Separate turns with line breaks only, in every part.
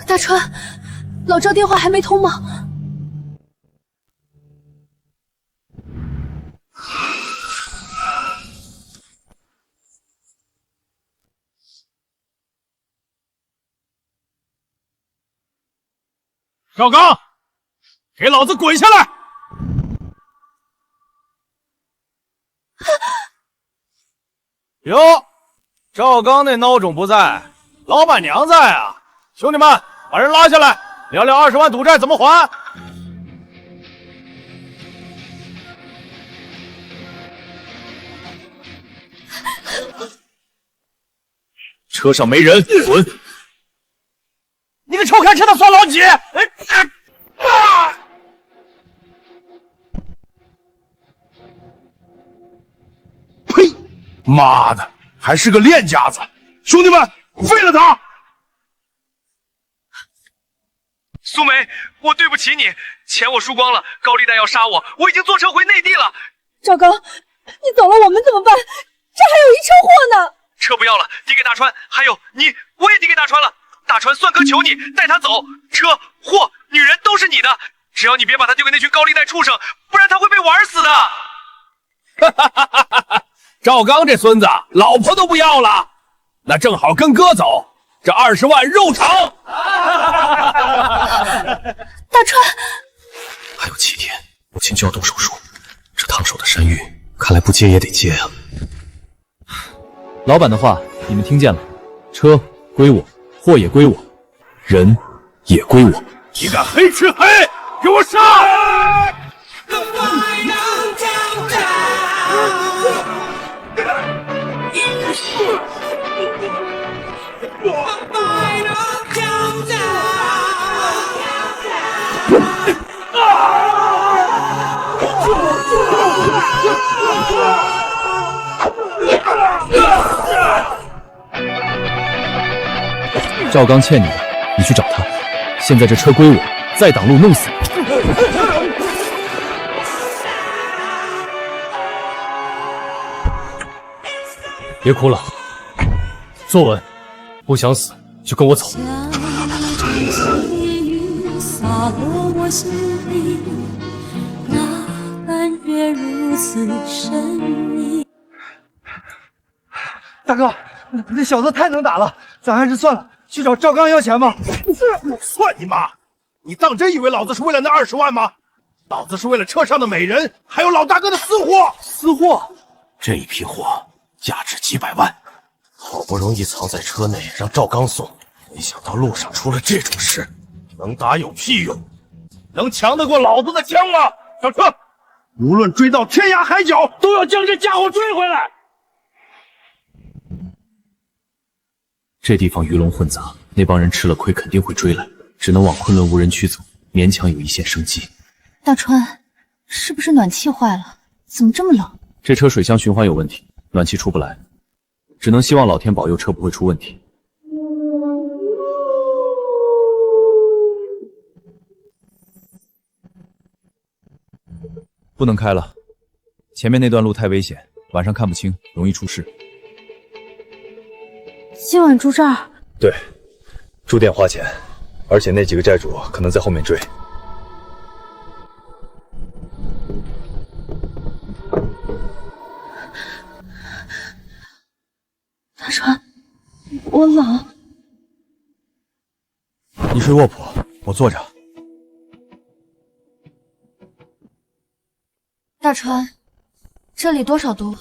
大川，老赵电话还没通吗？
赵刚，给老子滚下来！哟，赵刚那孬种不在，老板娘在啊！兄弟们，把人拉下来，聊聊20万赌债怎么还。车上没人，滚！你个臭开车的算老几？呸！妈的，还是个练家子！兄弟们，废了他！
苏梅，我对不起你，钱我输光了，高利贷要杀我，我已经坐车回内地了。
赵刚，你走了我们怎么办？这还有一车货呢！
车不要了，抵给大川，还有你，我也抵给大川了。大川算哥求你带他走，车货女人都是你的，只要你别把他丢给那群高利贷畜生，不然他会被玩死的。
赵刚这孙子老婆都不要了，那正好跟哥走，这20万肉偿。
大川，
还有7天，母亲就要动手术，这烫手的山芋看来不接也得接啊。
老板的话你们听见了，车归我，货也归我，人也归我。
你敢黑吃黑，给我上！
赵刚欠你的，你去找他。现在这车归我，再挡路弄死你！别哭了，坐稳，不想死就跟我走。
大哥，那小子太能打了，咱还是算了，去找赵刚要钱吧。
算你妈！你当真以为老子是为了那20万吗？老子是为了车上的美人，还有老大哥的私货。
私货？
这一批货价值几百万，好不容易藏在车内让赵刚送，没想到路上出了这种事。能打有屁用？
能强得过老子的枪吗？上车！无论追到天涯海角，都要将这家伙追回来。
这地方鱼龙混杂，那帮人吃了亏肯定会追来，只能往昆仑无人区走，勉强有一线生机。
大川，是不是暖气坏了？怎么这么冷？
这车水箱循环有问题，暖气出不来，只能希望老天保佑车不会出问题。不能开了，前面那段路太危险，晚上看不清，容易出事。
今晚住这儿？
对，住店花钱，而且那几个债主可能在后面追。
大川，我冷。
你睡卧铺，我坐着。
大川，这里多少度？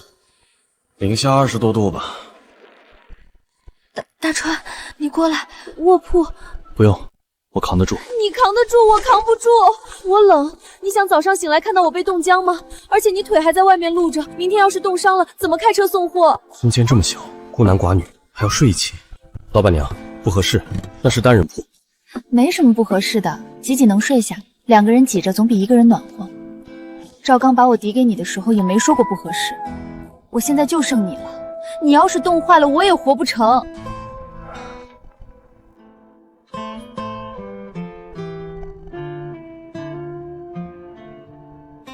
零下20多度吧。
大川，你过来，卧铺。
不用，我扛得住。
你扛得住，我扛不住，我冷。你想早上醒来看到我被冻僵吗？而且你腿还在外面露着，明天要是冻伤了，怎么开车送货？
空间这么小，孤男寡女还要睡一起，老板娘不合适，那是单人铺。
没什么不合适的，挤挤能睡下，2个人挤着总比1个人暖和。赵刚把我抵给你的时候也没说过不合适，我现在就剩你了，你要是冻坏了，我也活不成。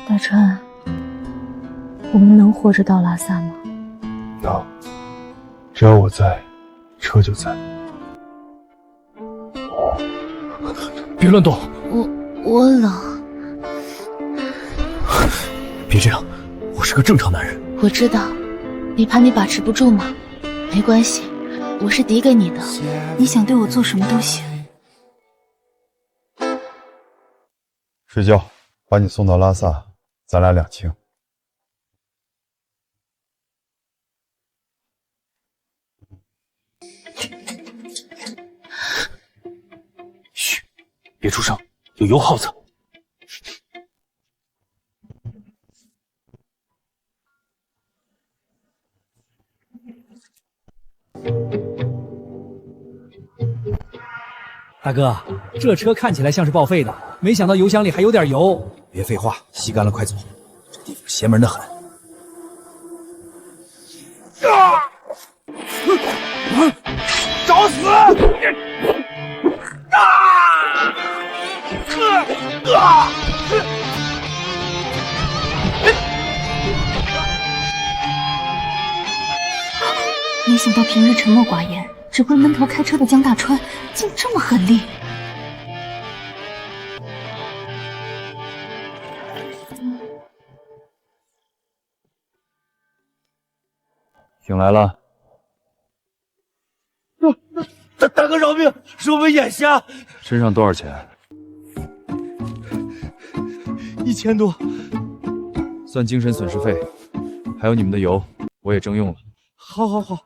大川，我们能活着到拉萨吗？
能，只要我在，车就在。
别乱动。
我冷。
别这样，我是个正常男人。
我知道，你怕你把持不住吗？没关系，我是抵给你的，你想对我做什么都行。
睡觉，把你送到拉萨，咱俩两清。
嘘，别出声，有油耗子。
大哥，这车看起来像是报废的，没想到油箱里还有点油。别废话，吸干了快走，这地方邪门的很。
找死！
没想到平日沉默寡言，只会闷头开车的江大川，竟这么狠厉。
醒来了。
大哥饶命，是我们眼瞎。
身上多少钱
？1000多，
算精神损失费，还有你们的油，我也征用了。
好。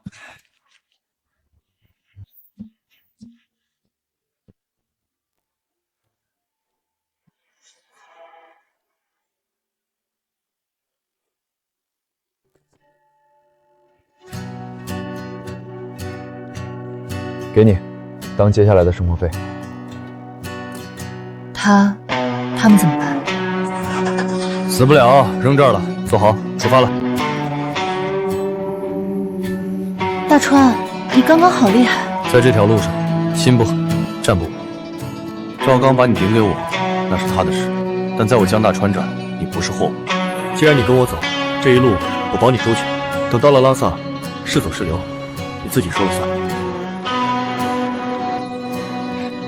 给你，当接下来的生活费。
他们怎么办？
死不了，扔这儿了。坐好，出发了。
大川，你刚刚好厉害。
在这条路上，心不狠，战不稳。赵刚把你顶给我，那是他的事，但在我江大川这儿，你不是货物。既然你跟我走，这一路我保你周全。等到了拉萨，是走是留，你自己说了算。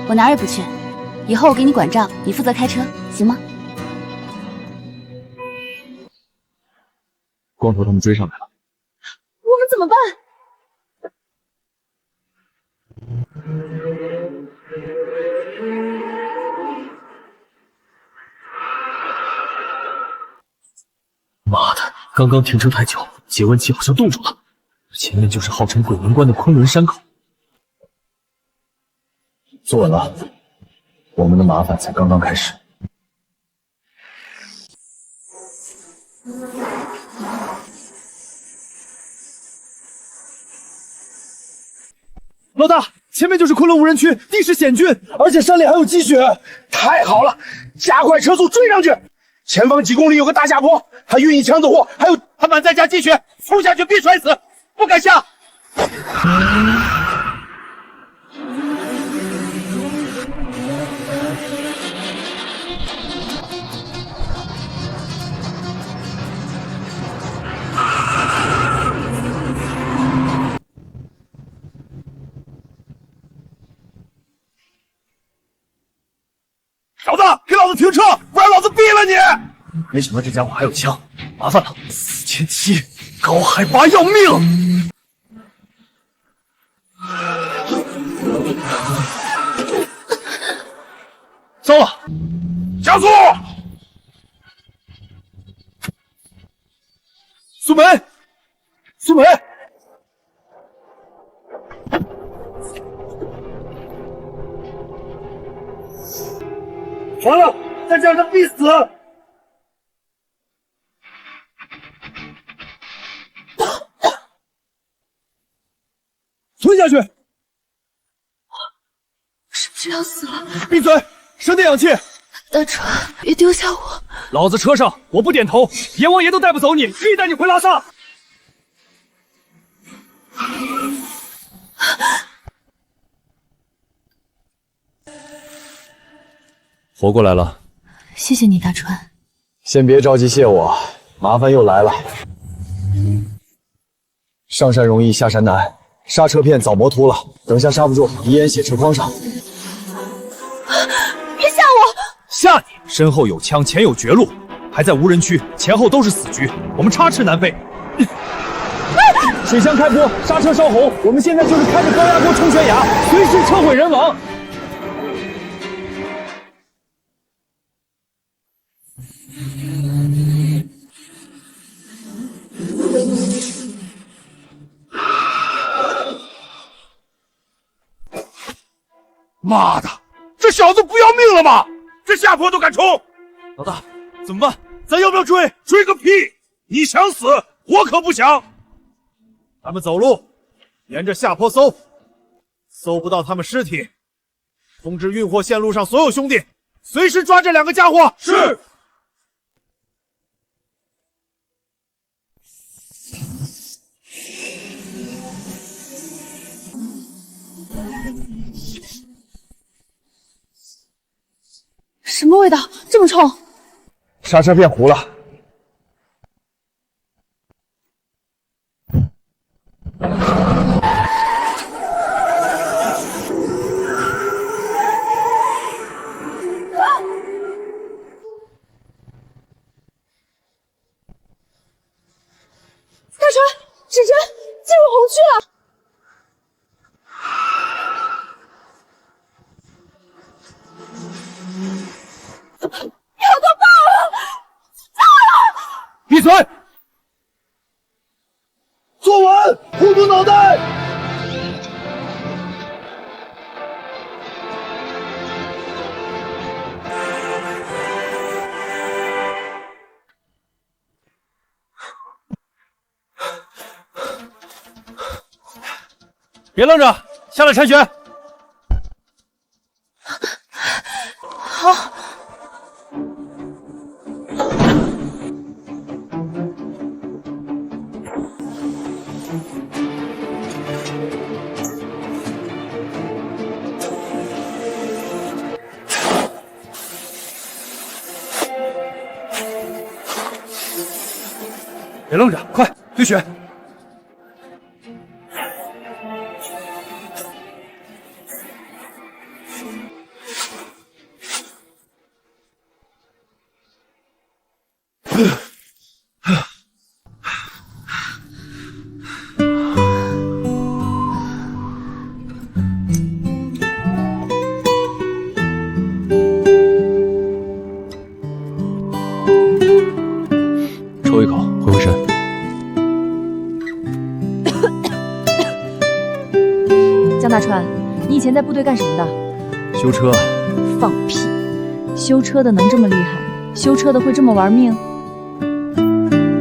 我哪儿也不去，以后我给你管账，你负责开车，行吗？
光头他们追上来了，
我们怎么办？
妈的，刚刚停车太久，解温器好像冻住了。前面就是号称鬼门关的昆仑山口。坐稳了，我们的麻烦才刚刚开始。
老大，前面就是昆仑无人区，地势险峻，而且山里还有积雪。
太好了，加快车速追上去！前方几公里有个大下坡，他运一箱子货，还有他满载加积雪，冲下去必摔死，不敢下。小子，给老子停车，不然老子毙了你！
没想到这家伙还有枪，麻烦了。4700，高海拔要命！糟了，
加速！
苏梅，苏梅，完了，再这样他必死！吞下去！
是不是要死了？
闭嘴，省点氧气！
大川，别丢下我！
老子车上我不点头，阎王爷都带不走你，必带你回拉萨。
活过来了，
谢谢你，大川。
先别着急谢我，麻烦又来了。上山容易下山难，刹车片早磨秃了，等下刹不住，遗烟写车筐上。
别吓我！
吓你！身后有枪，前有绝路，还在无人区，前后都是死局，我们插翅难飞。水箱开锅，刹车烧红，我们现在就是开着高压锅冲悬崖，随时车毁人亡。
妈的，这小子不要命了吗？这下坡都敢冲！
老大，怎么办？
咱要不要追？追个屁！你想死，我可不想。咱们走路，沿着下坡搜，搜不到他们尸体，通知运货线路上所有兄弟，随时抓这2个家伙。是。
什么味道？这么冲！
刹车片糊了。
大船，指针进入红区了。要都爆了！
闭嘴！坐稳，护住脑袋！别愣着，下来铲雪。
好。
别愣着，快堆雪！
抽一口，回回神。
江大川，你以前在部队干什么的？
修车。
放屁！修车的能这么厉害？修车的会这么玩命？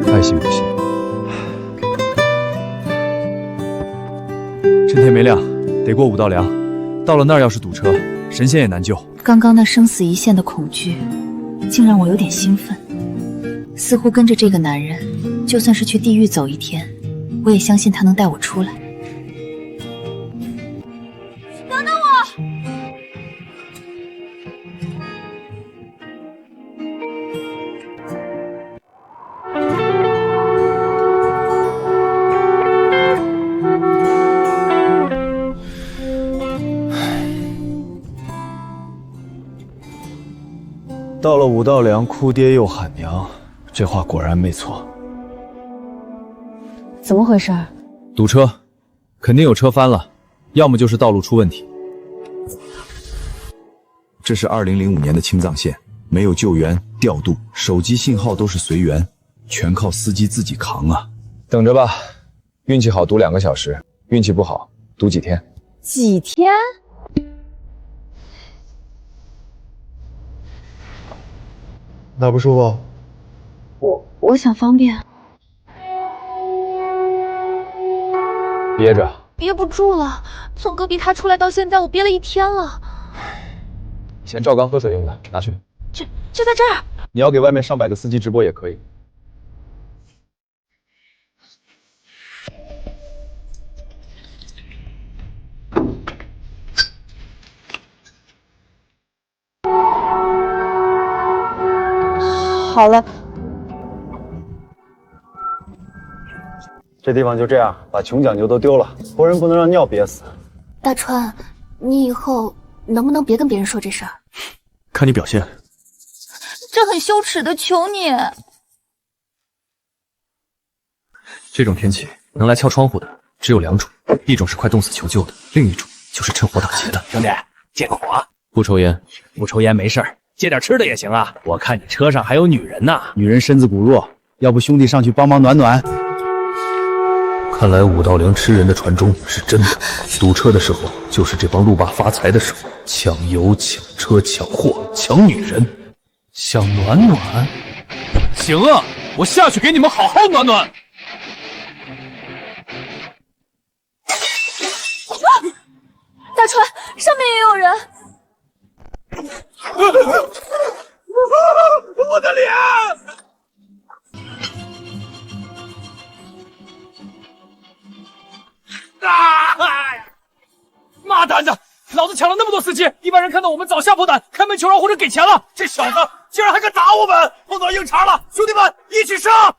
爱信不信。趁天没亮，得过5道梁。到了那儿要是堵车，神仙也难救。
刚刚那生死一线的恐惧，竟让我有点兴奋。似乎跟着这个男人，就算是去地狱走一天，我也相信他能带我出来。等等我！
到了5道梁，哭爹又喊娘。这话果然没错。
怎么回事？
堵车，肯定有车翻了，要么就是道路出问题。
这是2005年的青藏线，没有救援、调度，手机信号都是随缘，全靠司机自己扛啊。
等着吧，运气好堵2个小时，运气不好堵几天。
几天？
哪不舒服？
我想方便。
憋着。
憋不住了，从隔壁他出来到现在，我憋了1天了。
以前赵刚喝水用的，拿去。
就在这儿。
你要给外面上百个司机直播也可以。
好了。
这地方就这样，把穷讲究都丢了，活人不能让尿憋死。
大川，你以后能不能别跟别人说这事儿？
看你表现。
这很羞耻的，求你。
这种天气能来敲窗户的只有2种，一种是快冻死求救的，另一种就是趁火打劫的。
兄弟，借个火。
不抽烟，
不抽烟没事儿，借点吃的也行啊。我看你车上还有女人呢。
女人身子骨弱，要不兄弟上去帮忙暖暖？
看来武道陵吃人的传中是真的。堵车的时候就是这帮路霸发财的时候，抢油、抢车、抢货、抢女人。想暖暖？
行啊，我下去给你们好好暖暖。
大川，上面也有人。
我的脸！
妈蛋的！老子抢了那么多司机，一般人看到我们早吓破胆，开门求饶或者给钱了。这小子竟然还敢打我们！碰到硬茬了，兄弟们一起上！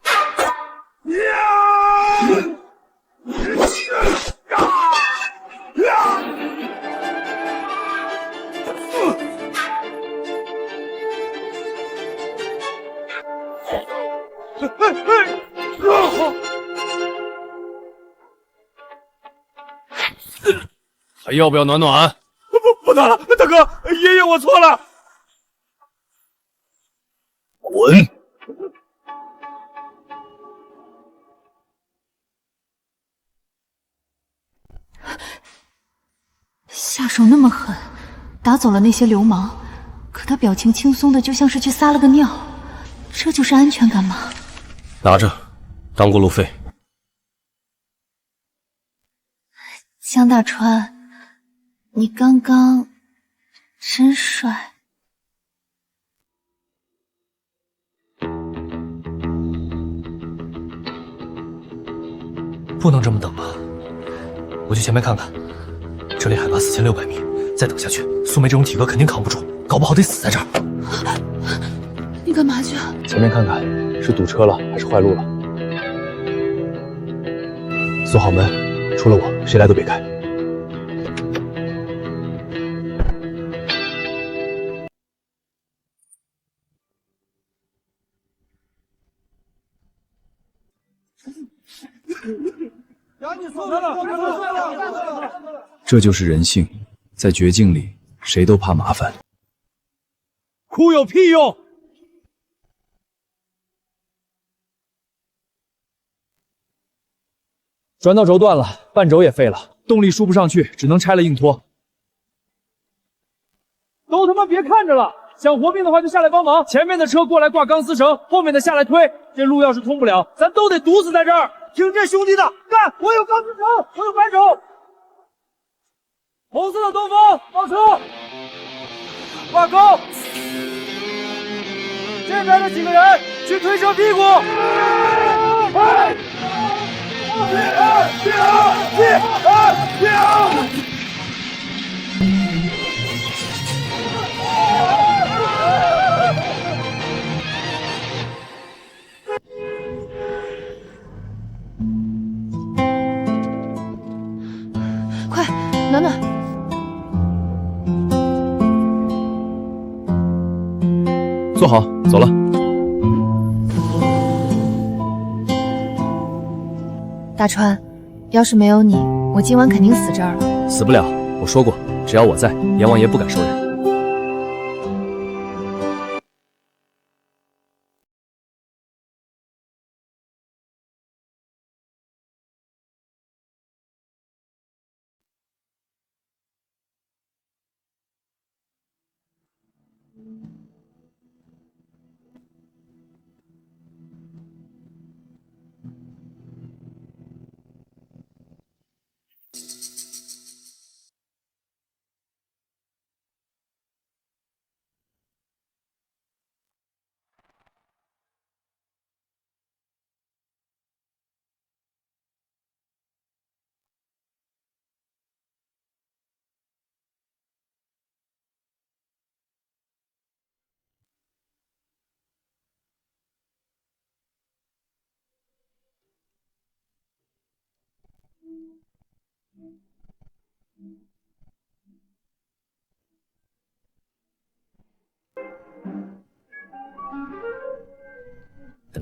还要不要暖暖？
不暖了，大哥，爷爷我错了。
滚！
下手那么狠，打走了那些流氓，可他表情轻松的就像是去撒了个尿，这就是安全感吗？
拿着，当过路费。
江大川，你刚刚真帅。
不能这么等吧？我去前面看看，这里海拔4600米，再等下去，苏梅这种体格肯定扛不住，搞不好得死在这儿。
你干嘛去啊？
前面看看是堵车了还是坏路了。锁好门，除了我，谁来都别开。
这就是人性，在绝境里，谁都怕麻烦。
哭有屁用！
转导轴断了，半轴也废了，动力输不上去，只能拆了硬拖。都他妈别看着了，想活命的话就下来帮忙。前面的车过来挂钢丝绳，后面的下来推。这路要是通不了，咱都得堵死在这儿。听这兄弟的，干！我有钢丝绳，我有扳手。红色的东风，放车，挂钩。这边的几个人去推车屁股。
快，暖暖。
坐好，走了。
大川，要是没有你，我今晚肯定死这儿了。
死不了，我说过，只要我在，阎王爷不敢收人。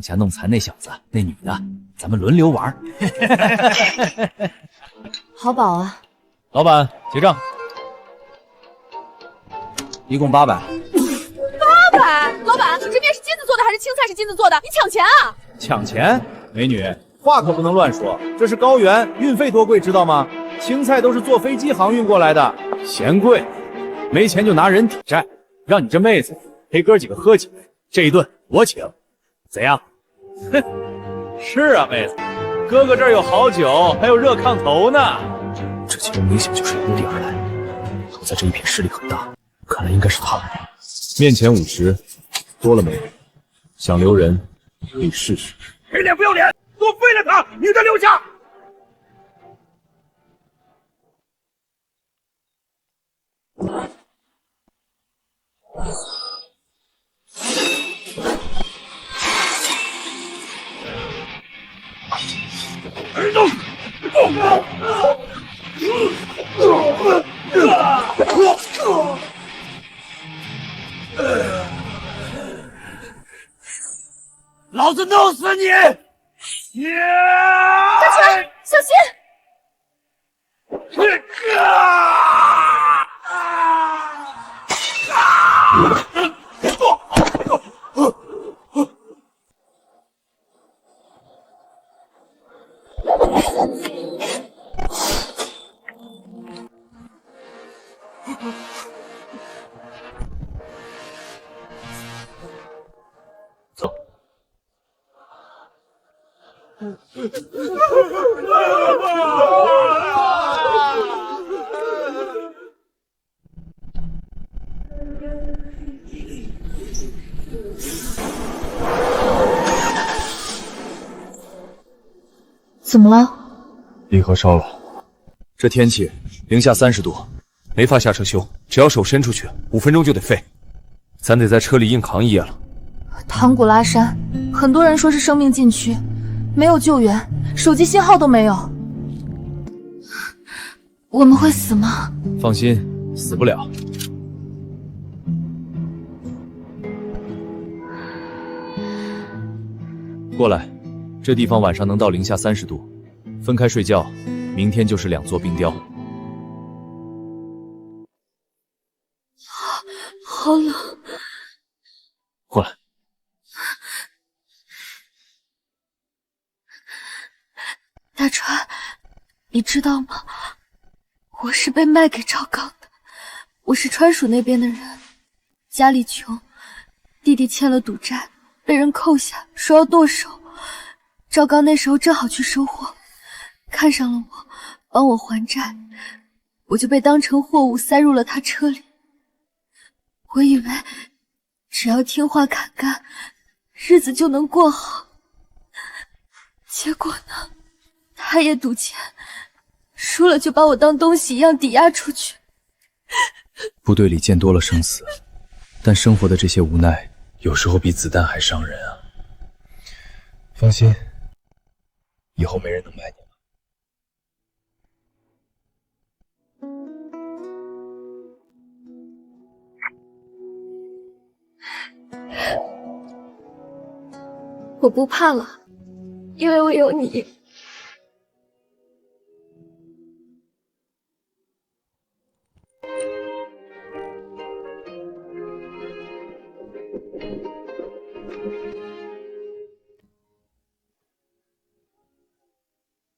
下弄残那小子，那女的，咱们轮流玩。
好饱啊！
老板结账，一共800。
800？老板，这面是金子做的还是青菜是金子做的？你抢钱啊！
抢钱？美女，话可不能乱说，这是高原，运费多贵知道吗？青菜都是坐飞机航运过来的，嫌贵，没钱就拿人抵债，让你这妹子陪哥几个喝几杯，这一顿我请，怎样？哼，是啊，妹子，哥哥这儿有好酒，还有热炕头呢。这几人明显就是由地而来，我在这一片势力很大，看来应该是他们。面前50，多了没？想留人可以试试。
给脸不要脸，给我废了他，女的留下。老子弄死你！
大川，小心！
走。
怎么了？
离合烧了。这天气零下30度，没法下车修，只要手伸出去，5分钟就得废。咱得在车里硬扛一夜了。
唐古拉山，很多人说是生命禁区，没有救援，手机信号都没有。我们会死吗？
放心，死不了。过来，这地方晚上能到零下30度，分开睡觉，明天就是2座冰雕。
好冷。
过来。
大川，你知道吗？我是被卖给赵刚的，我是川蜀那边的人，家里穷，弟弟欠了赌债，被人扣下，说要剁手。赵刚那时候正好去收货，看上了我，帮我还债，我就被当成货物塞入了他车里。我以为只要听话肯干，日子就能过好。结果呢，他也赌钱，输了就把我当东西一样抵押出去。
部队里见多了生死，但生活的这些无奈，有时候比子弹还伤人啊。放心，以后没人能卖你了。
我不怕了，因为我有你。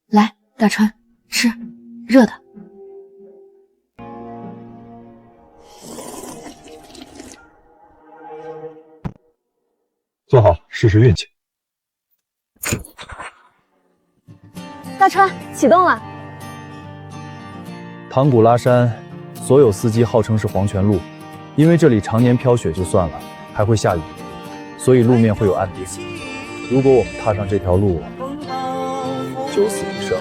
来，大川，吃，热的。
坐好，试试运气。
大川，启动了。
唐古拉山，所有司机号称是黄泉路，因为这里常年飘雪就算了，还会下雨，所以路面会有暗冰。如果我们踏上这条路，九死一生，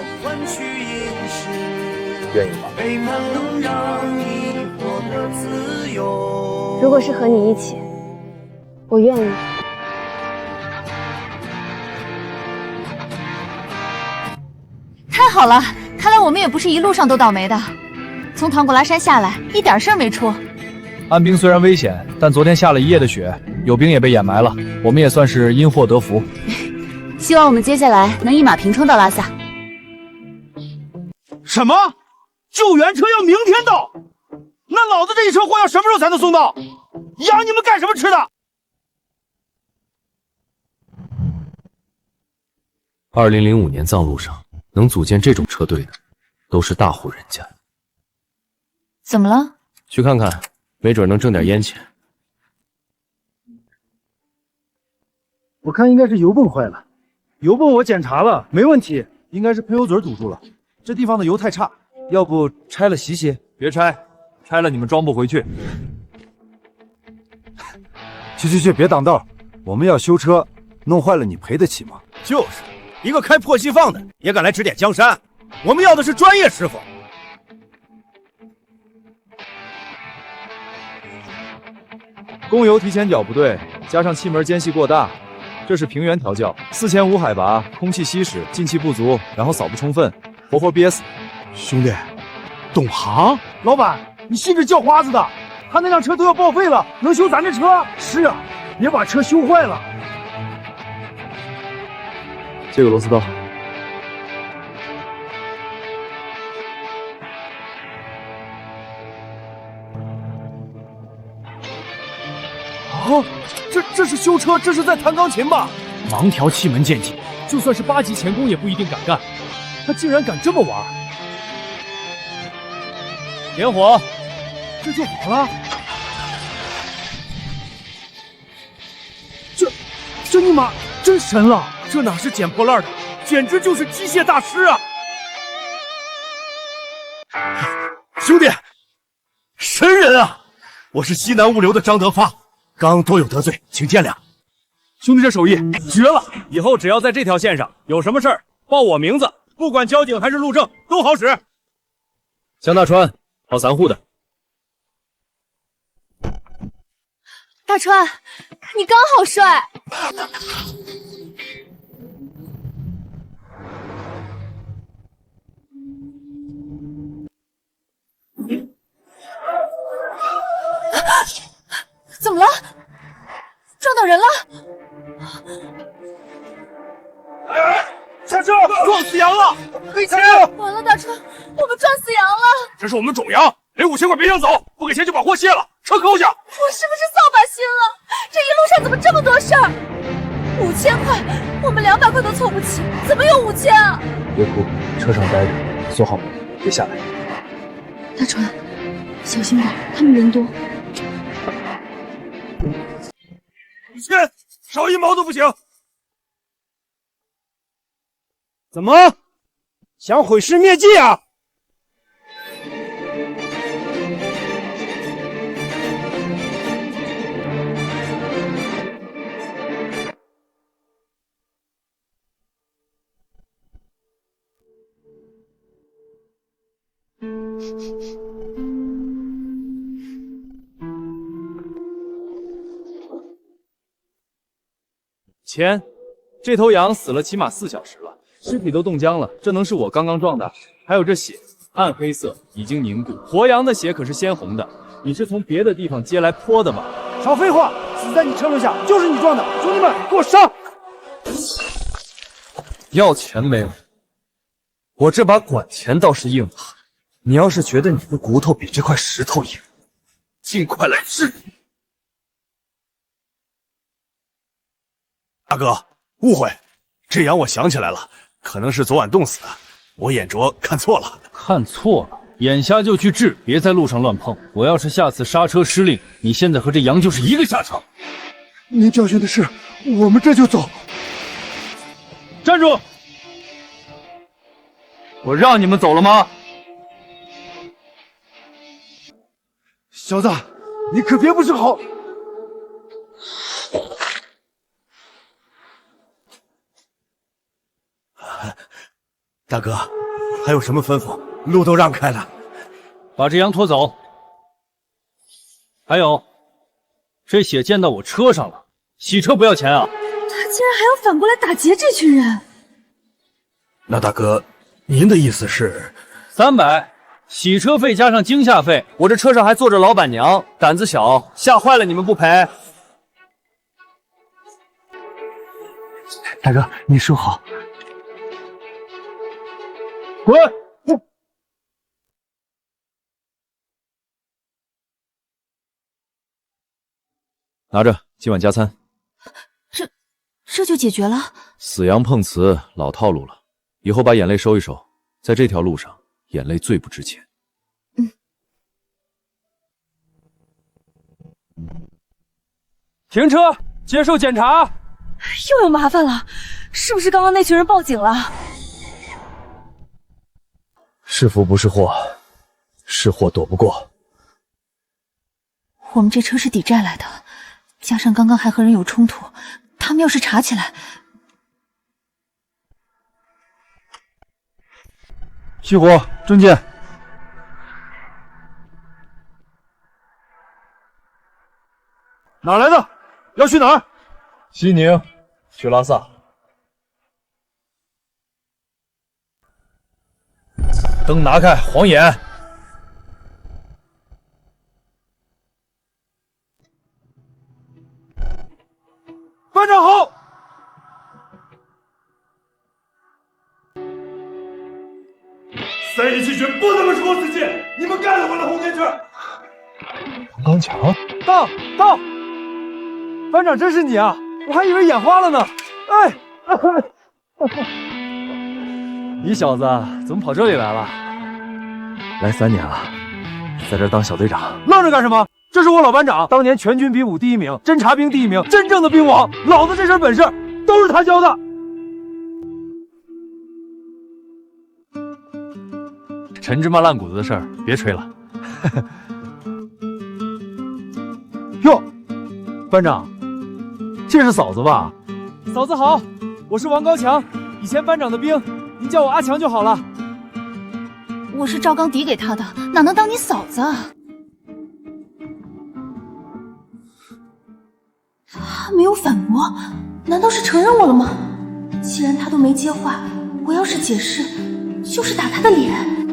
愿意吗？
如果是和你一起，我愿意。
太好了，看来我们也不是一路上都倒霉的。从唐古拉山下来，一点事儿没出。
岸冰虽然危险，但昨天下了一夜的雪，有兵也被掩埋了，我们也算是因祸得福。
希望我们接下来能一马平川到拉萨。
什么？救援车要明天到？那老子这一车货要什么时候才能送到？养你们干什么吃的
？2005年藏路上能组建这种车队的，都是大户人家。
怎么了？
去看看，没准能挣点烟钱。
我看应该是油泵坏了，油泵我检查了，没问题，应该是喷油嘴堵住了。这地方的油太差，要不拆了洗洗？
别拆，拆了你们装不回去。
去，别挡道，我们要修车，弄坏了你赔得起吗？
就是，一个开破稀坊的也敢来指点江山，我们要的是专业师傅。
供油提前角不对，加上气门间隙过大，这是平原调教，4500海拔，空气稀释，进气不足，然后扫不充分，活憋死。
兄弟，懂行？
老板，你信这叫花子的？他那辆车都要报废了，能修咱这车？是啊，别把车修坏了。
这个螺丝刀。
啊，这是修车，这是在弹钢琴吧？
盲调气门见底，就算是8级钳工也不一定敢干。他竟然敢这么玩！点火，
这就好了。这尼玛真神了！
这哪是捡破烂的，简直就是机械大师啊！兄弟，神人啊！我是西南物流的张德发，刚多有得罪，请见谅。
兄弟这手艺绝了，以后只要在这条线上有什么事儿，报我名字，不管交警还是路政都好使。江大川，跑散户的。
大川，你刚好帅。怎么了？撞到人了？
下车！撞死羊了！给钱！
完了，大川，我们撞死羊了！
这是我们种羊，给5000块别想走，不给钱就把货卸了，车扣下！
我是不是扫把星了？这一路上怎么这么多事儿？5000块，我们200块都凑不齐，怎么有5000啊？
别哭，车上待着，锁好门，别下来。
大川，小心点，他们人多。
5000，少1毛都不行！怎么想毁尸灭迹啊？
钱，这头羊死了起码4小时了，尸体都冻僵了，这能是我刚刚撞的？还有这血，暗黑色，已经凝固。活羊的血可是鲜红的，你是从别的地方接来泼的吧？
少废话，死在你车轮下，就是你撞的！兄弟们，给我上！
要钱没有？我这把管钱倒是硬了。你要是觉得你的骨头比这块石头硬，尽快来治！
大哥，误会，这羊我想起来了，可能是昨晚冻死的，我眼拙看错了。
看错了，眼瞎就去治，别在路上乱碰。我要是下次刹车失令，你现在和这羊就是一个下场。
您教训的是，我们这就走。
站住！我让你们走了吗？
小子，你可别不是好。
大哥，还有什么吩咐？路都让开了，
把这羊拖走。还有，这血溅到我车上了，洗车不要钱啊！
他竟然还要反过来打劫这群人！
那大哥，您的意思是
300，洗车费加上惊吓费，我这车上还坐着老板娘，胆子小，吓坏了你们不赔？
大哥，你收好。滚！
拿着，今晚加餐。
这就解决了？
死羊碰瓷，老套路了。以后把眼泪收一收，在这条路上，眼泪最不值钱。
停车，接受检查。
又有麻烦了，是不是刚刚那群人报警了？
是福不是祸，是祸躲不过。
我们这车是抵债来的，加上刚刚还和人有冲突，他们要是查起来……
熄火，证件。哪来的？要去哪儿？
西宁，去拉萨。
灯拿开，晃眼。
班长好。3.1区不能够出自己，你们干了我的红天圈。
王刚强，
到！班长，真是你啊！我还以为眼花了呢。哎，
你小子怎么跑这里来了？
来3年了，在这儿当小队长。
愣着干什么？这是我老班长，当年全军比武第1名，侦察兵第1名，真正的兵王。老子这身本事都是他教的。
陈芝麻烂谷子的事儿，别吹了。
哟，班长，这是嫂子吧？嫂子好，我是王高强，以前班长的兵，您叫我阿强就好了。
我是赵刚抵给他的，哪能当你嫂子啊？他没有反驳，难道是承认我了吗？既然他都没接话，我要是解释，就是打他的脸。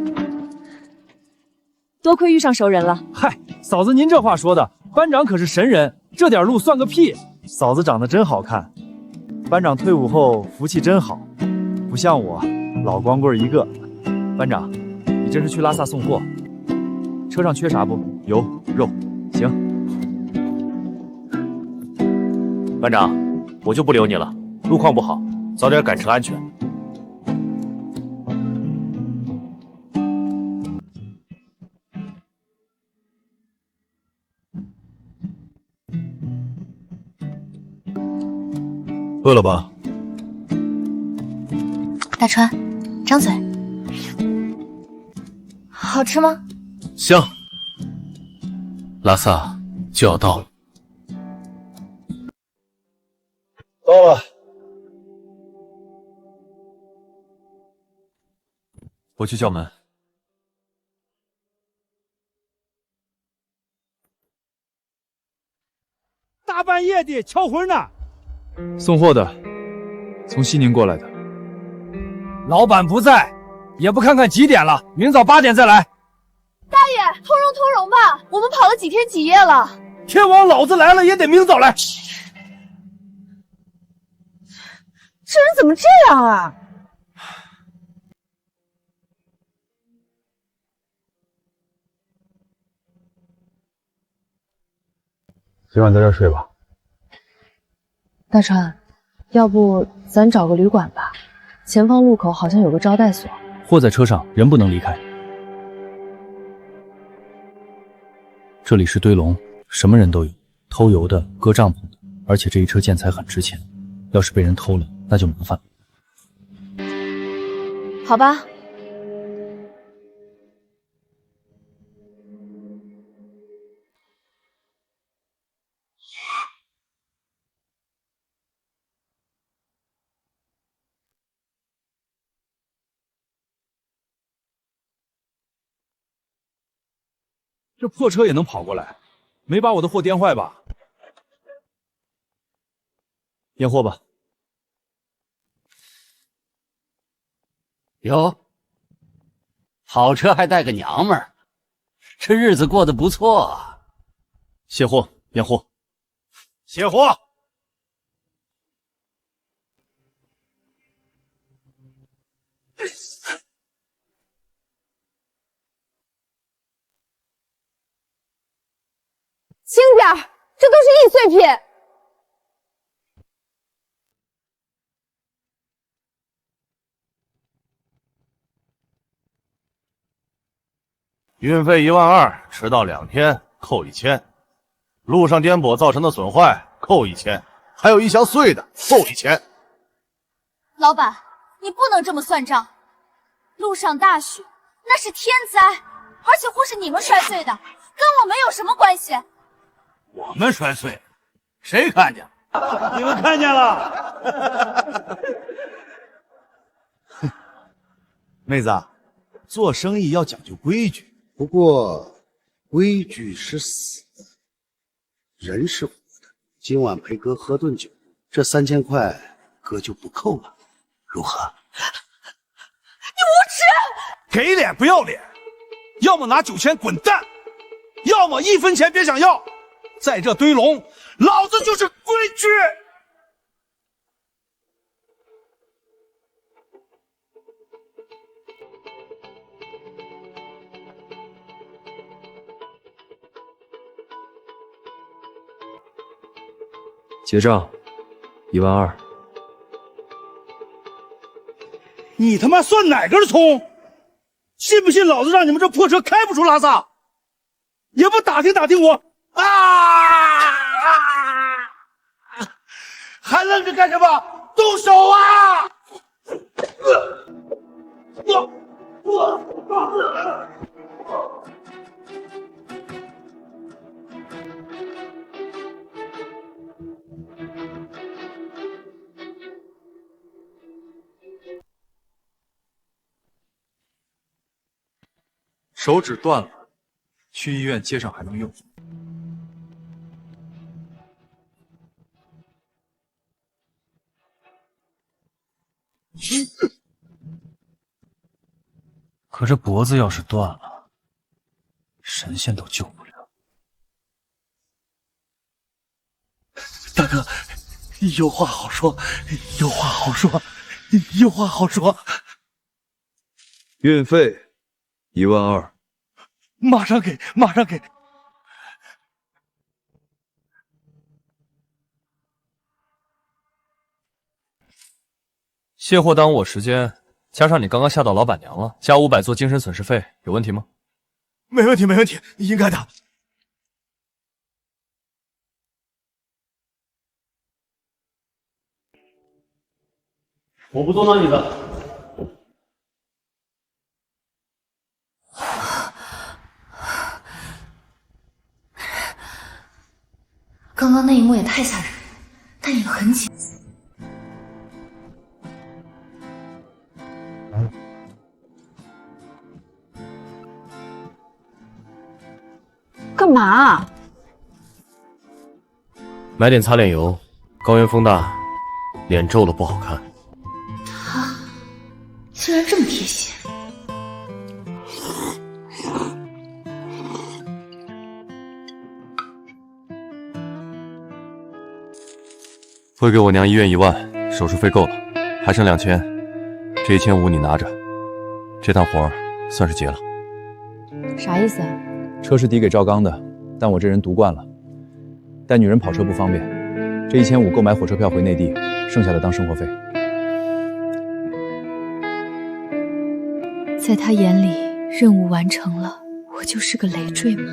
多亏遇上熟人了。
嗨，嫂子您这话说的，班长可是神人，这点路算个屁。嫂子长得真好看，班长退伍后福气真好，不像我老光棍一个。班长，你这是去拉萨送货，车上缺啥不？油、肉，行。
班长，我就不留你了，路况不好，早点赶车安全。饿了吧？
大川，张嘴。好吃吗？
香。拉萨就要到了。
到了。
我去叫门。
大半夜的敲魂呢？
送货的，从西宁过来的。
老板不在，也不看看几点了，明早8点再来。
大爷，通融吧，我们跑了几天几夜了。
天王老子来了也得明早来。
这人怎么这样啊？
今晚在这儿睡吧。
大川，要不咱找个旅馆吧？前方路口好像有个招待所。
货在车上，人不能离开。这里是堆龙，什么人都有，偷油的、割帐篷的，而且这一车建材很值钱，要是被人偷了，那就麻烦了。
好吧。
这破车也能跑过来，没把我的货颠坏吧？验货吧。
哟，
好车还带个娘们儿，这日子过得不错啊。
卸货，验货。
卸货。
轻点儿，这都是易碎品。
运费12000，迟到2天扣1000，路上颠簸造成的损坏扣1000，还有一箱碎的扣1000。
老板，你不能这么算账。路上大雪，那是天灾，而且货是你们摔碎的，跟我们有什么关系？
我们摔碎，谁看见了？
你们看见了。
妹子，做生意要讲究规矩。
不过，规矩是死的，人是活的。今晚陪哥喝顿酒，这3000块哥就不扣了，如何？
你无耻！
给脸不要脸，要么拿9000滚蛋，要么1分钱别想要。在这堆龙，老子就是规矩。
结账，12000。
你他妈算哪根葱？信不信老子让你们这破车开不出拉萨？也不打听打听我啊！还愣着干什么？动手啊！
手指断了，去医院接上还能用。可这脖子要是断了，神仙都救不了。
大哥，有话好说，有话好说，有话好说。
运费12000。
马上给，马上给。
卸货耽误我时间，加上你刚刚吓到老板娘了，加500做精神损失费，有问题吗？
没问题，没问题，应该的。
我不多拿你的。
刚刚那一幕也太吓人了，但也很紧。
干嘛？
买点擦脸油，高原风大，脸皱了不好看。
他竟然这么贴心。
汇给我娘医院1万，手术费够了，还剩2000，这1500你拿着，这趟活算是结了。
啥意思啊？
车是抵给赵刚的，但我这人独惯了，带女人跑车不方便。这1500购买火车票回内地，剩下的当生活费。
在他眼里，任务完成了，我就是个累赘吗？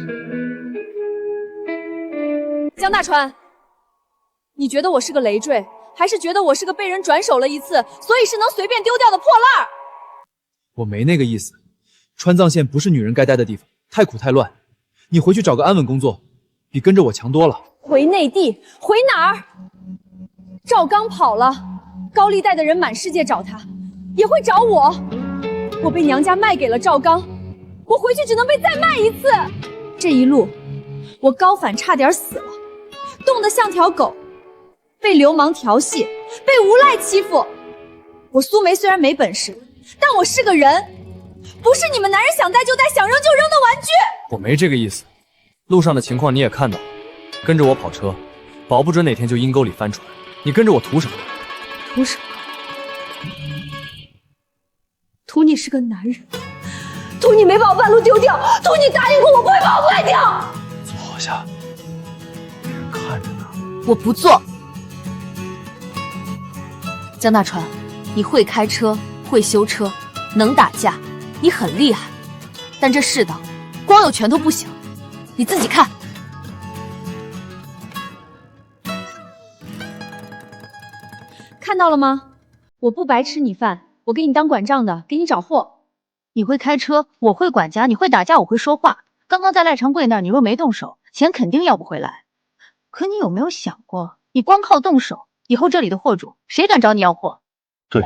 江大川，你觉得我是个累赘，还是觉得我是个被人转手了一次，所以是能随便丢掉的破烂儿？
我没那个意思，川藏线不是女人该待的地方，太苦太乱。你回去找个安稳工作，比跟着我强多了。
回内地？回哪儿？赵刚跑了，高利贷的人满世界找他，也会找我。我被娘家卖给了赵刚，我回去只能被再卖一次。这一路，我高反差点死了，冻得像条狗，被流氓调戏，被无赖欺负。我苏梅虽然没本事，但我是个人，不是你们男人想带就带，想扔就扔的玩具。
我没这个意思，路上的情况你也看到了，跟着我跑车，保不准哪天就阴沟里翻出来。你跟着我图什么？
图什么？图你是个男人，图你没把我半路丢掉，图你答应过我不会把我卖掉。
坐下，别人看着呢。
我不做。江大川，你会开车，会修车，能打架，你很厉害，但这世道，光有拳头不行，你自己看。
看到了吗？我不白吃你饭，我给你当管账的，给你找货。
你会开车，我会管家，你会打架，我会说话。刚刚在赖长贵那儿，你若没动手，钱肯定要不回来。可你有没有想过，你光靠动手，以后这里的货主谁敢找你要货？
对，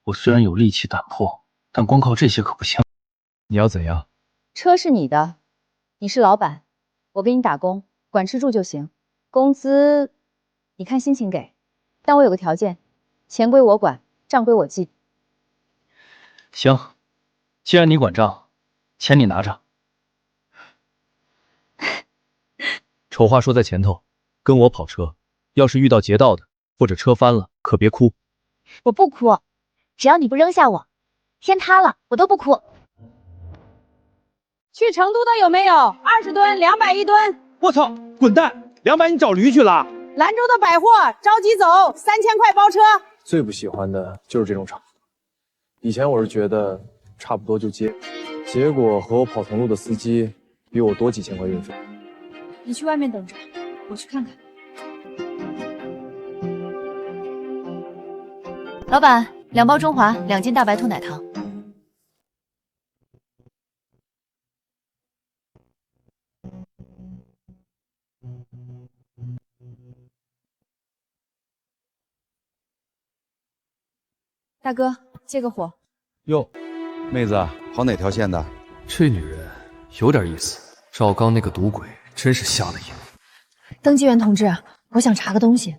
我虽然有力气胆魄，但光靠这些可不行。
你要怎样？
车是你的，你是老板，我给你打工，管吃住就行。工资你看心情给，但我有个条件，钱归我管，账归我记。
行，既然你管账，钱你拿着。
丑话说在前头，跟我跑车，要是遇到劫道的或者车翻了，可别哭。
我不哭，只要你不扔下我，天塌了我都不哭。
去成都的有没有？20吨，200一吨。
我操，滚蛋！200你找驴去了？
兰州的百货，着急走，3000块包车。
最不喜欢的就是这种场合。以前我是觉得差不多就接，结果和我跑同路的司机比我多几千块运费。
你去外面等着，我去看看。
老板，2包中华，2斤大白兔奶糖。
大哥，借个火。
哟，妹子，跑哪条线的？
这女人有点意思。赵刚那个赌鬼真是瞎了眼。
登记员同志，我想查个东西。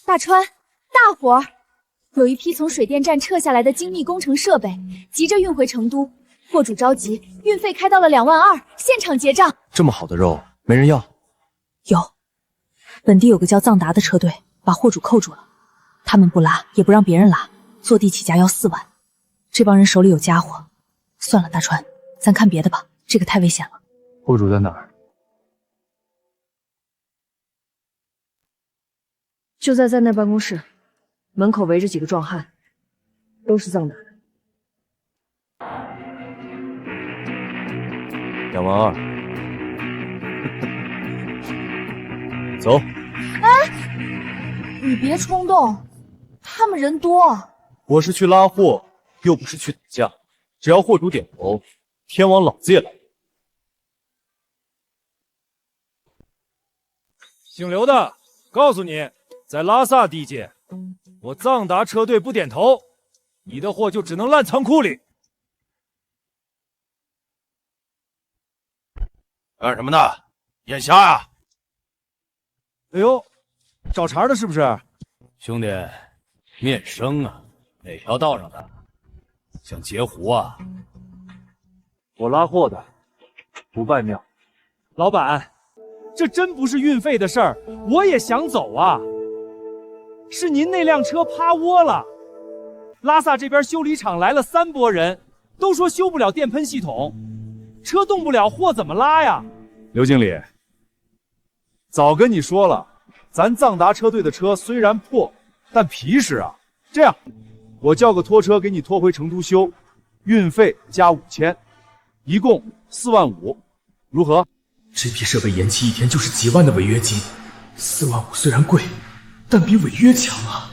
大川，大活儿！有一批从水电站撤下来的精密工程设备，急着运回成都。货主着急，运费开到了2万2，现场结账。
这么好的肉，没人要？
有，本地有个叫藏达的车队，把货主扣住了，他们不拉，也不让别人拉，坐地起价要4万。这帮人手里有家伙，算了，大川，咱看别的吧，这个太危险了。
货主在哪儿？
就在那办公室，门口围着几个壮汉，都是藏达的。
2万2。走。
哎，你别冲动，他们人多。
我是去拉货，又不是去打架。只要货主点头，天王老子也来。
姓刘的，告诉你，在拉萨地界，我藏达车队不点头，你的货就只能烂仓库里。
干什么呢？眼瞎呀！
哎呦，找茬的是不是？
兄弟，面生啊，哪条道上的？想截胡啊？
我拉货的，不拜庙。老板，这真不是运费的事儿，我也想走啊。是您那辆车趴窝了。拉萨这边修理厂来了3拨人，都说修不了电喷系统。车动不了，货怎么拉呀？刘经理，早跟你说了，咱藏达车队的车虽然破，但皮实啊。这样，我叫个拖车给你拖回成都修，运费加5000，一共4万5，如何？
这批设备延期1天就是几万的违约金，4万5虽然贵，但比违约强啊。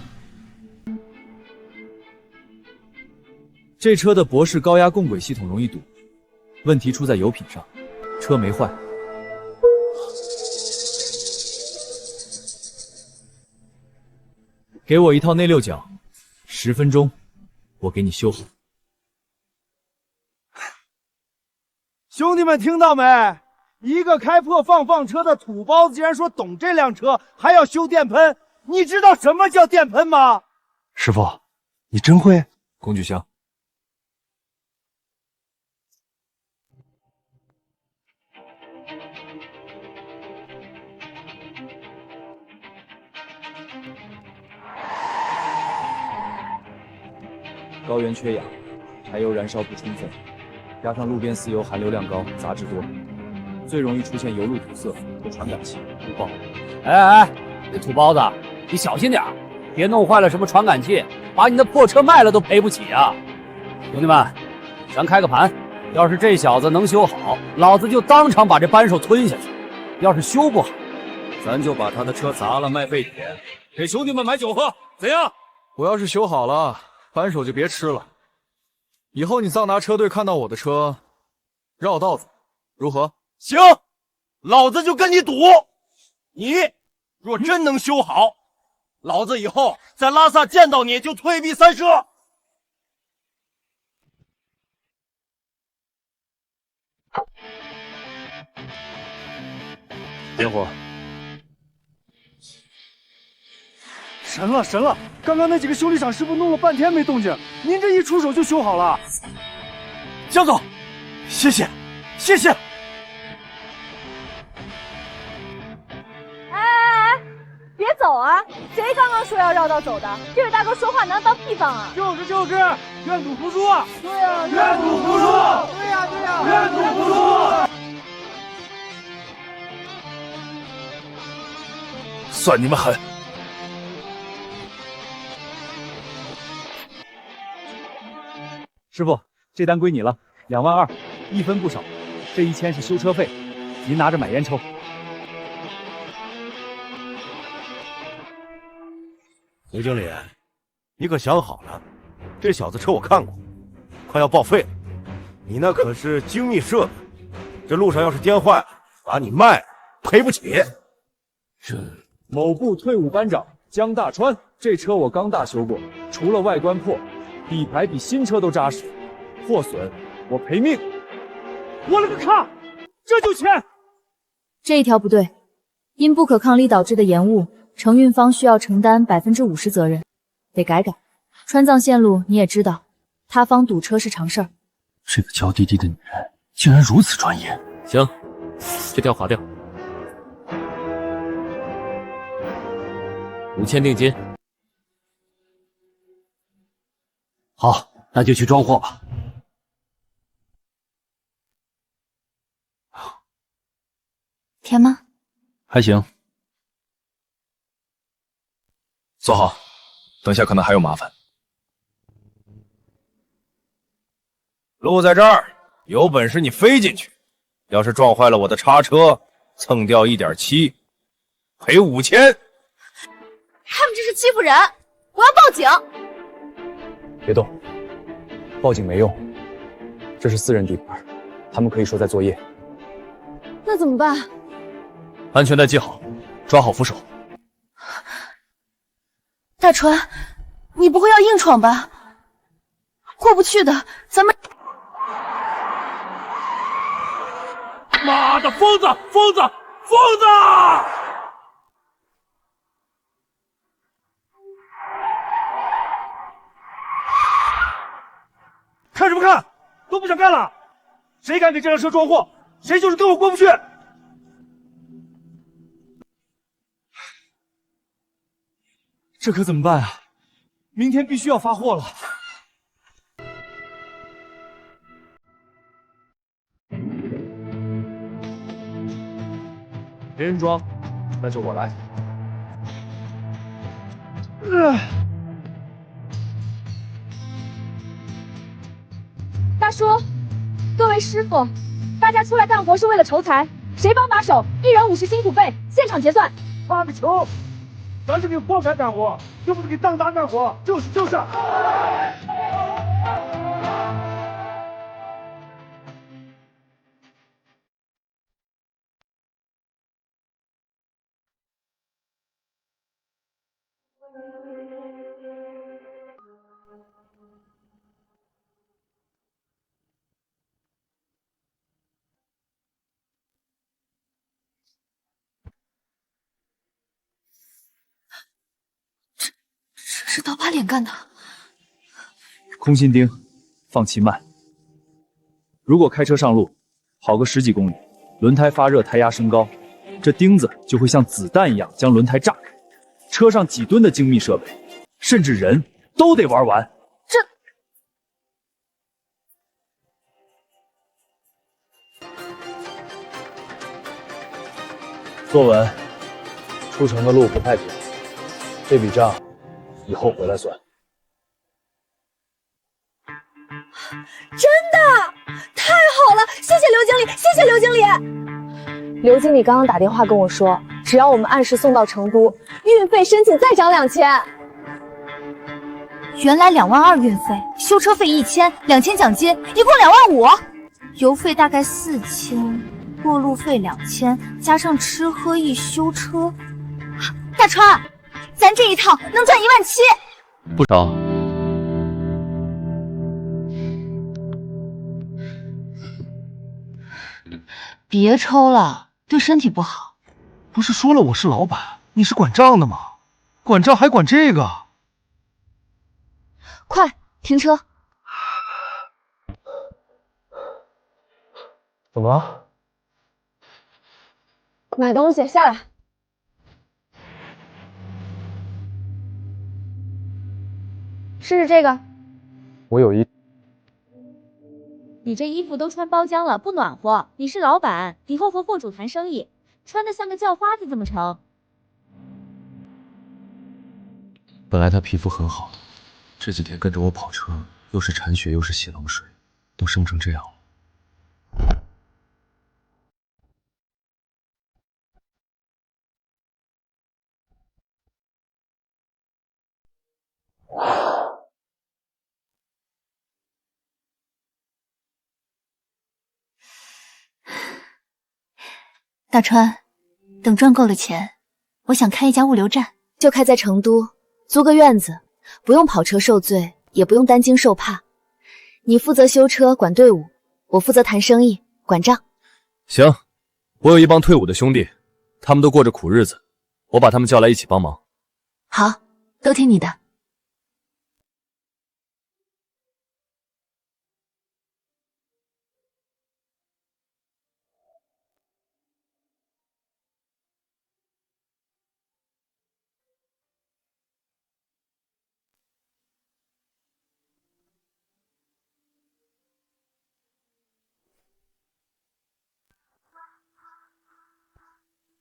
这车的博士高压共轨系统容易堵，问题出在油品上，车没坏。给我一套内6角，10分钟，我给你修好。兄弟们听到没？
一个开破放车的土包子，竟然说懂这辆车，还要修电喷。你知道什么叫电喷吗？
师傅，你真会？
工具箱。高原缺氧，柴油燃烧不充分，加上路边私油含硫量高，杂质多，最容易出现油路堵塞和传感器误报。
哎，那土包子，你小心点，别弄坏了什么传感器，把你的破车卖了都赔不起啊！兄弟们，咱开个盘，要是这小子能修好，老子就当场把这扳手吞下去；要是修不好，
咱就把他的车砸了卖废铁，给兄弟们买酒喝，怎样？我要是修好了，扳手就别吃了。以后你桑拿车队看到我的车，绕道走，如何？
行，老子就跟你赌，你若真能修好，老子以后在拉萨见到你就退避三舍。
点火！
神了神了！刚刚那几个修理厂师傅弄了半天没动静，您这一出手就修好了。
江总，谢谢，谢谢。
哎，别走啊！谁刚刚说要绕道走的？这位大哥说话能当屁放啊？
就是，愿赌服输啊！
对呀，
愿赌服输！对呀，愿赌服输！
算你们狠！
师傅，这单归你了，2万2，一分不少。这1000是修车费，您拿着买烟抽。
胡经理，你可想好了？这小子车我看过，快要报废了。你那可是精密设备，这路上要是颠坏，把你卖赔不起。
某部退伍班长江大川，这车我刚大修过，除了外观破，底盘比新车都扎实，破损我赔命。我勒个靠，这就签！
这一条不对，因不可抗力导致的延误，承运方需要承担50%责任，得改。川藏线路你也知道，他方堵车是常事儿。
这个娇滴滴的女人竟然如此专业。
行，这条划掉。5000定金。
好，那就去装货吧。
甜吗？
还行。坐好，等下可能还有麻烦。
路在这儿，有本事你飞进去。要是撞坏了我的叉车，蹭掉1.7，赔5000。
他们这是欺负人，我要报警！
别动，报警没用，这是私人地盘，他们可以说在作业。
那怎么办？
安全带系好，抓好扶手。
大川，你不会要硬闯吧？过不去的，咱们……
妈的，疯子！
看什么看？都不想干了！谁敢给这辆车装货，谁就是跟我过不去！这可怎么办啊？明天必须要发货了。
没人装，那就我来。
大叔，各位师傅，大家出来干活是为了筹财，谁帮把手，1人50辛苦费，现场结算。
妈个球！咱是给货开干活，又不是给当达干活，就是。
是刀疤脸干的。
空心钉，放气慢。如果开车上路，跑个10几公里，轮胎发热，胎压升高，这钉子就会像子弹一样将轮胎炸开。车上几吨的精密设备，甚至人都得玩完。
这
坐稳，出城的路不太远，这笔账以后回来算。
真的，太好了！谢谢刘经理，谢谢刘经理。
刘经理刚刚打电话跟我说，只要我们按时送到成都，运费申请再涨2000。
原来2万2运费，修车费1000，2000奖金，一共2万5，油费大概4000，过路费2000，加上吃喝一修车，大川，咱这一趟能赚17000，
不少。
别抽了，对身体不好。
不是说了我是老板，你是管账的吗？管账还管这个？
快停车！
怎么了？
买东西下来。试试这个。
我有一。
你这衣服都穿包浆了，不暖和。你是老板，以后和货主谈生意，穿得像个叫花子怎么成？
本来他皮肤很好，这几天跟着我跑车，又是铲雪又是洗冷水，都生成这样了。
大川，等赚够了钱，我想开一家物流站，就开在成都，租个院子，不用跑车受罪，也不用担惊受怕。你负责修车管队伍，我负责谈生意管账。
行，我有一帮退伍的兄弟，他们都过着苦日子，我把他们叫来一起帮忙。
好，都听你的。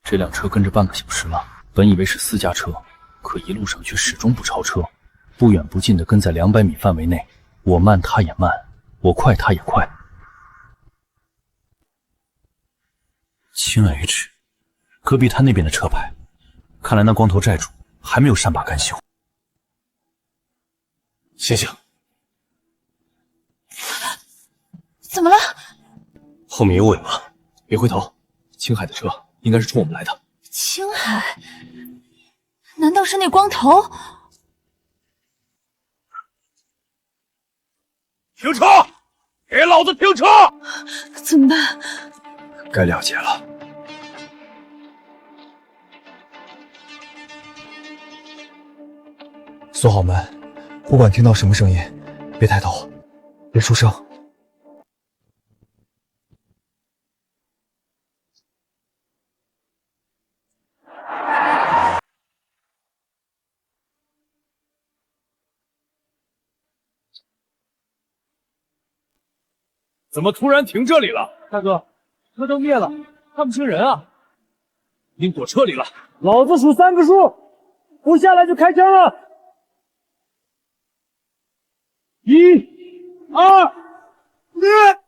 这辆车跟着半个小时了，本以为是私家车，可一路上却始终不超车，不远不近的跟在200米范围内，我慢他也慢，我快他也快。青 H， 戈壁滩那边的车牌，看来那光头债主还没有善罢甘休。醒醒！
怎么了？
后面有尾巴，别回头。青海的车应该是冲我们来的。
青海？难道是那光头？
停车！给老子停车！
怎么办？
该了解了。
锁好门，不管听到什么声音，别抬头，别出声。
怎么突然停这里了？大哥，车灯灭了，看不清人啊！您躲车里了。老子数3个数，不下来就开枪了。1、2、3，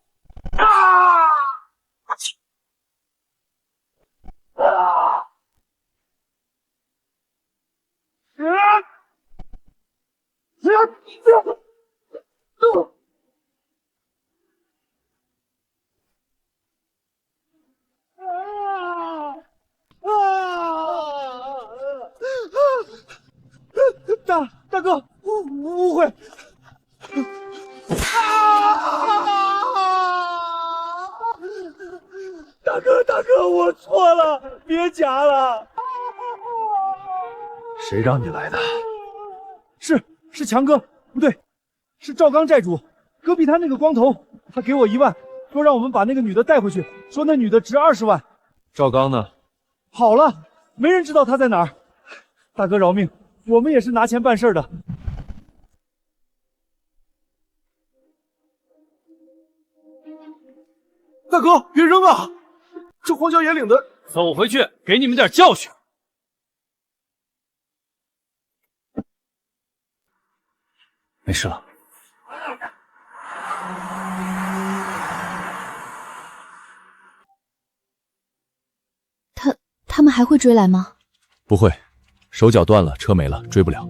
大哥，误会。大哥，我错了，别夹了。
谁让你来的？
是
是强哥，不对，是赵刚债主，隔壁摊那个光头，他给我1万，说让我们把那个女的带回去，说那女的值20万。
赵刚呢？
跑了，没人知道他在哪儿。大哥饶命，我们也是拿钱办事的。
大哥，别扔啊！这荒郊野岭的，
走回去，给你们点教训。
没事了。
他们还会追来吗？
不会，手脚断了，车没了，追不了。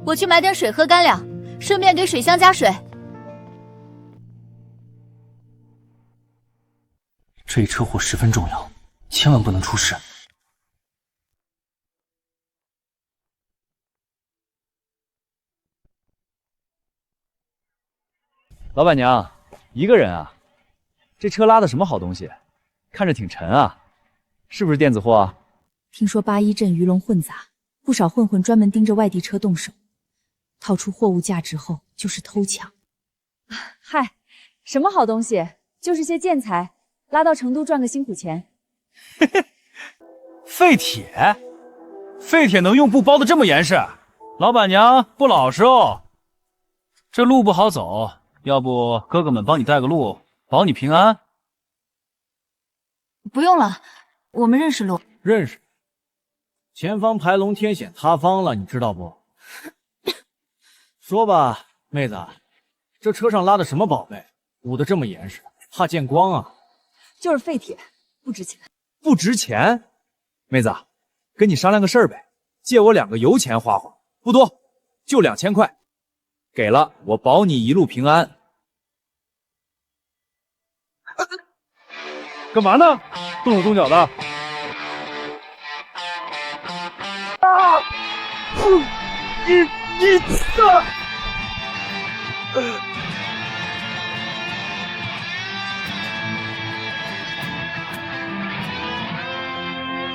我去买点水喝干粮，顺便给水箱加水。
这一车祸十分重要，千万不能出事。
老板娘，一个人啊？这车拉的什么好东西？看着挺沉啊，是不是电子货啊？
听说八一镇鱼龙混杂，不少混混专门盯着外地车动手，套出货物价值后就是偷抢。嗨，什么好东西？就是些建材，拉到成都赚个辛苦钱。
废铁，废铁能用布包的这么严实？老板娘不老实哦。这路不好走，要不哥哥们帮你带个路，保你平安。
不用了，我们认识路。
认识。前方排龙天险塌方了，你知道不？说吧，妹子，这车上拉的什么宝贝？捂得这么严实，怕见光啊？
就是废铁，不值钱。
不值钱？妹子，跟你商量个事儿呗，借我2个油钱花花，不多，就2000块。给了，我保你一路平安。干嘛呢？动手动脚的。啊！你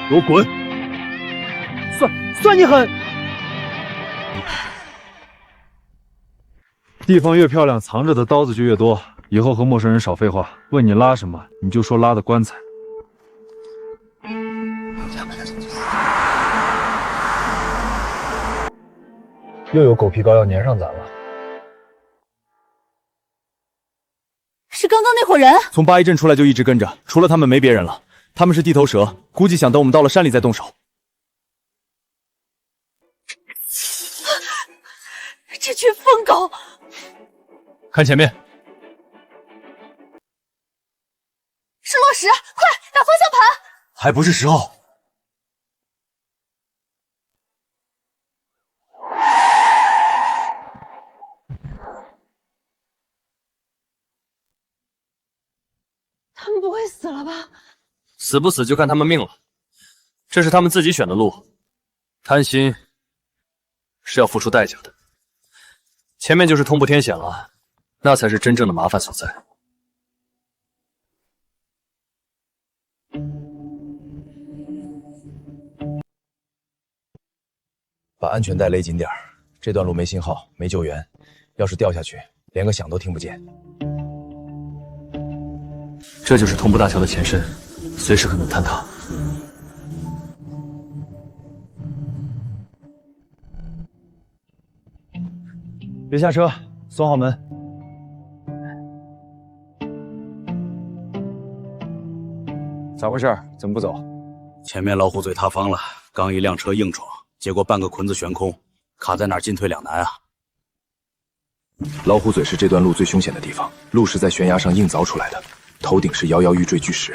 给我滚！
算你狠！地方越漂亮，藏着的刀子就越多。以后和陌生人少废话，问你拉什么，你就说拉的棺材。又有狗皮膏药粘上咱了。
是刚刚那伙人。
从八一镇出来就一直跟着，除了他们没别人了。他们是地头蛇，估计想等我们到了山里再动手。
这群疯狗！
看前面，
是落石，快打方向盘！
还不是时候。
他们不会死了吧？
死不死就看他们命了。这是他们自己选的路，贪心是要付出代价的。前面就是通不天险了，那才是真正的麻烦所在。把安全带勒紧点儿，这段路没信号，没救援，要是掉下去，连个响都听不见。这就是同步大桥的前身，随时可能坍塌。
别下车，锁好门。咋回事？怎么不走？
前面老虎嘴塌方了，刚一辆车硬闯，结果半个捆子悬空，卡在哪儿进退两难啊！
老虎嘴是这段路最凶险的地方，路是在悬崖上硬凿出来的，头顶是摇摇欲坠巨石。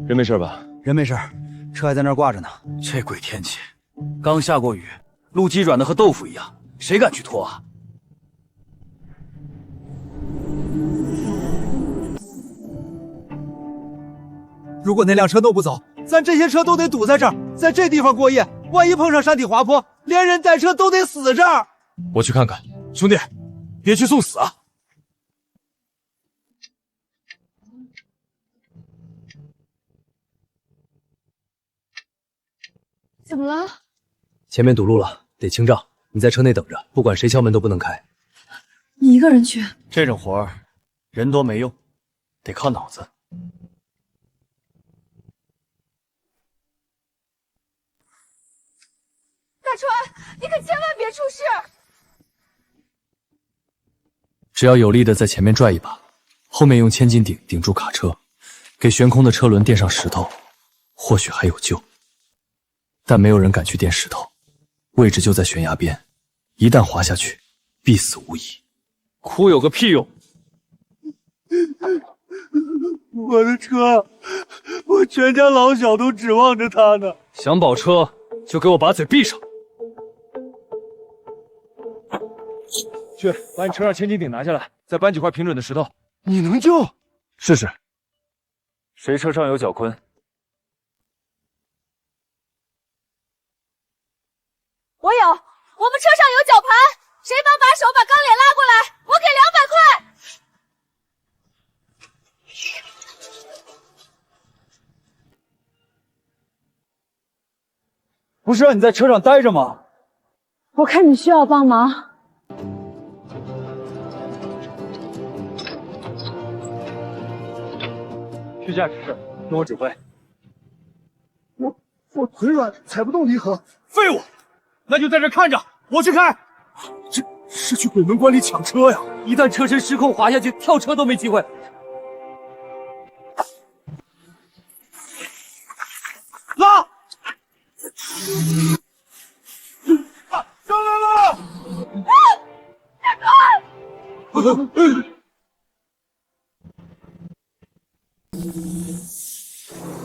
人没事吧？
人没事，车还在那儿挂着呢。这鬼天气，刚下过雨，路基软的和豆腐一样，谁敢去拖啊？
如果那辆车都不走，咱这些车都得堵在这儿，在这地方过夜。万一碰上山体滑坡，连人带车都得死这儿。
我去看看。
兄弟，别去送死啊！
怎么了？
前面堵路了，得清障。你在车内等着，不管谁敲门都不能开。
你一个人去？
这种活儿，人多没用，得靠脑子。
大川，你可千万别出事！
只要有力的在前面拽一把，后面用千斤顶顶住卡车，给悬空的车轮垫上石头，或许还有救。但没有人敢去垫石头，位置就在悬崖边，一旦滑下去，必死无疑。
哭有个屁用！
我的车，我全家老小都指望着它呢。
想保车，就给我把嘴闭上！去，把你车上千斤顶拿下来，再搬几块平准的石头。
你能救？
试试。谁车上有脚坤？
我有，我们车上有绞盘，谁帮把手把钢链拉过来，我给200块。
不是让你在车上待着吗？
我看你需要帮忙。
去驾驶室，听我指挥。
我腿软，踩不动离合。
废物！那就在这看着，我去开。
这是去鬼门关里抢车呀！
一旦车身失控滑下去，跳车都没机会。
拉！上来了！大哥！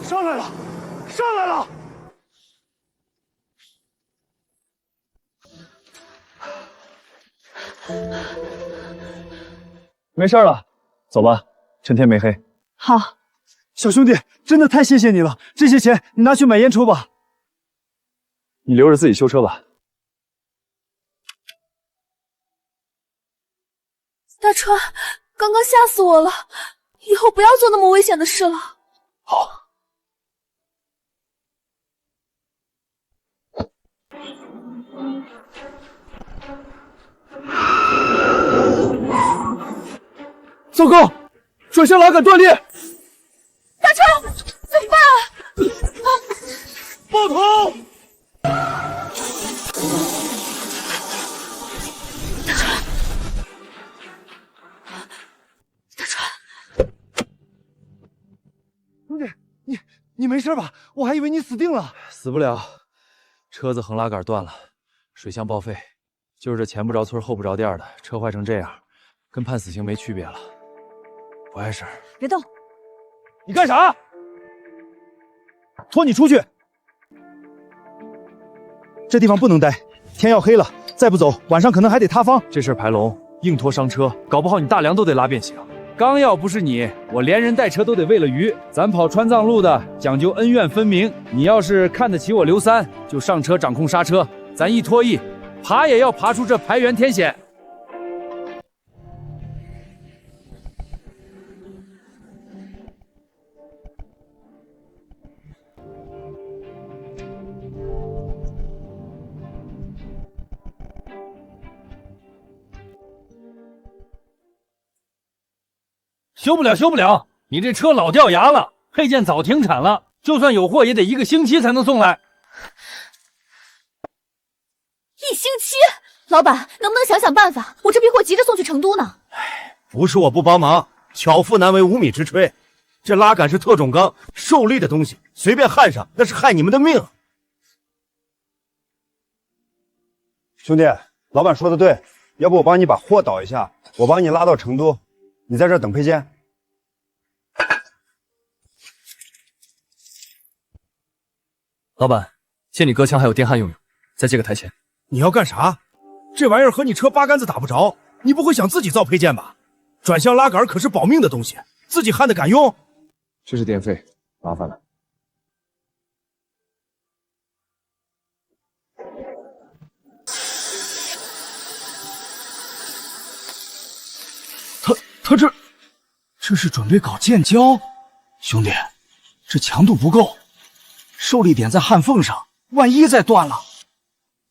上来了！上来了！
没事了，走吧，趁天没黑。
好，
小兄弟，真的太谢谢你了，这些钱你拿去买烟抽吧。
你留着自己修车吧。
大川，刚刚吓死我了，以后不要做那么危险的事了。
好。
糟糕，转向拉杆断裂！
大川，怎么办？
爆头！
大川，
兄弟，你没事吧？我还以为你死定了。
死不了，车子横拉杆断了，水箱报废，就是这前不着村后不着店的，车坏成这样，跟判死刑没区别了。不碍事儿。
别动！
你干啥？拖你出去！这地方不能待，天要黑了，再不走，晚上可能还得塌方。
这事儿排龙，硬拖伤车，搞不好你大梁都得拉变形。刚要不是你，我连人带车都得喂了鱼。咱跑川藏路的，讲究恩怨分明。你要是看得起我刘三，就上车掌控刹车，咱一拖一，爬也要爬出这排原天险。修不了，修不了！你这车老掉牙了，配件早停产了，就算有货也得1个星期才能送来。
1星期？老板，能不能想想办法？我这批货急着送去成都呢。
不是我不帮忙，巧妇难为无米之炊。这拉杆是特种钢，受力的东西，随便焊上那是害你们的命。
兄弟，老板说的对，要不我帮你把货倒一下，我帮你拉到成都，你在这儿等配件。
老板，借你割枪还有电焊用用，再借个台钳。
你要干啥？这玩意儿和你车八竿子打不着，你不会想自己造配件吧？转向拉杆可是保命的东西，自己焊的敢用？
这是电费，麻烦了。
他这是准备搞建交？兄弟，这强度不够，受力点在焊缝上，万一再断了，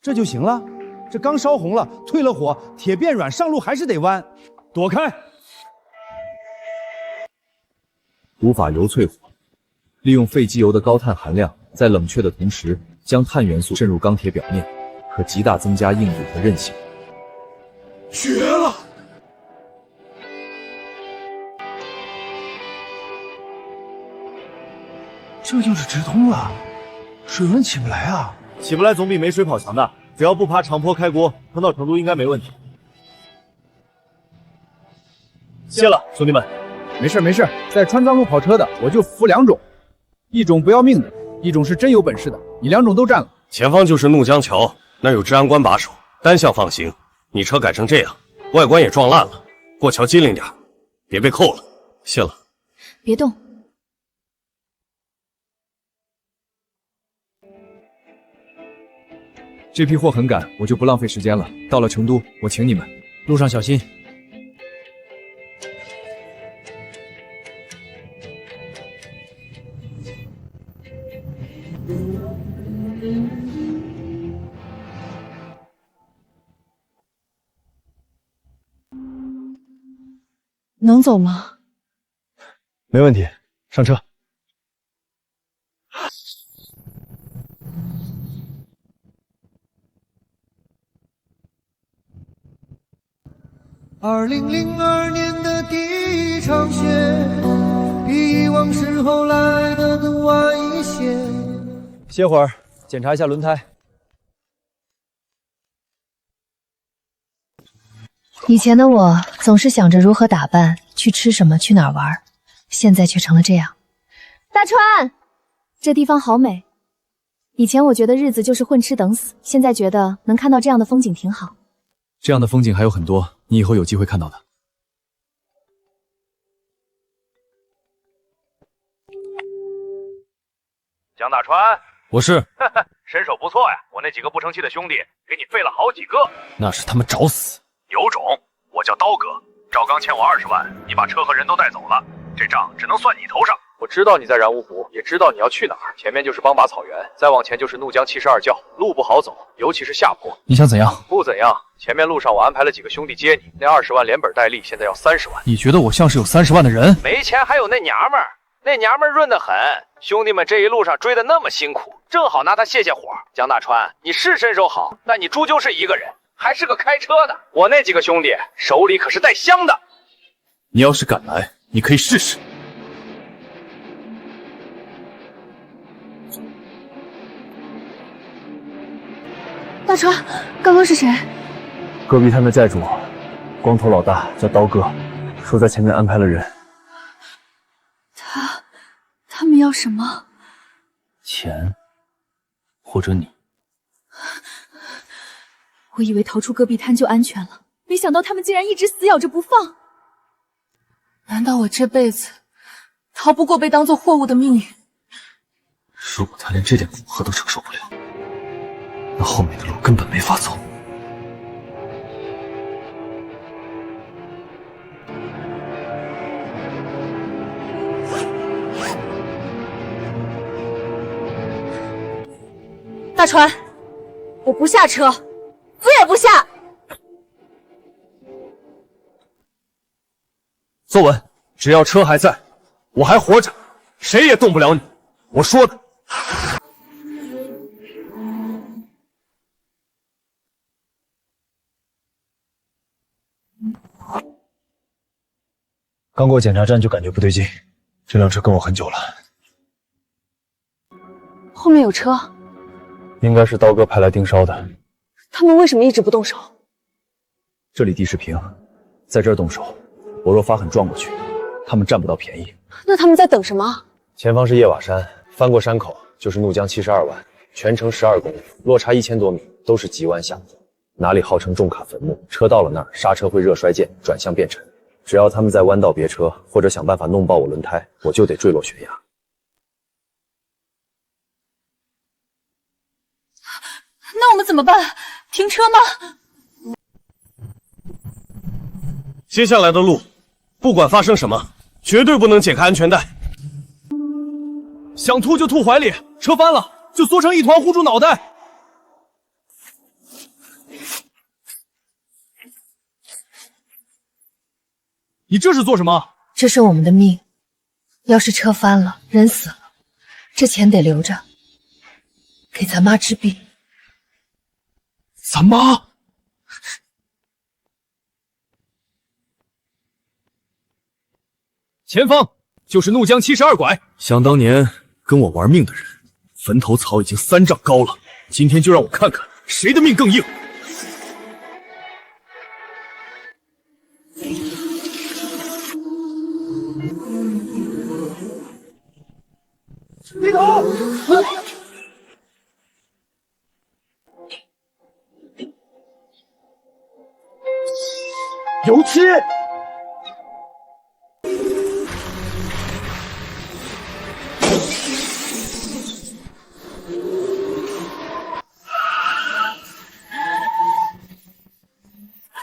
这就行了。这刚烧红了，退了火，铁变软，上路还是得弯。躲开！
古法油淬火，利用废机油的高碳含量，在冷却的同时，将碳元素渗入钢铁表面，可极大增加硬度和韧性。
绝了！这就是直通了，水温起不来啊！
起不来总比没水跑强的。只要不爬长坡开锅，撑到成都应该没问题。谢了，兄弟们。
没事没事，在川藏路跑车的我就服2种，一种不要命的，一种是真有本事的，你2种都占了。
前方就是怒江桥，那有治安官把守，单向放行。你车改成这样，外观也撞烂了，过桥机灵点，别被扣了。谢了。
别动。
这批货很赶，我就不浪费时间了。到了成都，我请你们，路上小心。
能走吗？
没问题，上车。
2002年的第一场雪，比以往时候来的更晚一些。
歇会儿，检查一下轮胎。
以前的我总是想着如何打扮，去吃什么，去哪儿玩，现在却成了这样。
大川，这地方好美。以前我觉得日子就是混吃等死，现在觉得能看到这样的风景挺好。
这样的风景还有很多，你以后有机会看到的。
江大川，
我是，
身手不错呀，我那几个不成器的兄弟给你废了好几个。
那是他们找死。
有种，我叫刀哥，赵刚欠我20万，你把车和人都带走了，这账只能算你头上。
我知道你在然乌湖，也知道你要去哪儿。前面就是邦拔草原，再往前就是怒江72教，路不好走，尤其是下坡。
你想怎样？
不怎样。前面路上我安排了几个兄弟接你，那20万连本带利，现在要30万。
你觉得我像是有30万的人？
没钱还有那娘们儿，那娘们儿润得很。兄弟们这一路上追得那么辛苦，正好拿他泄火。江大川，你是身手好，但你终究是一个人，还是个开车的。我那几个兄弟手里可是带香的。
你要是敢来，你可以试试。
大川，刚刚是谁？
戈壁滩的寨主，光头老大叫刀哥，说在前面安排了人。
他们要什么？
钱，或者你。
我以为逃出戈壁滩就安全了，没想到他们竟然一直死咬着不放。难道我这辈子逃不过被当作货物的命运？
如果他连这点负荷都承受不了，那后面的路根本没法走。
大川，我不下车，死也不下。
坐稳，只要车还在，我还活着，谁也动不了你。我说的。
刚过检查站就感觉不对劲，这辆车跟我很久了。
后面有车，
应该是刀哥派来盯梢的。
他们为什么一直不动手？
这里地势平，在这儿动手，我若发狠撞过去，他们占不到便宜。
那他们在等什么？
前方是叶瓦山，翻过山口就是怒江72湾，全程12公里，落差1000多米，都是急弯下坡，哪里号称重卡坟墓？车到了那儿，刹车会热衰减，转向变沉。只要他们在弯道别车，或者想办法弄爆我轮胎，我就得坠落悬崖。
那我们怎么办？停车吗？
接下来的路，不管发生什么，绝对不能解开安全带。
想吐就吐怀里，车翻了，就缩成一团护住脑袋。你这是做什么？
这是我们的命，要是车翻了，人死了，这钱得留着，给咱妈治病。
咱妈？前方就是怒江72拐，想当年跟我玩命的人，坟头草已经3丈高了。今天就让我看看谁的命更硬。
低头！
油漆！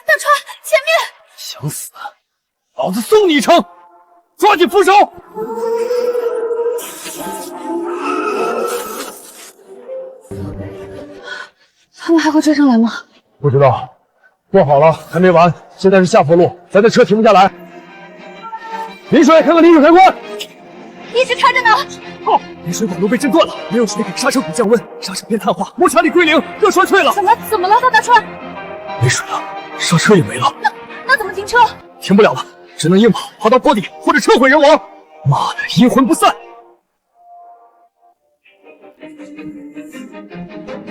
大川，前面！
想死，老子送你一程！抓紧扶手！
他们还会追上来吗？
不知道，做好了还没完，现在是下坡路，咱的车停不下来。临水，看看临水开关，
一直开着呢。
哦，临水管路被震断了，没有水给刹车鼓降温，刹车片碳化，摩擦力归零，热衰退了。
怎么了，大川？
没水了，刹车也没了。
那怎么停车？
停不了了，只能硬跑，跑到坡底或者车毁人亡。妈的，阴魂不散！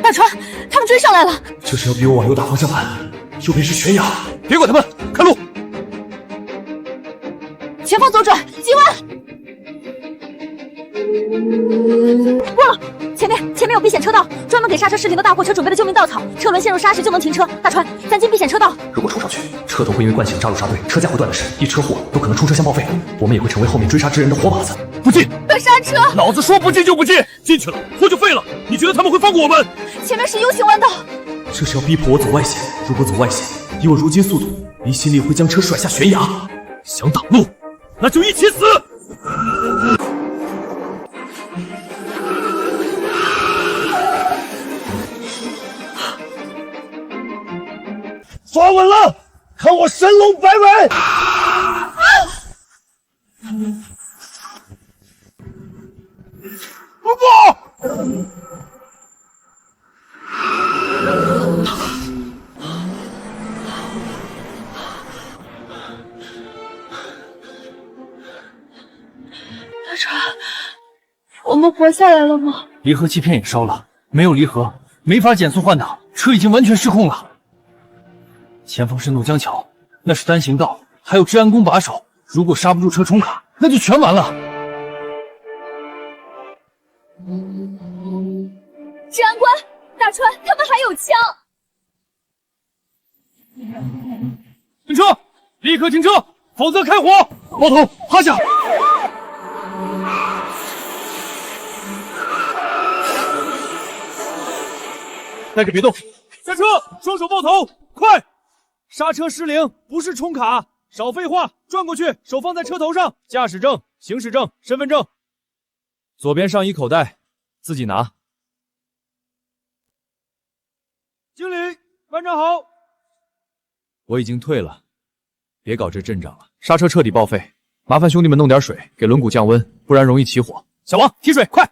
大川，他们追上来了。
这是要逼我往右打方向盘，右边是悬崖，别管他们，看路。
前方左转，急弯。过了，前面有避险车道，专门给刹车失灵的大货车准备的救命稻草，车轮陷入沙石就能停车。大川，咱进避险车道。
如果冲上去，车头会因为惯性扎入沙堆，车架会断的是，一车祸都可能出车厢报废，我们也会成为后面追杀之人的活靶子。
不进，
快刹车！
老子说不进就不进，进去了货就废了。你觉得他们会放过我们？
前面是 U 型弯道，
这是要逼迫我走外线。如果走外线，以我如今速度，离心力会将车甩下悬崖。
想挡路，那就一起死！
抓稳了，看我神龙摆尾！
不！
大川，我们活下来了吗？
离合器片也烧了，没有离合，没法减速换挡，车已经完全失控了。前方是怒江桥，那是单行道，还有治安宫把守，如果刹不住车冲卡，那就全完了。
治安官，大川，他们还有枪！
停车！立刻停车，否则开火！包头，趴下！那个别动，下车，双手抱头，快！刹车失灵，不是冲卡，少废话，转过去，手放在车头上，驾驶证、行驶证、身份证，左边上衣口袋，自己拿。经理，班长好。我已经退了，别搞这阵仗了。刹车彻底报废，麻烦兄弟们弄点水给轮毂降温，不然容易起火。小王，提水，快！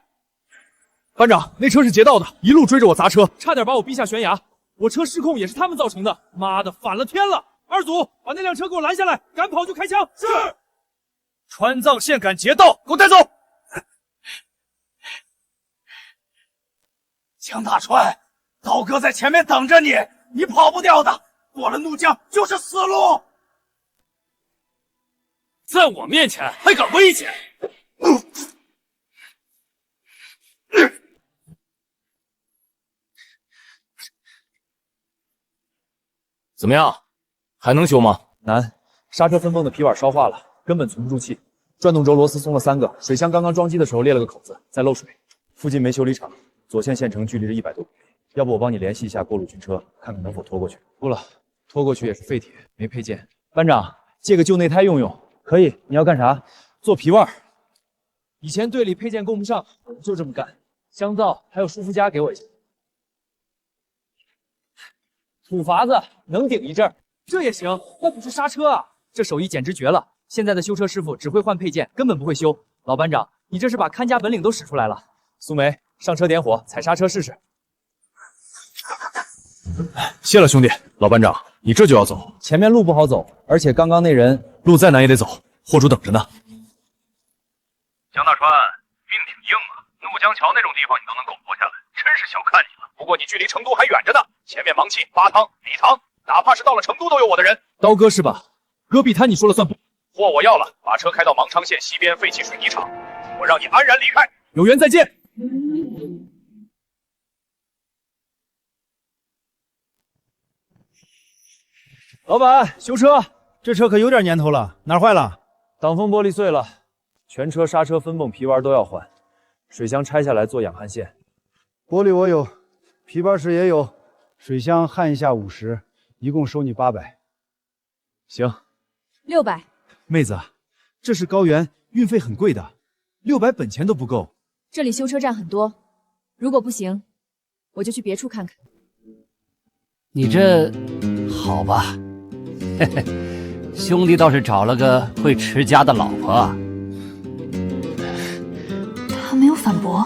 班长，那车是劫道的，一路追着我砸车，差点把我逼下悬崖。我车失控也是他们造成的，妈的，反了天了！二组，把那辆车给我拦下来，敢跑就开枪。是。川藏线赶劫道，给我带走。
江大川，道哥在前面等着你，你跑不掉的。过了怒江就是死路。
在我面前还敢危险！
怎么样，还能修吗？
难，刹车分泵的皮碗烧化了，根本存不住气。转动轴螺丝松了3个，水箱刚刚装机的时候裂了个口子，在漏水。附近没修理厂，左线县城距离是100多公里。要不我帮你联系一下过路军车，看看能否拖过去。不了，拖过去也是废铁，没配件。班长，借个旧内胎用用。可以，你要干啥？做皮腕。以前队里配件供不上，我们就这么干。香皂还有舒肤佳给我一下。土法子能顶一阵儿，这也行，那可是刹车啊！这手艺简直绝了。现在的修车师傅只会换配件，根本不会修。老班长，你这是把看家本领都使出来了。苏梅，上车点火，踩刹车试试。
谢了，兄弟。老班长，你这就要走？
前面路不好走，而且刚刚那人
路再难也得走，货主等着呢。
江大川，命挺硬啊，怒江桥那种地方你都能苟活下来，真是小看你了。不过你距离成都还远着呢，前面芒七、八汤、理塘，哪怕是到了成都都有我的人。
刀哥是吧？戈壁滩你说了算不？
货我要了，把车开到芒昌县西边废弃水泥厂，我让你安然离开。
有缘再见。
老板，修车，
这车可有点年头了，哪儿坏了？
挡风玻璃碎了，全车刹车、分泵、皮丸都要换，水箱拆下来做养焊线。
玻璃我有，皮板石也有，水箱焊一下50，一共收你800。
行
，600。
妹子，这是高原，运费很贵的，600本钱都不够。
这里修车站很多，如果不行，我就去别处看看。
你这好吧，嘿嘿，兄弟倒是找了个会持家的老婆。
他没有反驳，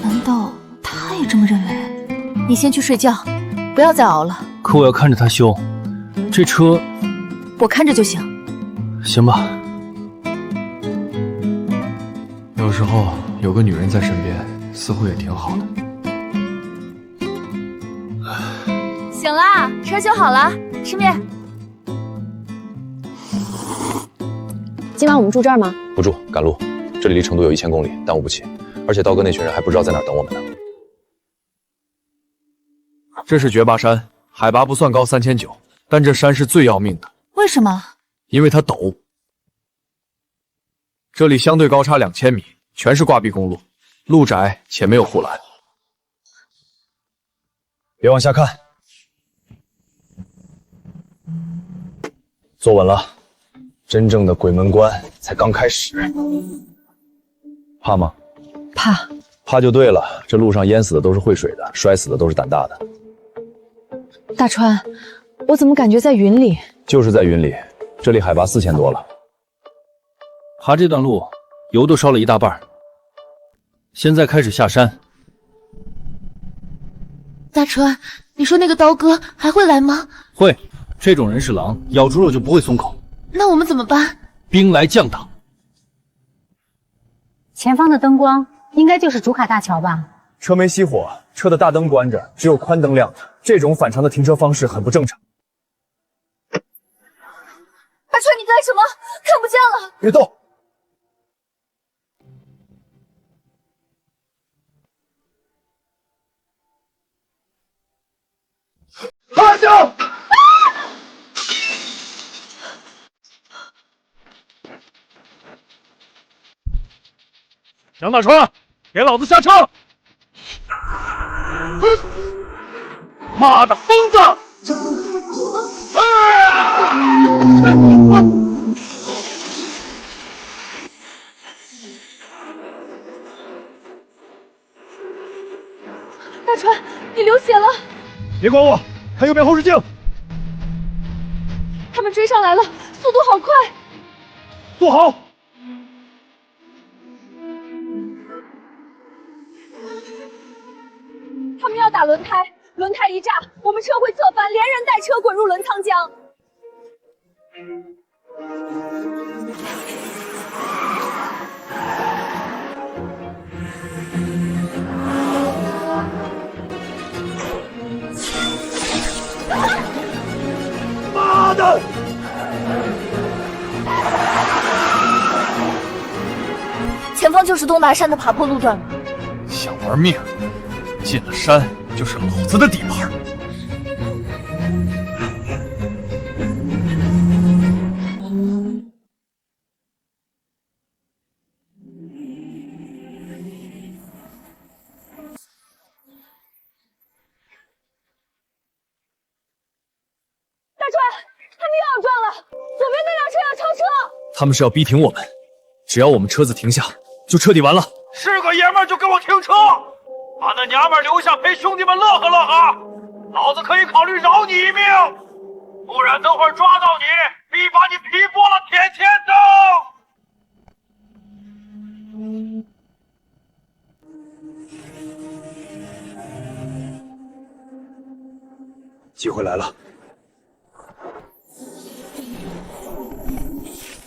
难道他也这么认为？你先去睡觉，不要再熬了。
可我要看着他修，这车
我看着就行。
行吧。有时候有个女人在身边，似乎也挺好的。
醒啦，车修好了，吃面。
今晚我们住这儿吗？
不住，赶路。这里离成都有1000公里，耽误不起。而且刀哥那群人还不知道在哪儿等我们呢。
这是绝坝山，海拔不算高3900，但这山是最要命的。
为什么？
因为它陡。这里相对高差2000米，全是挂壁公路，路窄且没有护栏。别往下看，坐稳了。真正的鬼门关才刚开始。怕吗？
怕。
怕就对了，这路上淹死的都是会水的，摔死的都是胆大的。
大川，我怎么感觉在云里？
就是在云里，这里海拔4000多了。
爬这段路，油都烧了一大半。现在开始下山。
大川，你说那个刀哥还会来吗？
会，这种人是狼，咬住了就不会松口。
那我们怎么办？
兵来将挡。
前方的灯光应该就是主卡大桥吧？
车没熄火，车的大灯关着，只有宽灯亮着，这种反常的停车方式很不正常。
大川，你干什么？看不见了！
别动！
快救！
杨大川，给老子下车！妈的疯子！
大川，你流血了！
别管我，看右边后视镜。
他们追上来了，速度好快！
坐好。
他们要打轮胎，轮胎一炸，我们车会侧翻，连人带车滚入轮沧江。
妈的！
前方就是东达山的爬坡路段了。
想玩命，进了山就是老子的底盘。
大川，他们又要撞了，左边那辆车要超车。
他们是要逼停我们，只要我们车子停下，就彻底完了。
是个爷们儿就给我停车，把那娘们儿留下陪兄弟们乐呵乐呵，老子可以考虑饶你一命，不然等会儿抓到你，必把你劈破了舔舔的。
机会来了，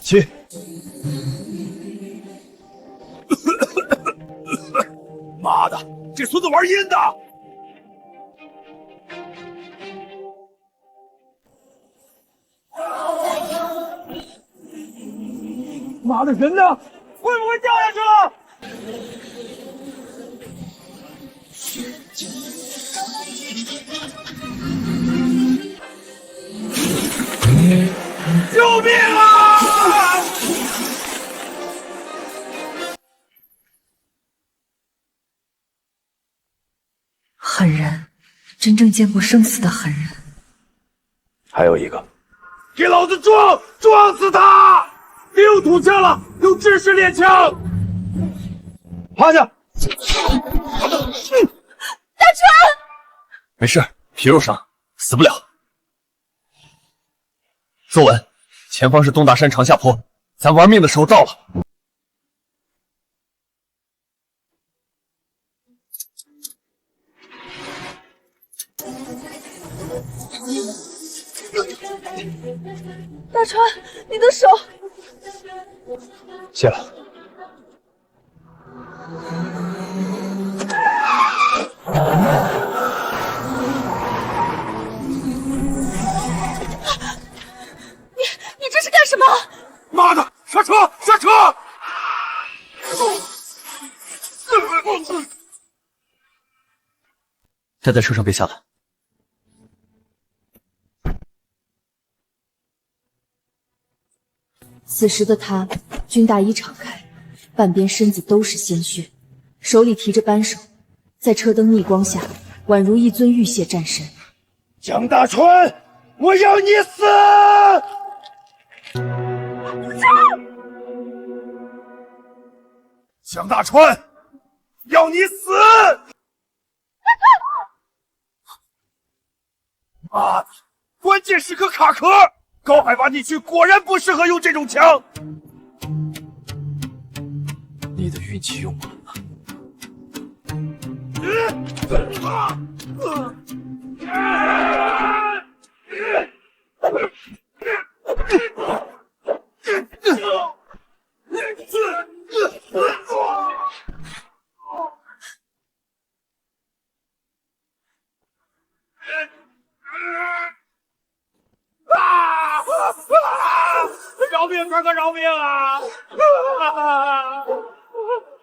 起！
妈的，这孙子玩阴的！
妈的，人呢？
会不会掉下去了？救命啊！
狠人，真正见过生死的狠人。
还有一个，
给老子撞！撞死他！别用土枪了，用制式猎枪！
趴下！
大川，
没事，皮肉伤，死不了。坐稳，前方是东大山长下坡，咱玩命的时候到了。
大川，你的手。
谢了。
你这是干什么？
妈的，刹车！刹车！
待在车上别下来。
此时的他，军大衣敞开，半边身子都是鲜血，手里提着扳手，在车灯逆光下，宛如一尊玉蟹战神。
江大川，我要你死！江大川，要你死！妈的，关键时刻卡壳！高海拔地区果然不适合用这种枪。
你的运气用完了。
饶命，哥哥，饶命啊！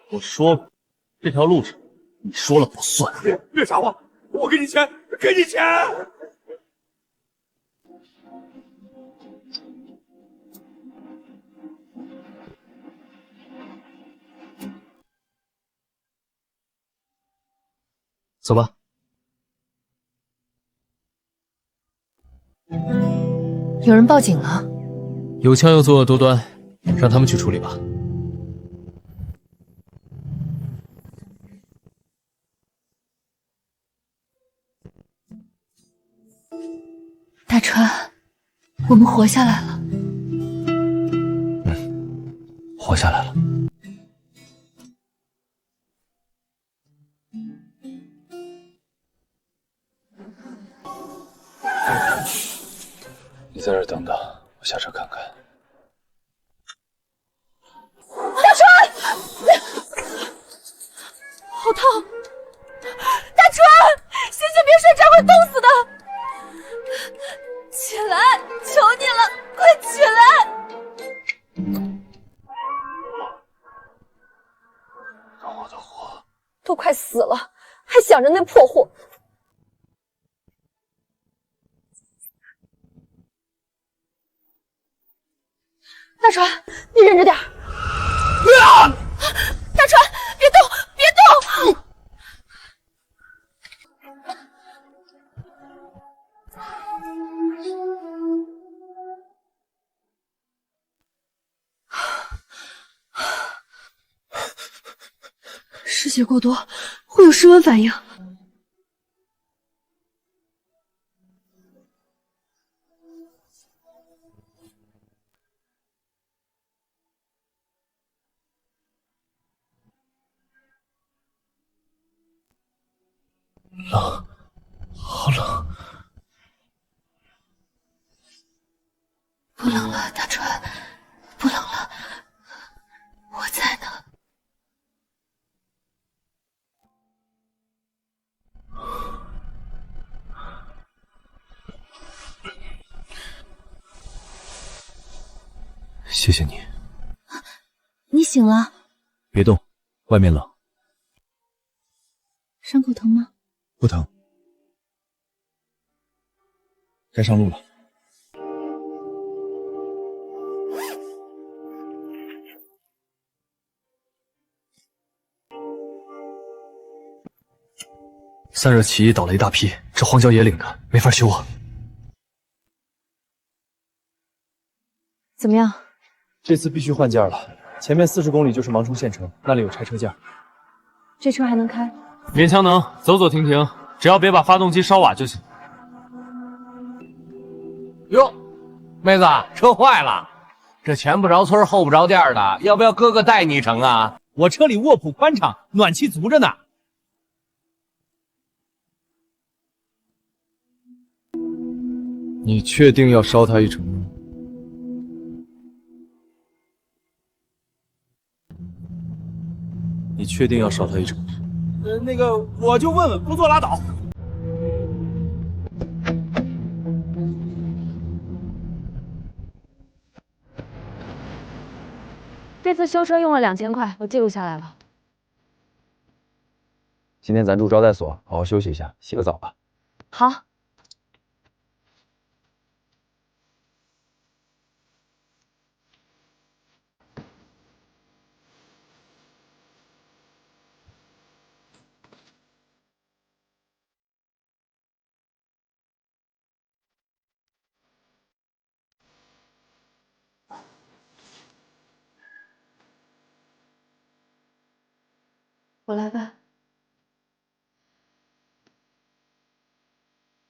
我说过，这条路上你说了不算。
别傻话，我给你钱，给你钱！
走吧。
有人报警了。
有枪又作恶多端，让他们去处理吧。
大川，我们活下来了。
活下来了。你在这儿等等，我下车看看。
大川，好烫！大川，醒醒，别睡着会冻死的！起来，求你了，快起来！
让我的火
都快死了，还想着那破货！大川，你忍着点儿。大川，别动，别动！
血过多会有失温反应。
冷，好冷。
不冷了，大川，不冷了，我在呢。
谢谢你。
你醒了？
别动，外面冷。
伤口疼吗？
不疼。该上路了。
散热器倒了一大批，这荒郊野岭的，没法修啊。
怎么样？
这次必须换件了。前面40公里就是芒冲县城，那里有拆车件。
这车还能开？
勉强能，走走停停，只要别把发动机烧瓦就行。
哟，妹子，车坏了，这前不着村后不着店的，要不要哥哥带你一程啊？
我车里卧铺宽敞，暖气足着呢。
你确定要烧他一程吗？你确定要烧他一程？
那个，我就问问，不做拉倒。
这次修车用了2000块，我记录下来了。
今天咱住招待所，好好休息一下，洗个澡吧。
好。
我来吧。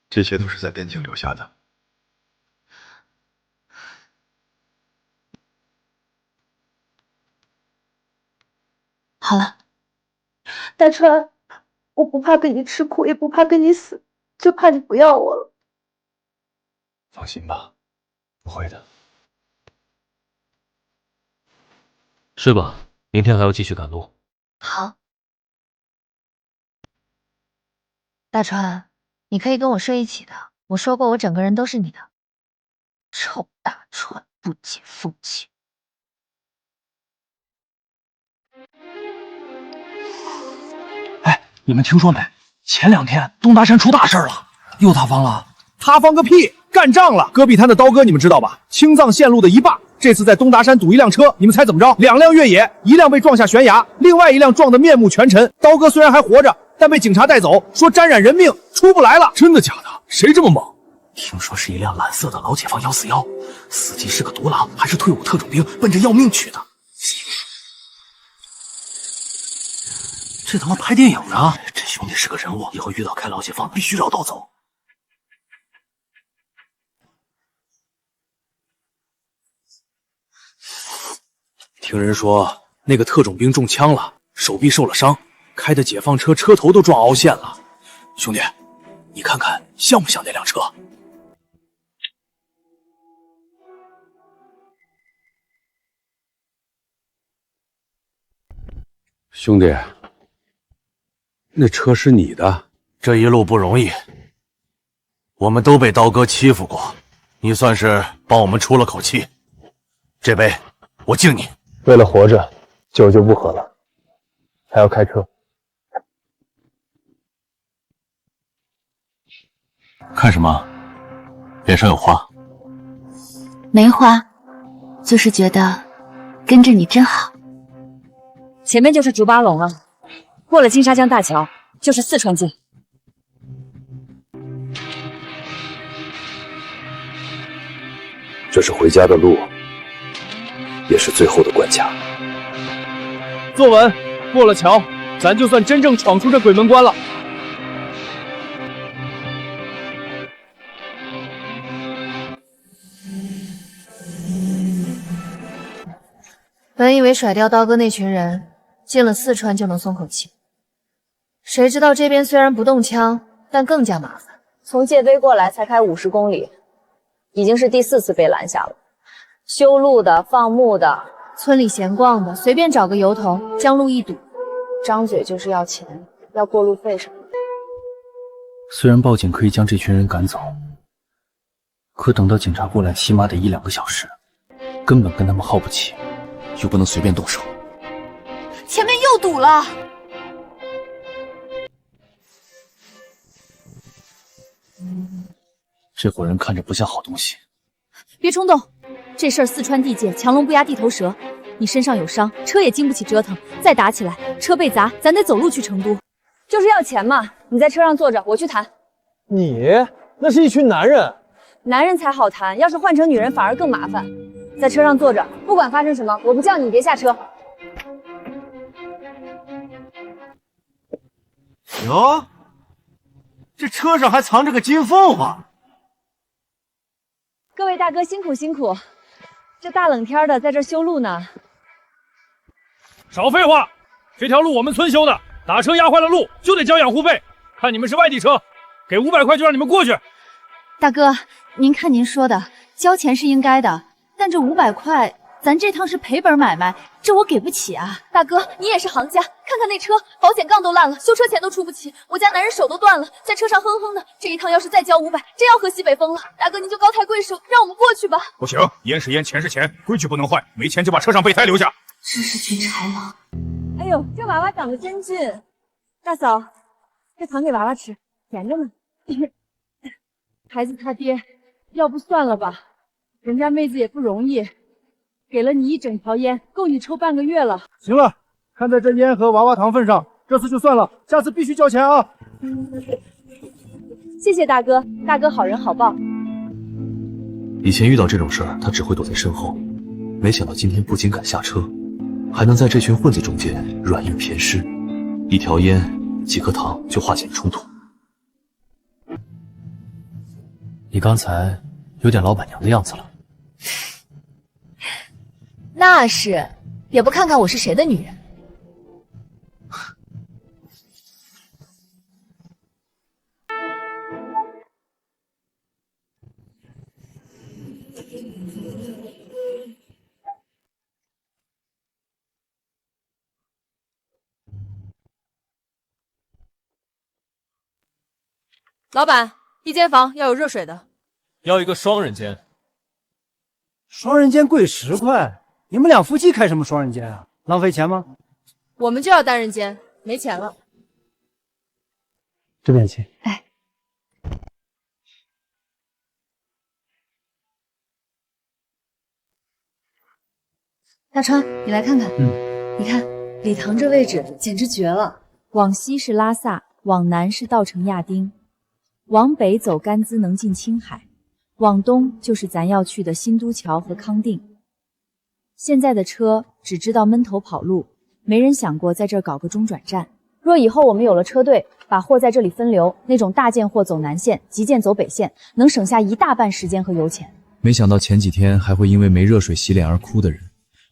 这些都是在边境留下的。
好了，
大川，我不怕跟你吃苦，也不怕跟你死，就怕你不要我了。
放心吧，不会的。
睡吧，明天还要继续赶路。
好。大川，你可以跟我睡一起的。我说过，我整个人都是你的。臭大川，不解风情。
哎，你们听说没？前2天东达山出大事了，又塌方了。塌方个屁！干仗了！戈壁滩的刀哥你们知道吧？青藏线路的一霸，这次在东达山堵一辆车，你们猜怎么着？2辆越野，1辆被撞下悬崖，另外1辆撞得面目全陈。刀哥虽然还活着，但被警察带走，说沾染人命，出不来了。真的假的？谁这么猛？听说是一辆蓝色的老解放141，司机是个独狼，还是退伍特种兵，奔着要命去的。这他妈拍电影呢！这兄弟是个人物，以后遇到开老解放必须绕道走。听人说那个特种兵中枪了，手臂受了伤，开的解放车车头都撞凹陷了。兄弟，你看看像不像那辆车？
兄弟，那车是你的？
这一路不容易，我们都被刀哥欺负过，你算是帮我们出了口气。这杯我敬你。
为了活着，酒就不喝了，还要开车。
看什么？脸上有花？
没花，就是觉得跟着你真好。
前面就是竹八龙了，过了金沙江大桥就是四川境。
这是回家的路，也是最后的关卡。
坐稳，过了桥
咱就算真正闯出这鬼门关了。
本以为甩掉刀哥那群人，进了四川就能松口气，谁知道这边虽然不动枪，但更加麻烦。
从界碑过来才开50公里，已经是第4次被拦下了。修路的、放牧的、
村里闲逛的，随便找个由头，将路一堵，
张嘴就是要钱，要过路费什么的。
虽然报警可以将这群人赶走，可等到警察过来，起码得1-2个小时，根本跟他们耗不起，又不能随便动手。
前面又堵了。
这伙人看着不像好东西。
别冲动，这事儿四川地界，强龙不压地头蛇。你身上有伤，车也经不起折腾，再打起来，车被砸，咱得走路去成都。
就是要钱嘛，你在车上坐着，我去谈。
你那是一群男人，
男人才好谈，要是换成女人反而更麻烦。在车上坐着，不管发生什么，我不叫你别下车。
哟，这车上还藏着个金凤凰。
各位大哥辛苦辛苦，这大冷天的在这修路呢。
少废话，这条路我们村修的，打车压坏了路就得交养护费。看你们是外地车，给500块就让你们过去。
大哥，您看您说的，交钱是应该的，但这500块，咱这趟是赔本买卖，这我给不起啊。大哥，你也是行家，看看那车，保险杠都烂了，修车钱都出不起，我家男人手都断了，在车上哼哼的，这一趟要是再交500，真要喝西北风了。大哥，您就高抬贵手，让我们过去吧。
不行，烟是烟，钱是钱，规矩不能坏，没钱就把车上备胎留下。
这是群豺狼。
哎呦，这娃娃长得真俊。大嫂，这糖给娃娃吃，甜着呢。
孩子他爹，要不算了吧，人家妹子也不容易，给了你1整条烟，够你抽半个月了。
行了，看在这烟和娃娃糖份上，这次就算了，下次必须交钱啊！
谢谢大哥，大哥好人好报。
以前遇到这种事儿，他只会躲在身后，没想到今天不仅敢下车，还能在这群混子中间软硬偏施，1条烟、几颗糖就化解冲突。你刚才有点老板娘的样子了。
那是，也不看看我是谁的女人。
老板，1间房要有热水的，
要一个双人间。
双人间贵10块，你们两夫妻开什么双人间啊？浪费钱吗？
我们就要单人间，没钱了。
这边请。
哎，
大川，你来看看。你看礼堂这位置简直绝了。
往西是拉萨，往南是稻城亚丁，往北走甘孜能进青海，往东就是咱要去的新都桥和康定。现在的车只知道闷头跑路，没人想过在这儿搞个中转站。若以后我们有了车队，把货在这里分流，那种大件货走南线，急件走北线，能省下1大半时间和油钱。
没想到前几天还会因为没热水洗脸而哭的人，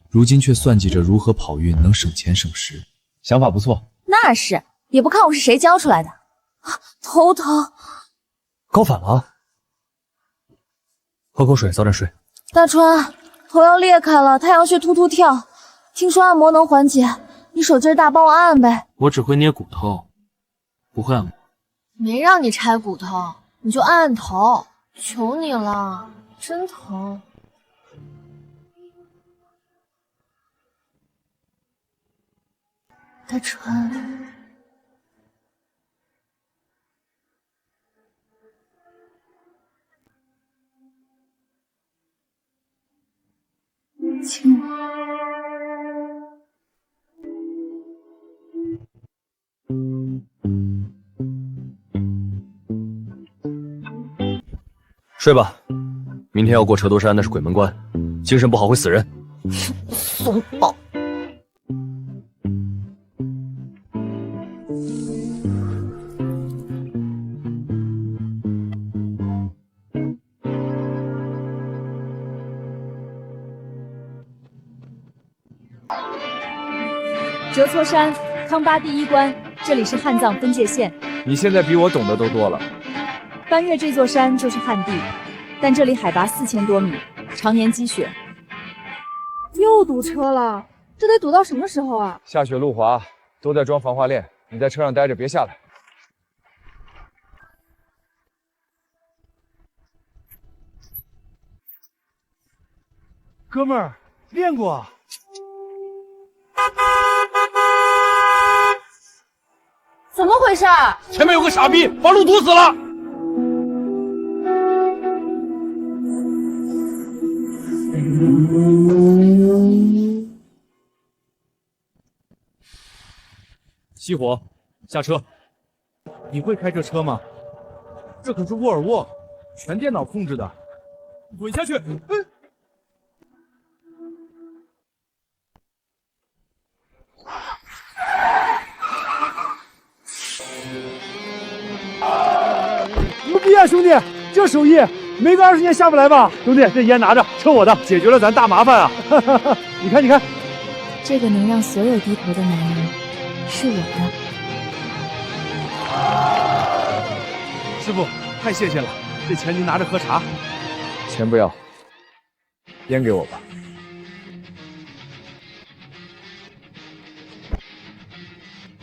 如今却算计着如何跑运能省钱省时，想法不错。
那是，也不看我是谁教出来的。啊，头疼。
高反了，喝口水，早点睡。
大川，头要裂开了，太阳穴突突跳，听说按摩能缓解，你手劲大，帮我按按呗。
我只会捏骨头，不会按摩。
没让你拆骨头，你就按按头，求你了，真疼。大川。亲我。
睡吧，明天要过车头山，那是鬼门关，精神不好会死人。
怂包。
折挫山，康巴第1关，这里是汉藏分界线。
你现在比我懂得都多了。
翻越这座山就是汉地，但这里海拔4000多米，常年积雪。
又堵车了，这得堵到什么时候啊？
下雪路滑，都在装防滑链，你在车上待着，别下来。
哥们儿，练过。
怎么回事？
前面有个傻逼，把路堵死了。
熄火，下车。
你会开这车吗？这可是沃尔沃，全电脑控制的。
滚下去！
牛逼啊，兄弟！这手艺没个20年下不来吧？兄弟，这烟拿着，车我的，解决了咱大麻烦啊！你看，你看，
这个能让所有低头的男人是我的。
师傅，太谢谢了，这钱您拿着喝茶。
钱不要，烟给我吧。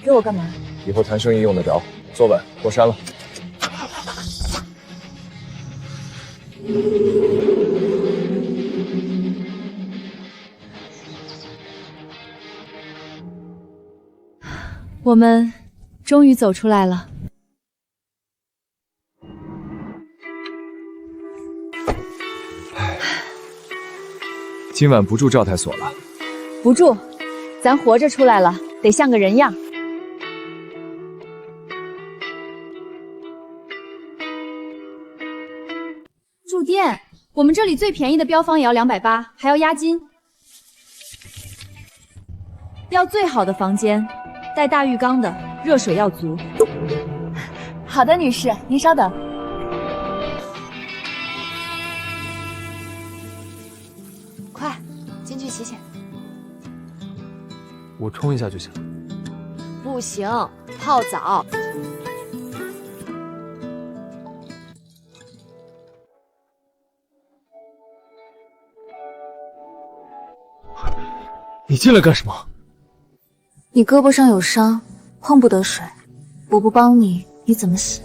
给我干嘛？
以后谈生意用得着。坐稳，过山了。
我们终于走出来了。
今晚不住招待所了。
不住，咱活着出来了，得像个人样。住店，我们这里最便宜的标房也要280，还要押金。要最好的房间，带大浴缸的，热水要足。
好的，女士，您稍等。快，进去洗洗。
我冲一下就行。
不行，泡澡。
你进来干什么？
你胳膊上有伤，碰不得水，我不帮你，你怎么洗？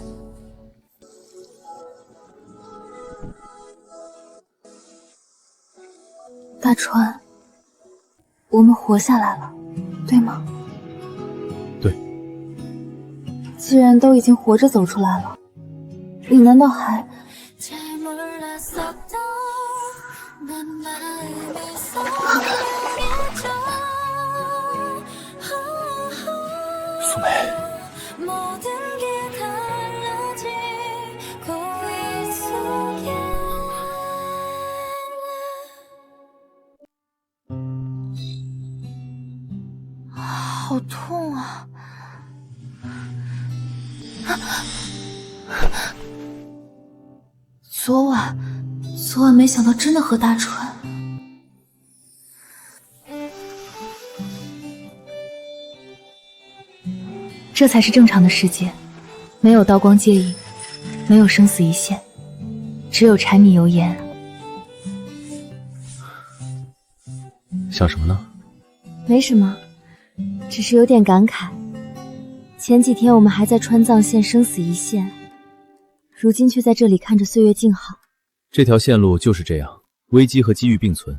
大川，我们活下来了，对吗？
对。
既然都已经活着走出来了，你难道还……
苏梅，
好痛啊！昨晚没想到真的和大川。这才是正常的世界，没有刀光剑影，没有生死一线，只有柴米油盐。
想什么呢？
没什么，只是有点感慨。前几天我们还在川藏线生死一线，如今却在这里看着岁月静好。
这条线路就是这样，危机和机遇并存，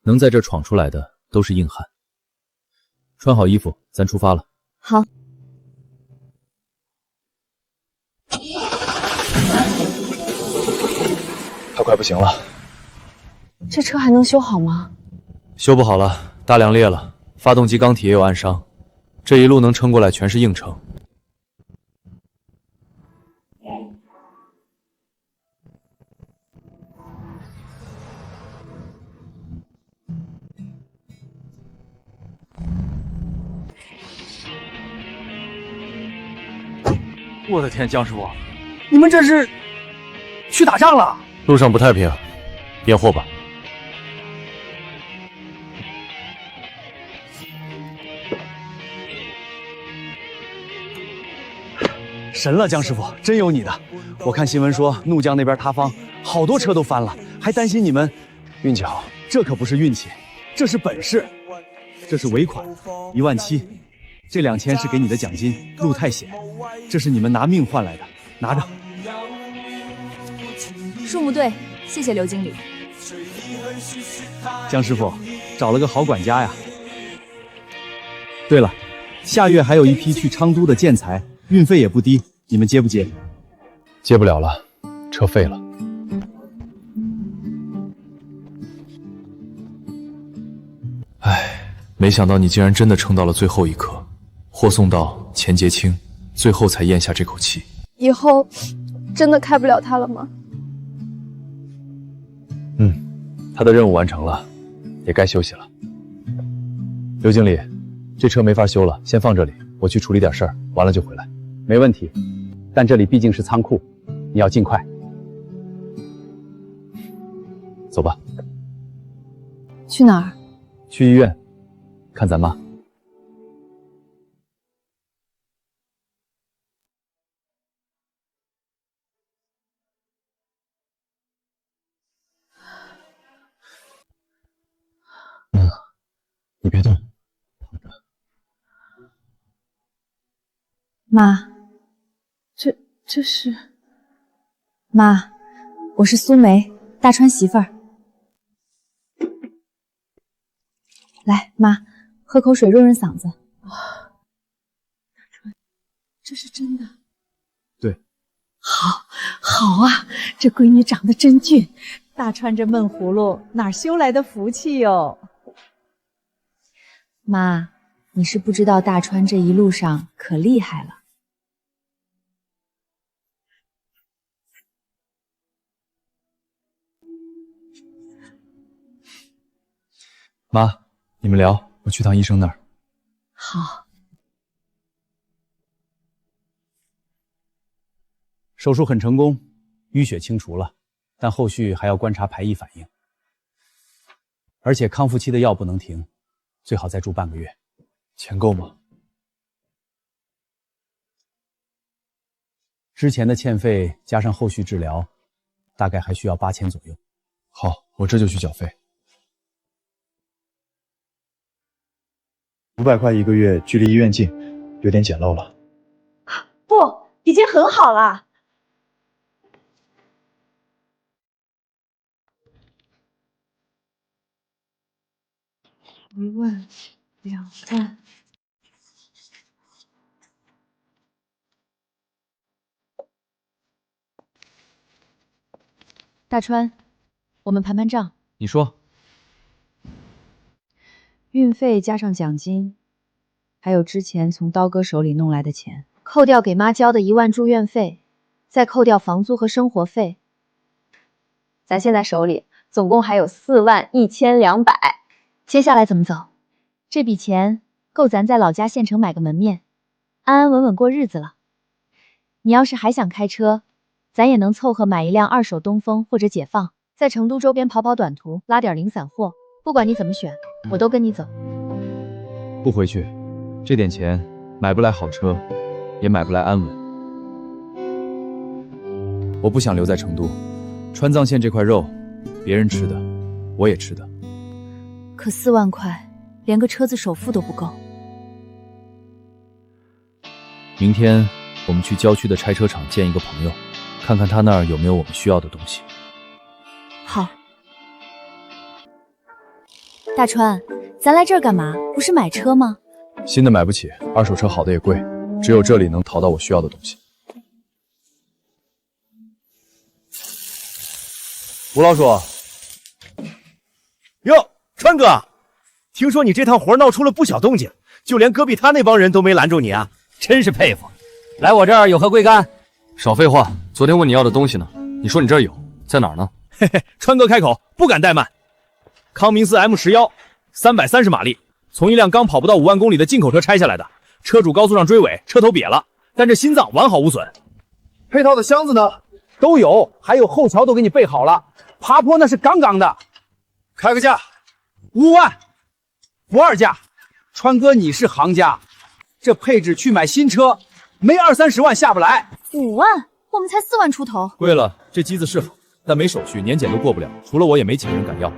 能在这闯出来的都是硬汉。穿好衣服，咱出发了。
好。
他快不行了。
这车还能修好吗？
修不好了，大梁裂了，发动机缸体也有暗伤，这一路能撑过来全是硬撑。
我的天，江师傅，你们这是去打仗了？
路上不太平，验货吧。
神了，江师傅，真有你的！我看新闻说怒江那边塌方，好多车都翻了，还担心你们运气好。这可不是运气，这是本事。这是尾款，17000，这2000是给你的奖金。路太险，这是你们拿命换来的，拿着。
数目对，谢谢刘经理。
江师傅找了个好管家呀。对了，下月还有一批去昌都的建材，运费也不低，你们接不接？
接不了了，车废了。唉，没想到你竟然真的撑到了最后一刻，货送到，钱结清，最后才咽下这口气。
以后真的开不了它了吗？
他的任务完成了，也该休息了。刘经理，这车没法修了，先放这里，我去处理点事儿，完了就回来。
没问题，但这里毕竟是仓库，你要尽快。
走吧。
去哪儿？
去医院，看咱妈。
你别动。
妈，这是……妈，我是苏梅，大川媳妇儿。来，妈，喝口水润润嗓子。
大川，这是真的？
对。
好啊，这闺女长得真俊。大川这闷葫芦哪修来的福气哟？
妈，你是不知道大川这一路上可厉害了。
妈，你们聊，我去趟医生那儿。
好。
手术很成功，淤血清除了，但后续还要观察排异反应，而且康复期的药不能停。最好再住半个月。
钱够吗？
之前的欠费加上后续治疗，大概还需要8000左右。
好，我这就去缴费。
500块1个月，距离医院近，有点简陋了。
不，已经很好了。1万2万。
大川，我们盘盘账。
你说。
运费加上奖金，还有之前从刀哥手里弄来的钱，扣掉给妈交的1万住院费，再扣掉房租和生活费，咱现在手里总共还有41200。接下来怎么走？这笔钱够咱在老家县城买个门面，安安稳稳过日子了。你要是还想开车，咱也能凑合买一辆2手东风或者解放，在成都周边跑跑短途，拉点零散货。不管你怎么选。 我都跟你走，
不回去，这点钱买不来好车，也买不来安稳。我不想留在成都，川藏线这块肉，别人吃的，我也吃的。
可4万块，连个车子首付都不够。
明天我们去郊区的拆车厂见一个朋友，看看他那儿有没有我们需要的东西。
好。 大川，咱来这儿干嘛？不是买车吗？
新的买不起，2手车好的也贵，只有这里能淘到我需要的东西。
吴老鼠，哟，川哥，听说你这趟活闹出了不小动静，就连隔壁他那帮人都没拦住你啊，
真是佩服。来我这儿有何贵干？
少废话，昨天问你要的东西呢，你说你这儿有，在哪儿呢？
嘿嘿，川哥开口，不敢怠慢。 康明斯 M11，330马力，从一辆刚跑不到5万公里的进口车拆下来的。车主高速上追尾，车头瘪了，但这心脏完好无损。
配套的箱子呢？都有，还有后桥都给你备好了。爬坡那是杠杠的。开个价，5万，不二价。川哥，你是行家，这配置去买新车没20-30万下不来。
5万，我们才4万出头。
贵了，这机子是好，但没手续，年检都过不了。除了我，也没几个人敢要。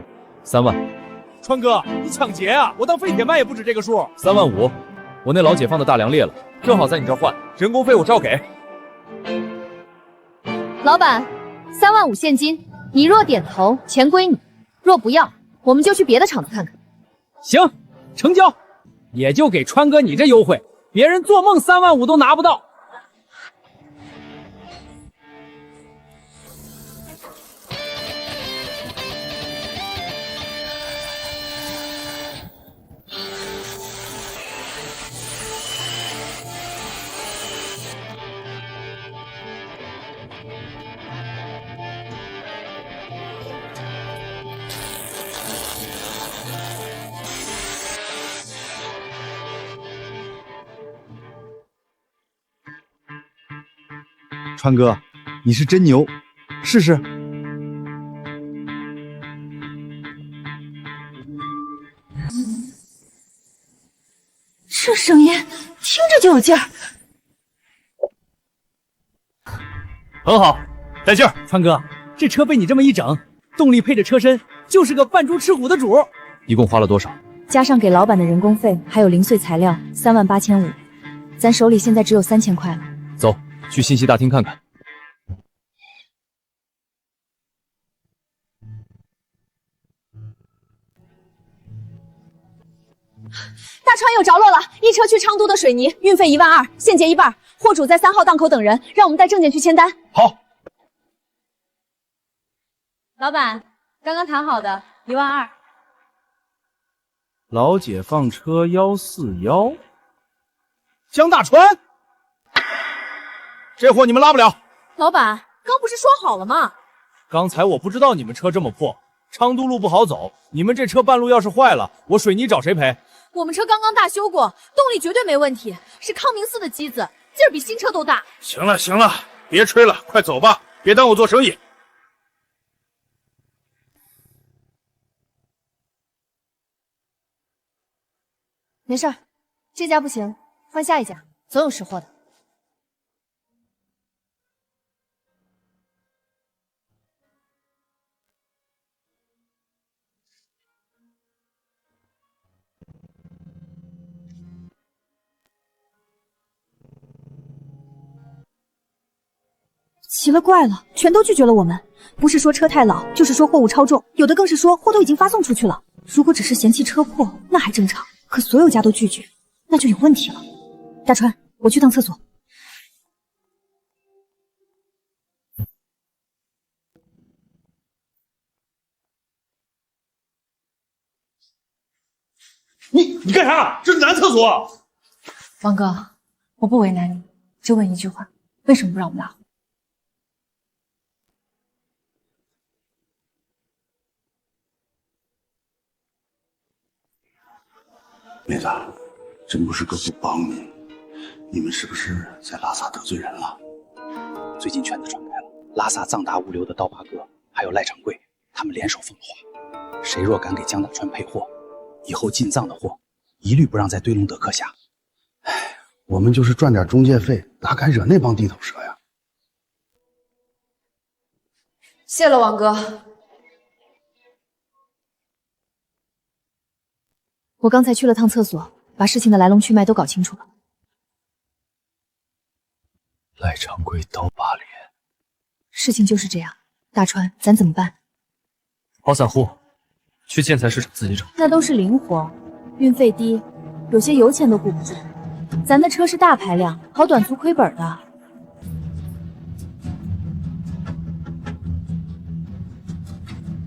3万。
川哥，你抢劫啊！我当废铁卖也不止这个数。
3万5，我那老解放的大梁裂了，正好在你这儿换，人工费我照给。
老板，3万5现金，你若点头，钱归你；若不要，我们就去别的厂子看看。
行，成交。也就给川哥你这优惠，别人做梦3万5都拿不到。川哥，你是真牛，试试。
这声音听着就有劲儿。
很好，带劲儿。川哥，这车被你这么一整，动力配着车身，就是个扮猪吃虎的主。
一共花了多少？
加上给老板的人工费，还有零碎材料，3万8500。咱手里现在只有3000块了。
走，去信息大厅看看。
大川有着落了，一车去昌都的水泥，运费1万2，现结一半。货主在3号档口等人，让我们带证件去签单。
好。
老板，刚刚谈好的1万2。
老解放车141，江大川，这货你们拉不了。
老板，刚不是说好了吗？
刚才我不知道你们车这么破，昌都路不好走，你们这车半路要是坏了，我水泥找谁赔？
我们车刚刚大修过，动力绝对没问题，是康明寺的机子，劲儿比新车都大。
行了行了，别吹了，快走吧，别耽误做生意。
没事儿，这家不行，换下一家，总有识货的。
奇了怪了，全都拒绝了我们。不是说车太老，就是说货物超重，有的更是说货都已经发送出去了。如果只是嫌弃车破，那还正常。可所有家都拒绝，那就有问题了。大川，我去趟厕所。
你干啥？这是男厕所。
王哥，我不为难你，就问一句话，为什么不让我们拉货？
妹子，真不是哥不帮你，你们是不是在拉萨得罪人了？
最近圈子传开了，拉萨藏达物流的刀疤哥还有赖长贵，他们联手放话，谁若敢给江大川配货，以后进藏的货一律不让在对龙德克下。
我们就是赚点中介费，哪敢惹那帮地头蛇呀？
谢了，王哥。
我刚才去了趟厕所，把事情的来龙去脉都搞清楚了。
赖长贵刀疤脸，
事情就是这样。大川，咱怎么办？
跑散户，去建材市场自己找。
那都是零活，运费低，有些油钱都顾不住。咱的车是大排量，好短租亏本的。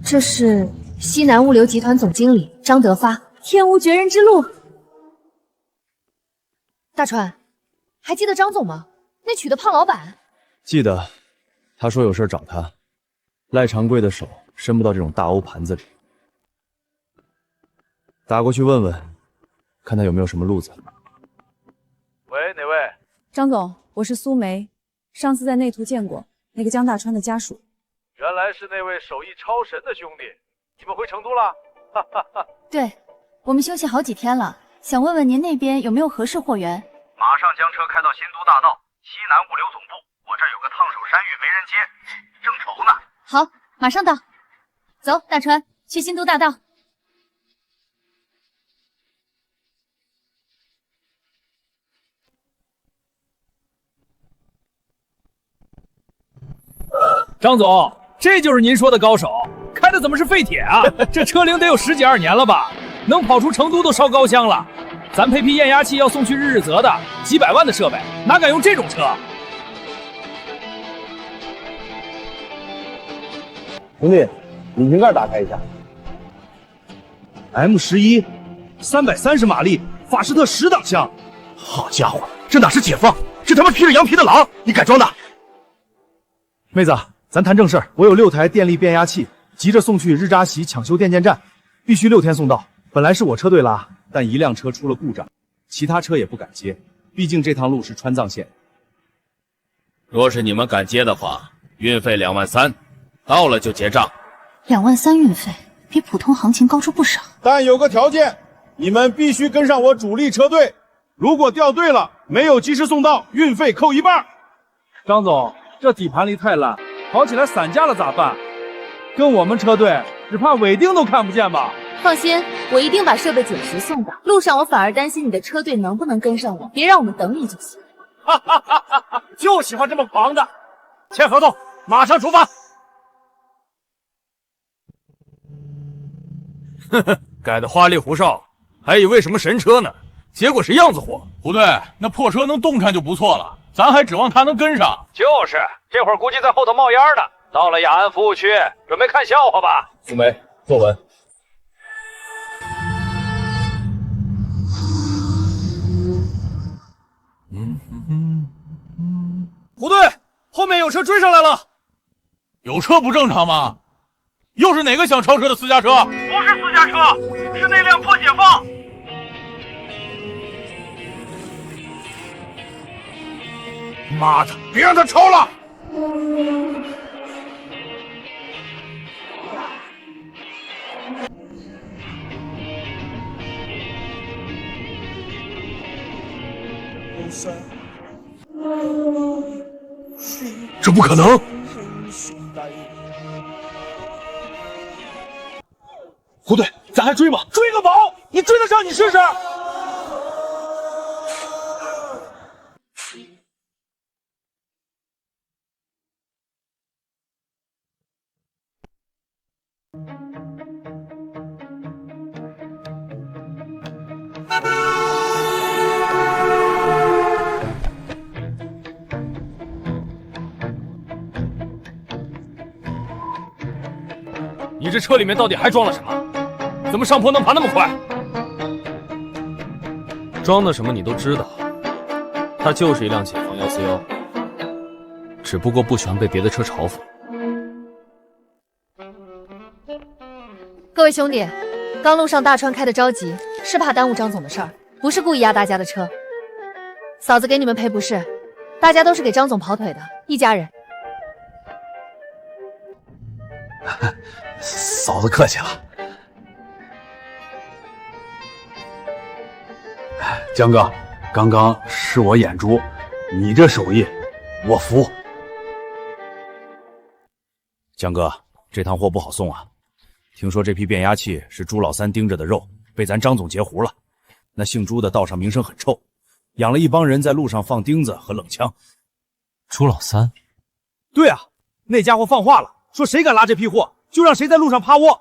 这是西南物流集团总经理张德发。天无绝人之路。
大川，还记得张总吗？那娶的胖老板。
记得，他说有事找他。赖长贵的手伸不到这种大欧盘子里。打过去问问，看他有没有什么路子。
喂，哪位？
张总，我是苏梅，上次在内图见过那个江大川的家属。
原来是那位手艺超神的兄弟，你们回成都了？哈哈哈。
对。我们休息好几天了，想问问您那边有没有合适货源？
马上将车开到新都大道西南物流总部，我这儿有个烫手山芋没人接，正愁呢。
好，马上到。走，大川，去新都大道。
张总，这就是您说的高手，开的怎么是废铁啊？这车龄得有10几2年了吧？能跑出成都都烧高香了。咱配批验压器要送去日日泽的，几百万的设备，哪敢用这种车？
兄弟，引擎盖打开一下。
M11 330马力，法士特10档枪。好家伙，这哪是解放，这他妈披着羊皮的狼！你改装的？妹子，咱谈正事儿。我有6台电力变压器，急着送去日扎西抢修电建站，必须6天送到。本来是我车队拉，但一辆车出了故障，其他车也不敢接，毕竟这趟路是川藏线。
若是你们敢接的话，运费2万3，到了就结账。
2万3运费，比普通行情高出不少。
但有个条件，你们必须跟上我主力车队，如果掉队了，没有及时送到，运费扣1半。
张总，这底盘离太烂，跑起来散架了咋办？跟我们车队，只怕尾钉都看不见吧？
放心，我一定把设备准时送到。路上我反而担心你的车队能不能跟上我，别让我们等你就行。
就喜欢这么狂的。签合同，马上出发。
呵呵，改的花里胡哨，还以为什么神车呢，结果是样子货。
不对，那破车能动弹就不错了，咱还指望它能跟上。
就是，这会儿估计在后头冒烟呢。到了雅安服务区，准备看笑话吧。
苏梅，坐稳。
胡队，后面有车追上来了。
有车不正常吗？又是哪个想超车的私家车？
不是私家车，是那辆破解放。
妈的，别让他超了！
这不可能！
胡队，咱还追吗？追个宝！你追得上你试试！
你这车里面到底还装了什么？怎么上坡能爬那么快？装的什么你都知道，它就是一辆解放141，只不过不喜欢被别的车嘲讽。
各位兄弟，刚路上大川开的着急，是怕耽误张总的事儿，不是故意压大家的车。嫂子给你们赔不是，大家都是给张总跑腿的，一家人。
嫂子客气了。江哥，刚刚是我眼拙，你这手艺我服。
江哥，这趟货不好送啊！听说这批变压器是朱老三盯着的肉，被咱张总截胡了。那姓朱的道上名声很臭，养了一帮人在路上放钉子和冷枪。
朱老三？
对啊，那家伙放话了，说谁敢拉这批货，就让谁在路上趴窝。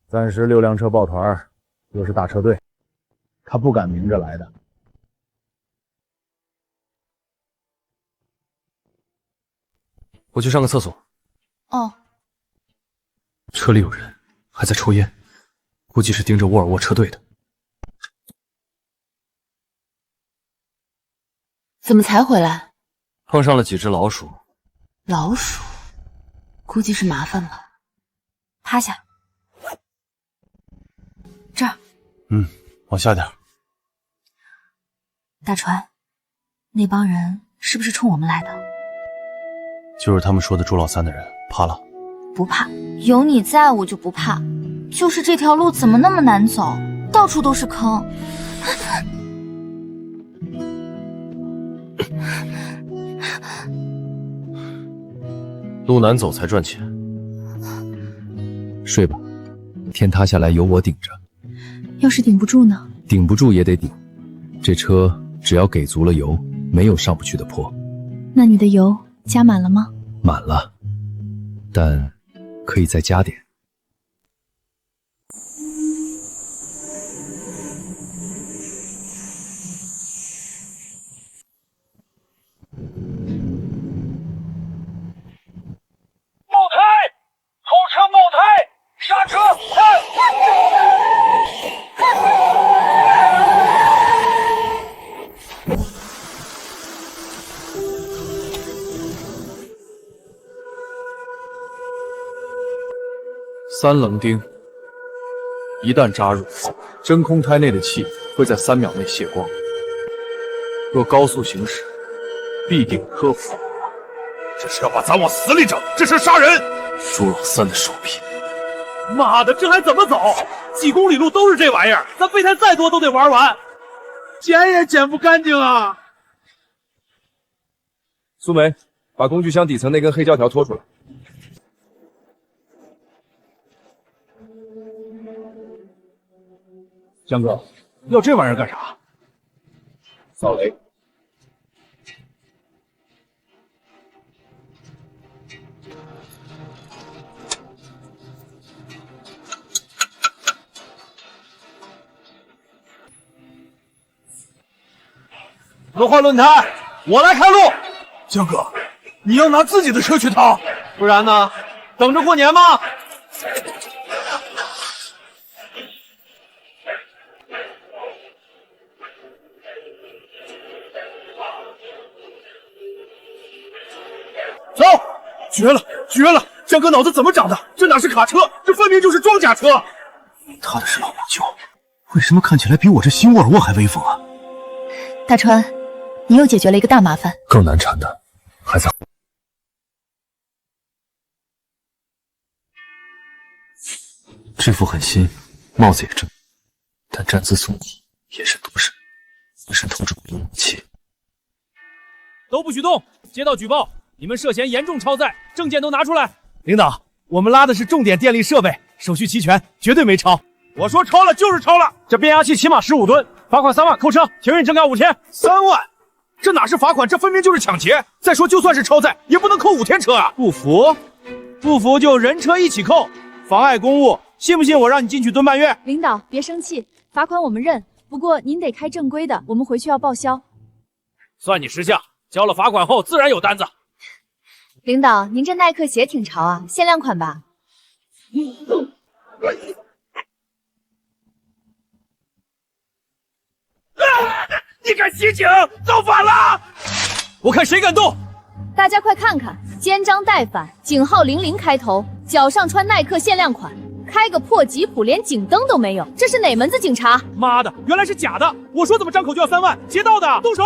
暂时6辆车抱团，又是大车队，他不敢明着来的。
我去上个厕所。
哦。
车里有人，还在抽烟，估计是盯着沃尔沃车队的。
怎么才回来？
碰上了几只老鼠。
老鼠，估计是麻烦了。趴下。这儿。
往下点。
大川，那帮人是不是冲我们来的？
就是他们说的朱老三的人，怕了？
不怕，有你在我就不怕。就是这条路怎么那么难走，到处都是坑。
路难走才赚钱。
睡吧，天塌下来有我顶着。
要是顶不住呢？
顶不住也得顶。这车只要给足了油，没有上不去的坡。
那你的油加满了吗？
满了，但可以再加点。
冒胎！后车冒胎！刹车！3
棱钉一旦扎入，真空胎内的气会在3秒内泄光。若高速行驶，必定磕服。
这是要把咱往死里整，这是杀人！
朱老三的手臂，
妈的，这还怎么走？几公里路都是这玩意儿，咱备胎再多都得玩完，捡也捡不干净啊！
苏梅，把工具箱底层那根黑胶条拖出来。
江哥，要这玩意儿干啥？
扫雷。
轮换轮胎，我来开路。江哥，你要拿自己的车去趟，不然呢？等着过年吗？走，绝了，绝了！江哥脑子怎么长的？这哪是卡车，这分明就是装甲车。
他的是老舅，为什么看起来比我这新沃尔沃还威风啊？
大川，你又解决了一个大麻烦。
更难缠的还在。制服很新，帽子也正，但站姿松弛，眼神独身，浑身透着股勇气。
都不许动！接到举报，你们涉嫌严重超载，证件都拿出来。领导，我们拉的是重点电力设备，手续齐全，绝对没超。
我说超了就是超了，
这变压器起码15吨，罚款3万，扣车，停运征调5天。
3万？这哪是罚款，这分明就是抢劫！再说，就算是超载，也不能扣5天车啊！
不服？不服就人车一起扣，妨碍公务。信不信我让你进去蹲半月？
领导别生气，罚款我们认，不过您得开正规的，我们回去要报销。
算你识相，交了罚款后自然有单子。
领导，您这耐克鞋挺潮啊，限量款吧？
你敢袭警，造反了！
我看谁敢动！
大家快看看，肩章带反，井号00开头，脚上穿耐克限量款，开个破吉普，连警灯都没有，这是哪门子警察？
妈的，原来是假的！我说怎么张口就要3万，劫道的，动手！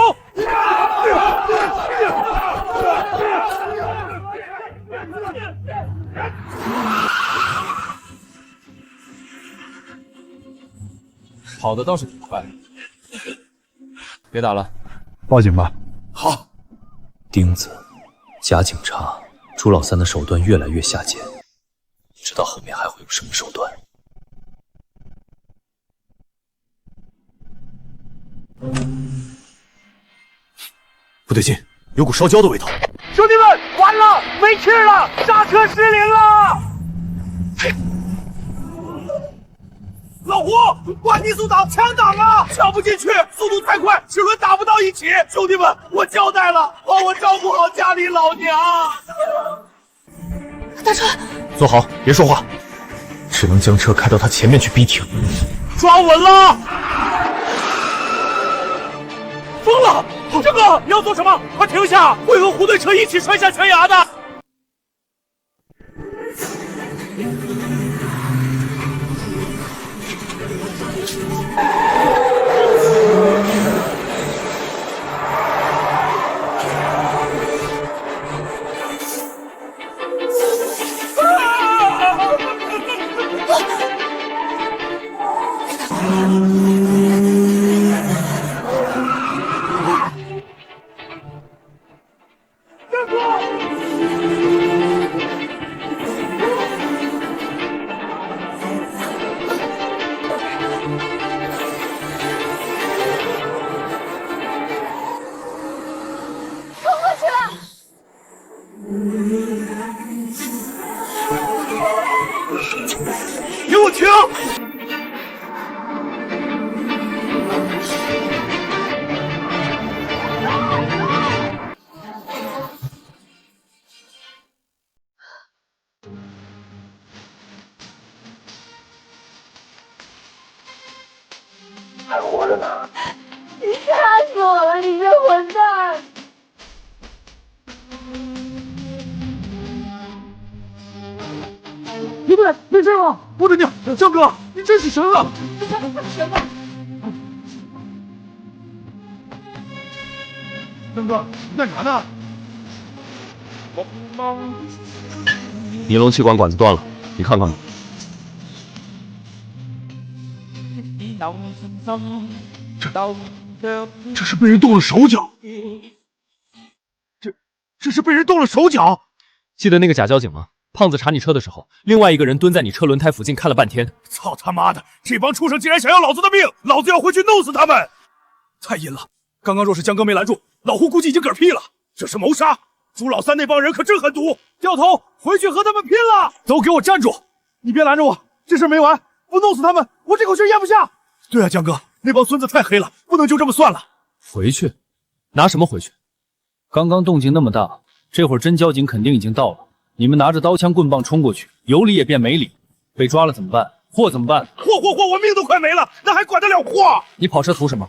跑的倒是挺快。别打了，
报警吧。
好。
钉子，假警察，朱老三的手段越来越下贱，不知道后面还会有什么手段。
不对劲，有股烧焦的味道。
兄弟们，完了，没气了，刹车失灵了！
老胡，关低速挡，抢挡啊！抢不进去，速度太快，齿轮打不到一起。兄弟们，我交代了，帮我照顾好家里老娘。
大川，
坐好，别说话，只能将车开到他前面去逼停。
抓稳了！疯了！这个你要做什么？快停下！会和护队车一起摔下悬崖的。
还活着呢。
你吓死我了，你这混蛋！
你们没事吧？我的娘，江哥，你真是神啊！神啊！江哥，你干啥呢？
尼龙气管管子断了，你看看吧。
这是被人动了手脚，这是被人动了手脚。
记得那个假交警吗？胖子查你车的时候，另外一个人蹲在你车轮胎附近看了半天。
操他妈的！这帮畜生竟然想要老子的命，老子要回去弄死他们！太阴了！刚刚若是江哥没拦住，老胡估计已经嗝屁了。这是谋杀！朱老三那帮人可真狠毒！掉头回去和他们拼了！
都给我站住！
你别拦着我，这事没完，不弄死他们，我这口气咽不下。
对啊，江哥，那帮孙子太黑了，不能就这么算了。
回去？拿什么回去？刚刚动静那么大，这会儿真交警肯定已经到了。你们拿着刀枪棍棒冲过去，有理也变没理，被抓了怎么办？货怎么办？
货，我命都快没了，那还管得了货？
你跑车图什么？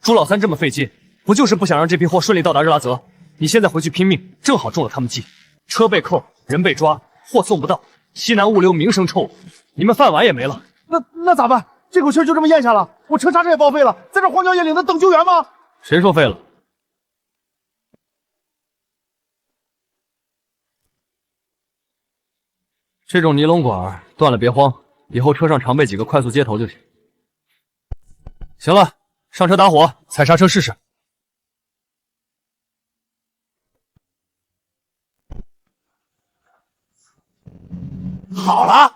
朱老三这么费劲，不就是不想让这批货顺利到达日拉泽？你现在回去拼命，正好中了他们计。车被扣，人被抓，货送不到，西南物流名声臭，你们饭碗也没了。
那咋办？这口气就这么咽下了，我车刹车也报废了，在这荒郊野岭的等救援吗？
谁说废了？这种尼龙管断了别慌，以后车上常备几个快速接头就行。行了，上车打火，踩刹车试试。
好了，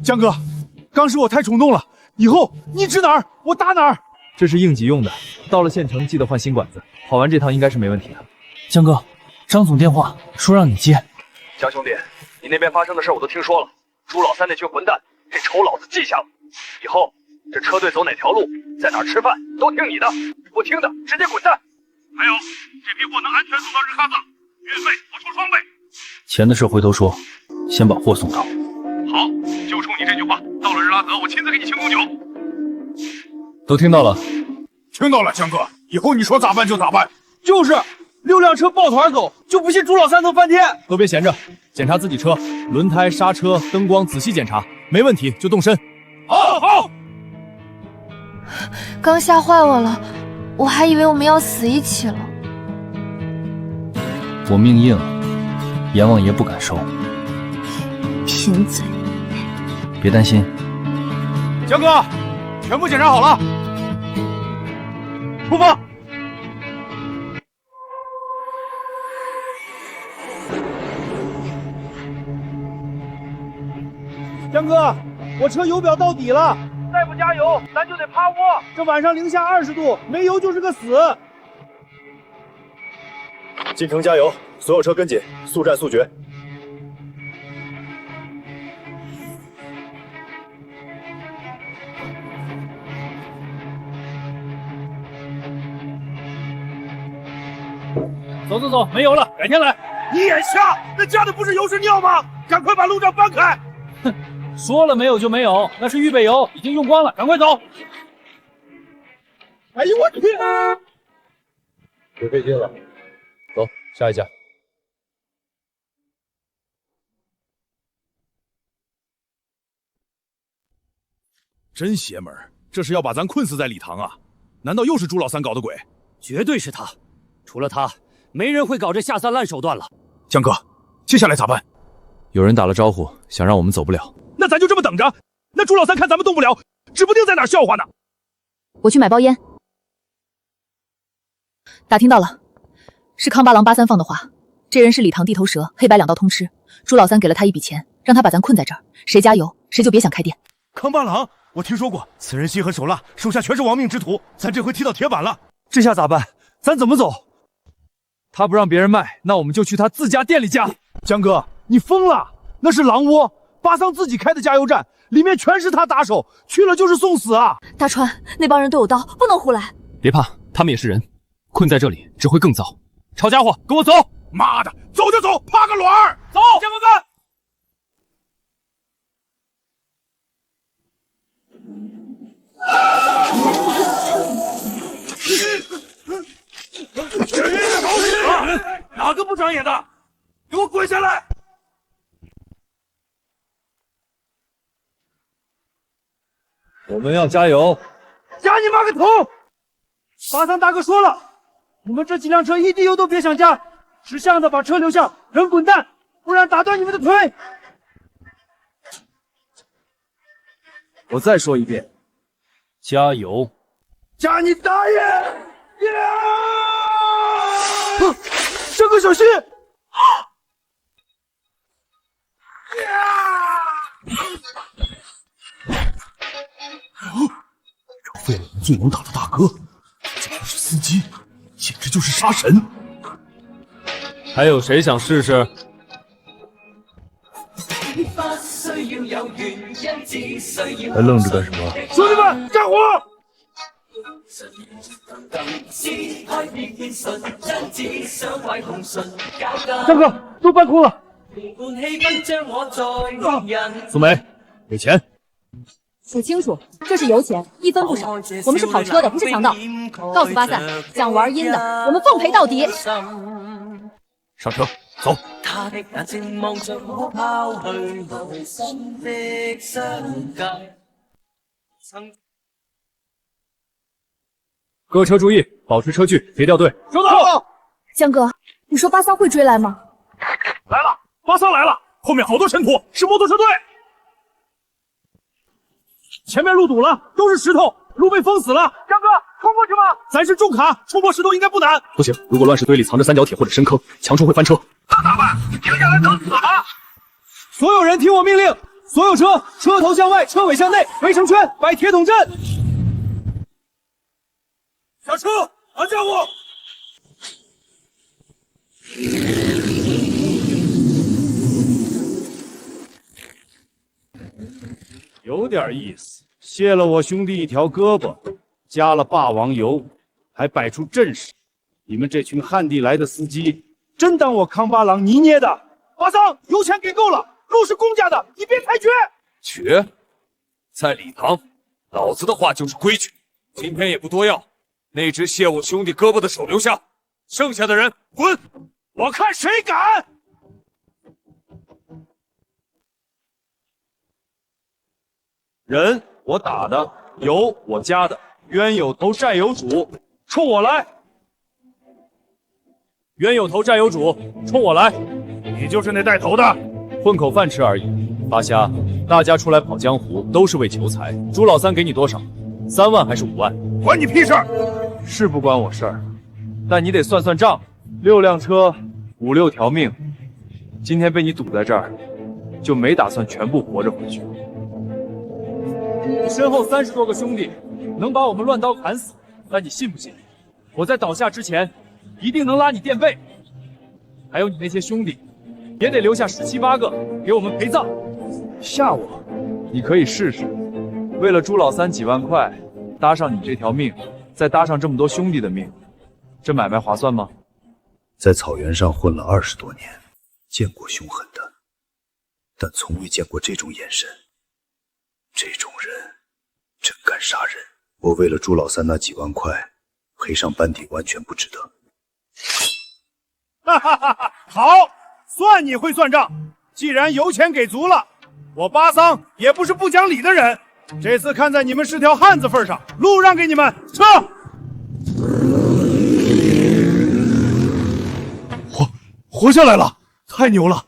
江哥，刚是我太冲动了，以后你指哪儿我打哪儿。
这是应急用的，到了县城记得换新管子。跑完这趟应该是没问题的。江哥，张总电话说让你接。
江兄弟，你那边发生的事我都听说了。朱老三那群混蛋，这仇老子记下了。以后这车队走哪条路，在哪儿吃饭，都听你的。不听的直接滚蛋。
还有，这批货能安全送到日喀则，运费我出双倍。
钱的事回头说，先把货送到。
好，就冲你这句话，到了日拉泽，我亲自给你庆功酒。
都听到了。
听到了，江哥，以后你说咋办就咋办。
就是，6辆车抱团走，就不信朱老三能翻天。
都别闲着，检查自己车，轮胎、刹车、灯光仔细检查，没问题就动身。
好。
刚吓坏我了，我还以为我们要死一起了。
我命硬，阎王爷不敢收。
贫嘴。
别担心，
江哥，全部检查好了，出发。江哥，我车油表到底了，再不加油，咱就得趴窝。这晚上零下20度，没油就是个死。
进城加油，所有车跟紧，速战速决。
走，没油了，改天来。
你眼瞎？那加的不是油是尿吗？赶快把路障搬开！
哼，说了没有就没有，那是预备油，已经用光了，赶快走。哎呦我天！
别费劲了，走，下一家。
真邪门，这是要把咱困死在礼堂啊？难道又是朱老三搞的鬼？
绝对是他，除了他，没人会搞这下三滥手段了。
江哥，接下来咋办？
有人打了招呼，想让我们走不了。
那咱就这么等着。那朱老三看咱们动不了，指不定在哪儿笑话呢。
我去买包烟。打听到了，是康八郎83放的话，这人是礼堂地头蛇，黑白两道通吃。朱老三给了他一笔钱，让他把咱困在这儿，谁加油谁就别想开店。
康八郎，我听说过，此人心狠手辣，手下全是亡命之徒，咱这回踢到铁板了。
这下咋办？咱怎么走？他不让别人卖，那我们就去他自家店里加。江哥，你疯了？那是狼窝，巴桑自己开的加油站，里面全是他打手，去了就是送死啊！
大川，那帮人都有刀，不能胡来。
别怕，他们也是人，困在这里只会更糟。抄家伙，跟我走！
妈的，走就走，怕个卵儿！走，
先锋干！哪个不长眼的，给我滚下来！
我们要加油！
加你妈个头！巴桑大哥说了，你们这几辆车一滴油都别想加，识相的把车留下，人滚蛋，不然打断你们的腿！
我再说一遍，
加油！
加你大爷！这个小心！
找废了我们最能打的大哥，这要是司机，简直就是杀神。
还有谁想试试？
还愣着干什么？
兄弟们，干活！大哥，都搬空了。
苏梅，给钱。
数清楚，这是油钱，1分不少。我们是跑车的，不是强盗。告诉巴萨，想玩阴的，我们奉陪到底。
上车，走。各车注意，保持车距，别掉队。
收到。
江哥，你说巴桑会追来吗？
来了，巴桑来了，后面好多尘土，是摩托车队。
前面路堵了，都是石头，路被封死了。江哥，冲过去吧。咱是重卡，冲破石头应该不难。
不行，如果乱石堆里藏着三角铁或者深坑，强冲会翻车。
那咋办？停下来等死吗？
所有人听我命令，所有车车头向外，车尾向内，围成圈，摆铁桶阵。
下车，安家伙！
有点意思，卸了我兄弟一条胳膊，加了霸王油，还摆出阵势。你们这群旱地来的司机，真当我康巴郎泥捏的？巴桑，油钱给够了，路是公家的，你别太绝。
绝，在礼堂，老子的话就是规矩。今天也不多要，那只卸我兄弟胳膊的手留下，剩下的人滚！
我看谁敢！人我打的，油我加的，冤有头债有主，冲我来！
冤有头债有主，冲我来！
你就是那带头的，
混口饭吃而已。八虾，大家出来跑江湖都是为求财。朱老三给你多少？3万还是5万？
关你屁事！
是不关我事儿，但你得算算账。6辆车，5、6条命，今天被你堵在这儿，就没打算全部活着回去。
你身后30多个兄弟，能把我们乱刀砍死，但你信不信？我在倒下之前，一定能拉你垫背。还有你那些兄弟，也得留下17、8个给我们陪葬。
吓我？你可以试试。为了朱老三几万块，搭上你这条命，再搭上这么多兄弟的命，这买卖划算吗？
在草原上混了20多年，见过凶狠的，但从未见过这种眼神。这种人真敢杀人！我为了朱老三那几万块，赔上班底完全不值得。
哈哈哈哈！好，算你会算账。既然油钱给足了，我巴桑也不是不讲理的人。这次看在你们是条汉子份上，路让给你们，撤！
活下来了，太牛了！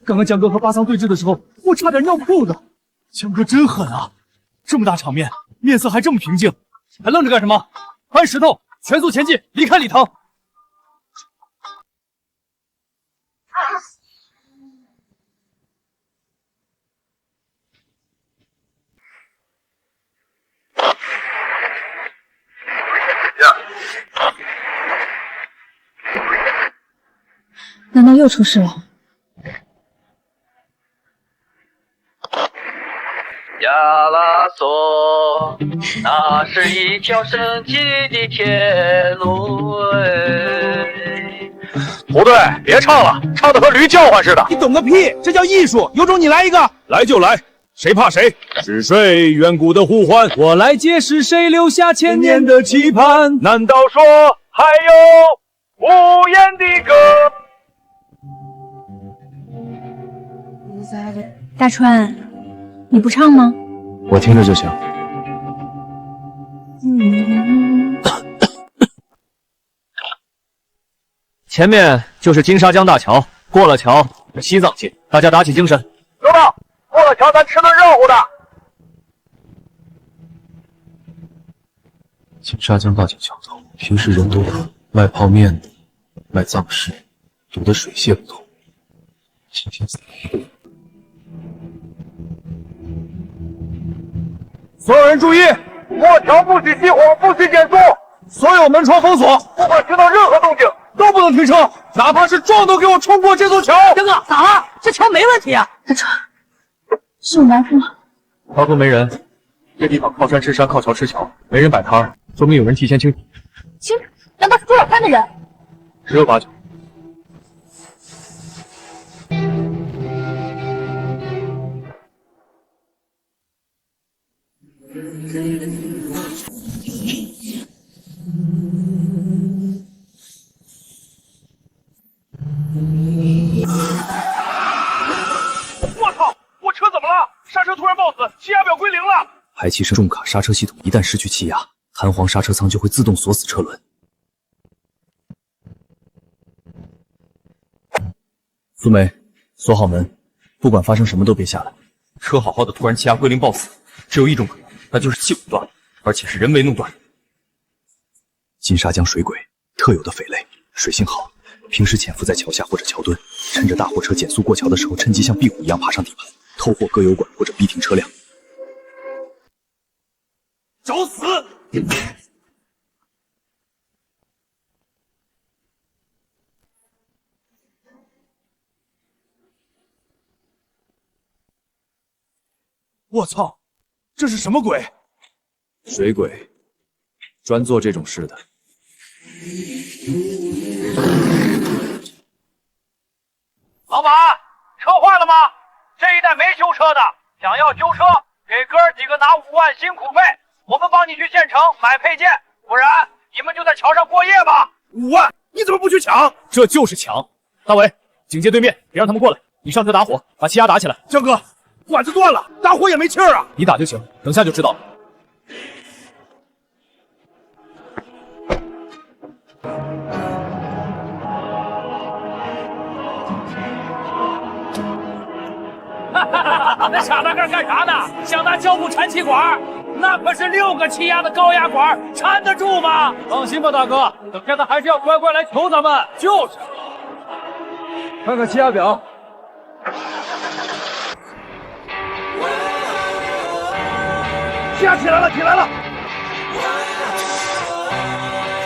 刚刚江哥和巴桑对峙的时候，我差点尿裤子。江哥真狠啊！这么大场面，面色还这么平静，还愣着干什么？搬石头，全速前进，离开礼堂。
难道又出事了？
亚拉索，那是一条神奇的铁路。
不对，别唱了，唱的和驴叫唤似的。
你懂个屁！这叫艺术，有种你来一个。
来就来，
谁怕谁？是谁远古的呼唤？
我来接，是谁留下千年的期盼？
难道说还有无言的歌？
大川，你不唱吗？
我听着就行。前面就是金沙江大桥，过了桥是西藏界，大家打起精神。
知道，过了桥咱吃顿热乎的。
金沙江大桥桥头，平时人多，卖泡面的，卖藏尸，堵得水泄不通。今天
所有人注意，过桥不许熄火，不许减速，
所有门窗封锁，
不管听到任何动静
都不能停车，哪怕是撞都给我冲过这座桥！
江哥，咋了？这桥没问题啊！
大川，是我埋伏吗？
桥头没人，这地方靠山吃山，靠桥吃桥，没人摆摊儿，说明有人提前清理。
清，难道是捉小三的人？
十有八九。
我操！我车怎么了？刹车突然抱死，气压表归零了。
排气声重卡刹车系统一旦失去气压，弹簧刹车舱就会自动锁死车轮。苏梅，锁好门，不管发生什么都别下来。
车好好的，突然气压归零抱死，只有一种可能，那就是气管断了，而且是人为弄断。
金沙江水鬼特有的匪类，水性好，平时潜伏在桥下或者桥墩，趁着大货车减速过桥的时候，趁机像壁虎一样爬上底盘，偷货割油管或者逼停车辆。
找死！
我操，这是什么鬼？
水鬼，专做这种事的。
老板，车坏了吗？这一带没修车的，想要修车，给哥儿几个拿5万辛苦费，我们帮你去县城买配件，不然你们就在桥上过夜吧。
5万，你怎么不去抢？
这就是抢！大伟，警戒对面，别让他们过来。你上车打火，把气压打起来。
江哥，管子断了，打火也没气儿啊！
你打就行，等下就知道了。
那傻大个干啥呢？想拿胶布缠气管？那可是6个气压的高压管，缠得住吗？
放心吧，大哥，等下他还是要乖乖来求咱们。
就是。
看看气压表。气压起来了，起来了！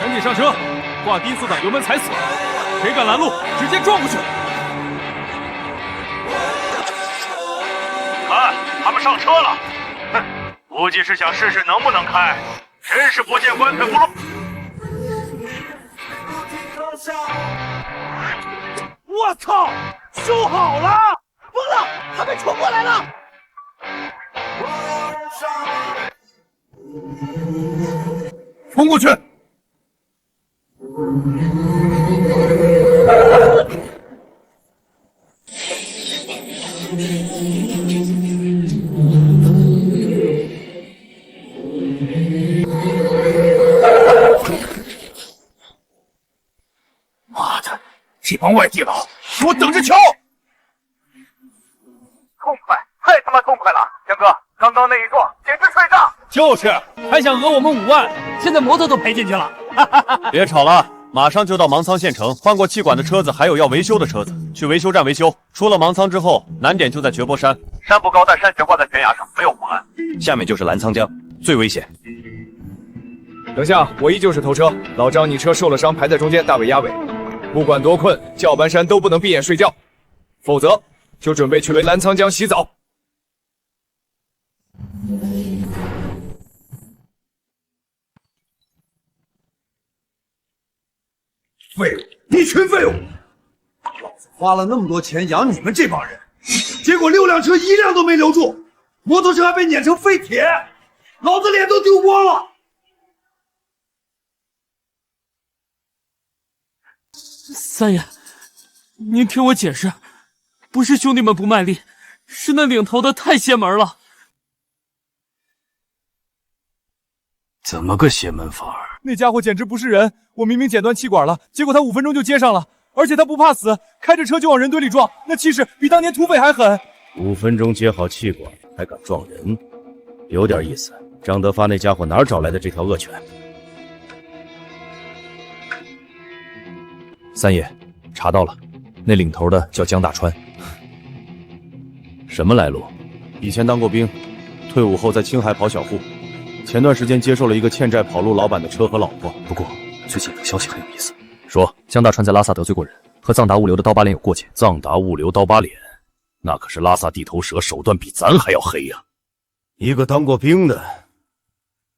全体上车，挂低速档，油门踩死，谁敢拦路，直接撞过去！
看，他们上车了，哼，估计是想试试能不能开，真是不见棺材不落。
我操，修好了！疯了，他们冲过来了！
冲过去！
妈的，这帮外地佬，给我等着瞧！
痛快，太他妈痛快了！江哥，刚刚那一撞简直吹炸！
就是，还想讹我们5万，
现在摩托都赔进去了。
别吵了，马上就到芒仓县城，换过气管的车子还有要维修的车子，去维修站维修。出了芒仓之后，难点就在绝波山，
山不高，但山悬挂在悬崖上，没有护栏。
下面就是澜沧江，最危险。
等下，我依旧是头车，老张，你车受了伤，排在中间，大尾压尾。不管多困，叫搬山都不能闭眼睡觉，否则就准备去澜沧江洗澡。
废物，一群废物！老子花了那么多钱养你们这帮人，结果6辆车1辆都没留住，
摩托车还被碾成废铁，老子脸都丢光了。
三爷，您听我解释，不是兄弟们不卖力，是那领头的太邪门了。
怎么个邪门法？
那家伙简直不是人！我明明剪断气管了，结果他5分钟就接上了，而且他不怕死，开着车就往人堆里撞，那气势比当年土匪还狠。
5分钟接好气管，还敢撞人，有点意思。张德发那家伙哪儿找来的这条恶犬？
三爷，查到了，那领头的叫江大川。
什么来路？
以前当过兵，退伍后在青海跑小户，前段时间接受了一个欠债跑路老板的车和老婆。不过最近有个消息很有意思，
说江大川在拉萨得罪过人，和藏达物流的刀疤脸有过节。
藏达物流刀疤脸，那可是拉萨地头蛇，手段比咱还要黑呀！一个当过兵的，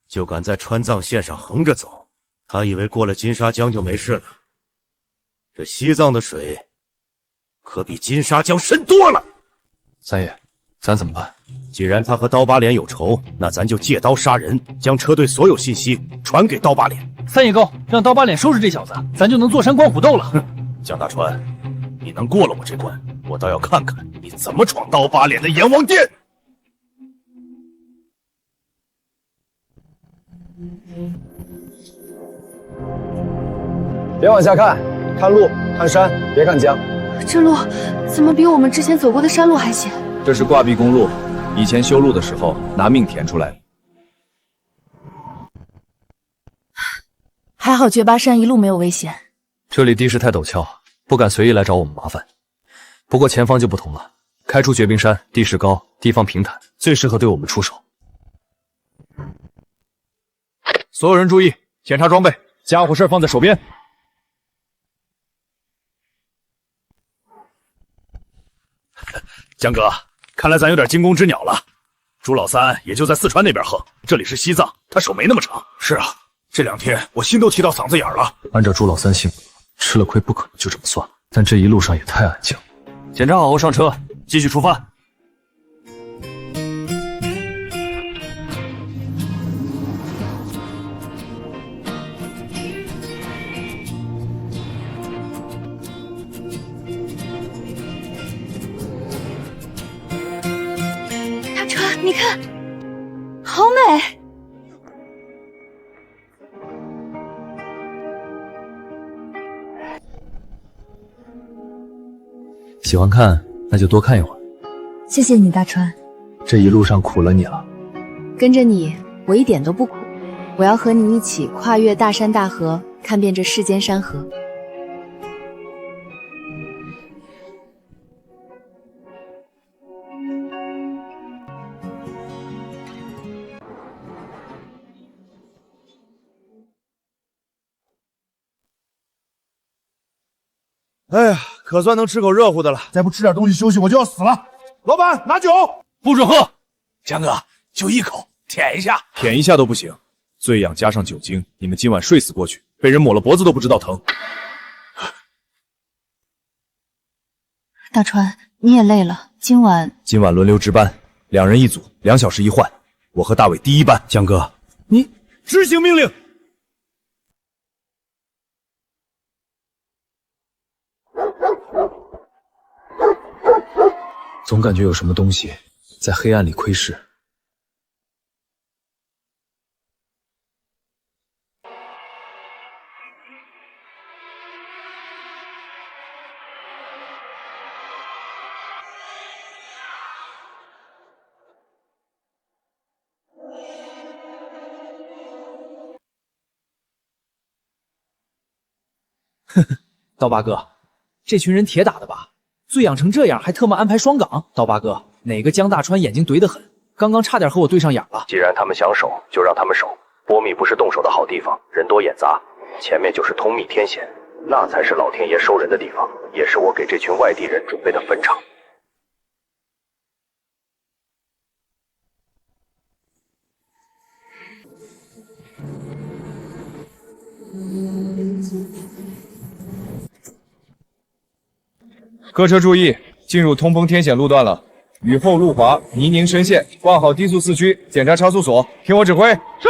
就敢在川藏线上横着走，他以为过了金沙江就没事了。这西藏的水可比金沙江深多了。
三爷，咱怎么办？
既然他和刀疤脸有仇，那咱就借刀杀人，将车队所有信息传给刀疤脸。
三爷高，让刀疤脸收拾这小子，咱就能坐山观虎斗了。
江大川，你能过了我这关，我倒要看看你怎么闯刀疤脸的阎王殿。
别往下看，看路，看山，别看江。
这路怎么比我们之前走过的山路还险？
这是挂壁公路，以前修路的时候拿命填出来的。
还好绝巴山一路没有危险。
这里地势太陡峭，不敢随意来找我们麻烦。不过前方就不同了，开出绝冰山，地势高，地方平坦，最适合对我们出手。
所有人注意，检查装备，家伙事放在手边。
江哥，看来咱有点惊弓之鸟了。朱老三也就在四川那边横，这里是西藏，他手没那么长。是啊，这2天我心都提到嗓子眼了。
按照朱老三性格，吃了亏不可能就这么算了，但这一路上也太安静了。检查好后上车，继续出发。
你看，好美！
喜欢看，那就多看一会儿。
谢谢你，大川。
这一路上苦了你了。
跟着你，我一点都不苦。我要和你一起跨越大山大河，看遍这世间山河。
哎呀，可算能吃口热乎的了，再不吃点东西休息，我就要死了。老板，拿酒，
不准喝。
江哥，就一口，舔一下。
舔一下都不行，醉氧加上酒精，你们今晚睡死过去，被人抹了脖子都不知道疼。
大川，你也累了，今晚
轮流值班，2人一组，2小时一换。我和大伟第一班。
江哥，
你执行命令。
总感觉有什么东西在黑暗里窥视。
呵呵，刀疤哥，这群人铁打的吧？醉养成这样，还特么安排双岗。刀疤哥，哪个江大川眼睛怼得很，刚刚差点和我对上眼了。
既然他们想守，就让他们守。波密不是动手的好地方，人多眼杂，前面就是通密天险，那才是老天爷收人的地方，也是我给这群外地人准备的坟场。
各车注意，进入通风天险路段了，雨后路滑，泥泞深陷，挂好低速4区，检查差速锁，听我指挥。
是。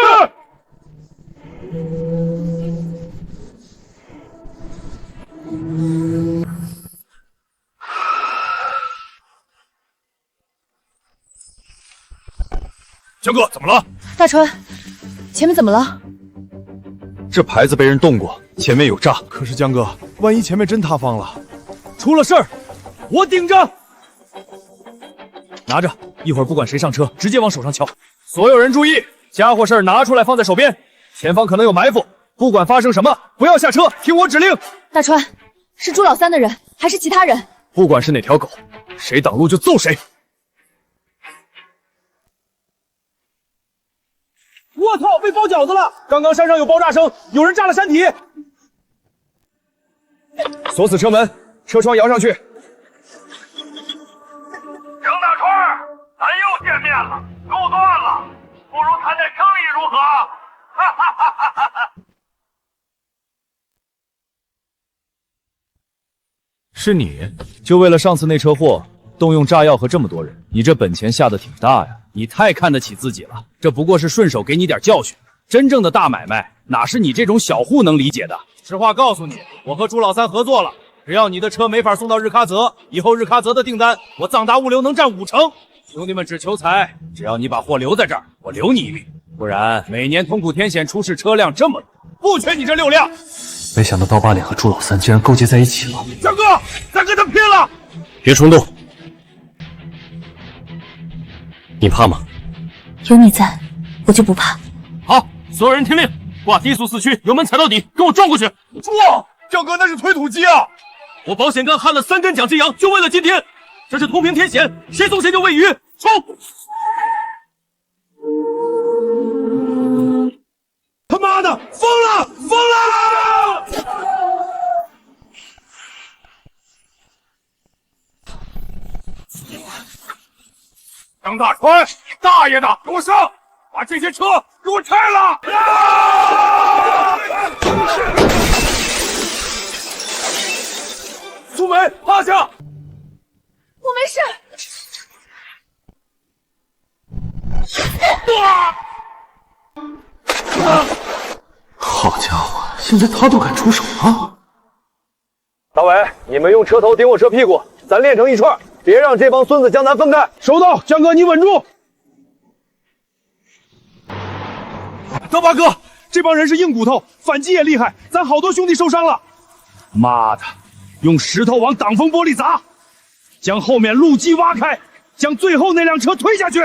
江哥，怎么了？
大川，前面怎么了？
这牌子被人动过，前面有诈。可是江哥，万一前面真塌方了，出了事儿，我顶着。拿着，一会儿不管谁上车，直接往手上敲。所有人注意，家伙事儿拿出来放在手边，前方可能有埋伏，不管发生什么，不要下车，听我指令。
大川，是朱老三的人，还是其他人？
不管是哪条狗，谁挡路就揍谁。我操！被包饺子了！刚刚山上有爆炸声，有人炸了山体。
锁死车门，车窗摇上去。
杨大川，咱又见面了，路断了，不如谈点生意如何？哈哈哈哈哈哈！
是你，就为了上次那车祸，动用炸药和这么多人，你这本钱下的挺大呀。
你太看得起自己了，这不过是顺手给你点教训。真正的大买卖，哪是你这种小户能理解的？
实话告诉你，我和朱老三合作了，只要你的车没法送到日喀则，以后日喀则的订单，我藏达物流能占50%。
兄弟们只求财，只要你把货留在这儿，我留你一命。不然每年通古天险出事车辆这么多，
不缺你这6辆。
没想到刀疤脸和朱老三竟然勾结在一起了。
江哥，咱跟他拼了！
别冲动。你怕吗？
有你在，我就不怕。
好，所有人听令，挂低速4区，油门踩到底，给我撞过去！
撞！江哥那是推土机啊！
我保险杠焊了3根奖金羊，就为了今天。这是通平天险，谁送谁就喂鱼！冲！
他妈的，疯了！疯了！
杨大川，你大爷的，给我上！把这些车给我拆了！
苏梅，趴下！
我没事。
好家伙，现在他都敢出手了！
大伟，你们用车头顶我车屁股，咱练成一串，别让这帮孙子将咱分开。
收到，江哥你稳住。刀疤哥，这帮人是硬骨头，反击也厉害，咱好多兄弟受伤了。妈的，用石头往挡风玻璃砸，将后面路基挖开，将最后那辆车推下去。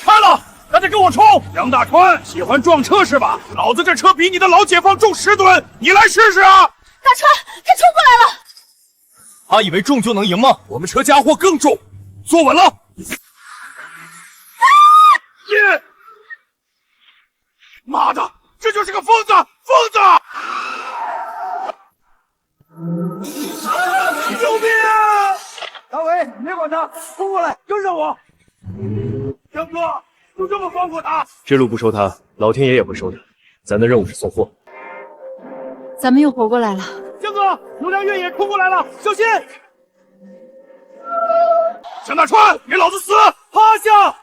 开了！大家跟我冲！杨大川喜欢撞车是吧？老子这车比你的老解放重10吨，你来试试啊！
大川，他冲过来了！
他以为重就能赢吗？我们车家伙更重，坐稳了！
耶！妈的，这就是个疯子！疯子！救命啊！
大伟，别管他，冲过来，跟上我！
江哥，就这么放过他？
这路不收他，老天爷也会收他。咱的任务是送货。
咱们又活过来了。
江哥，有辆越野冲过来了，小心！
江大川，给老子死！
趴下！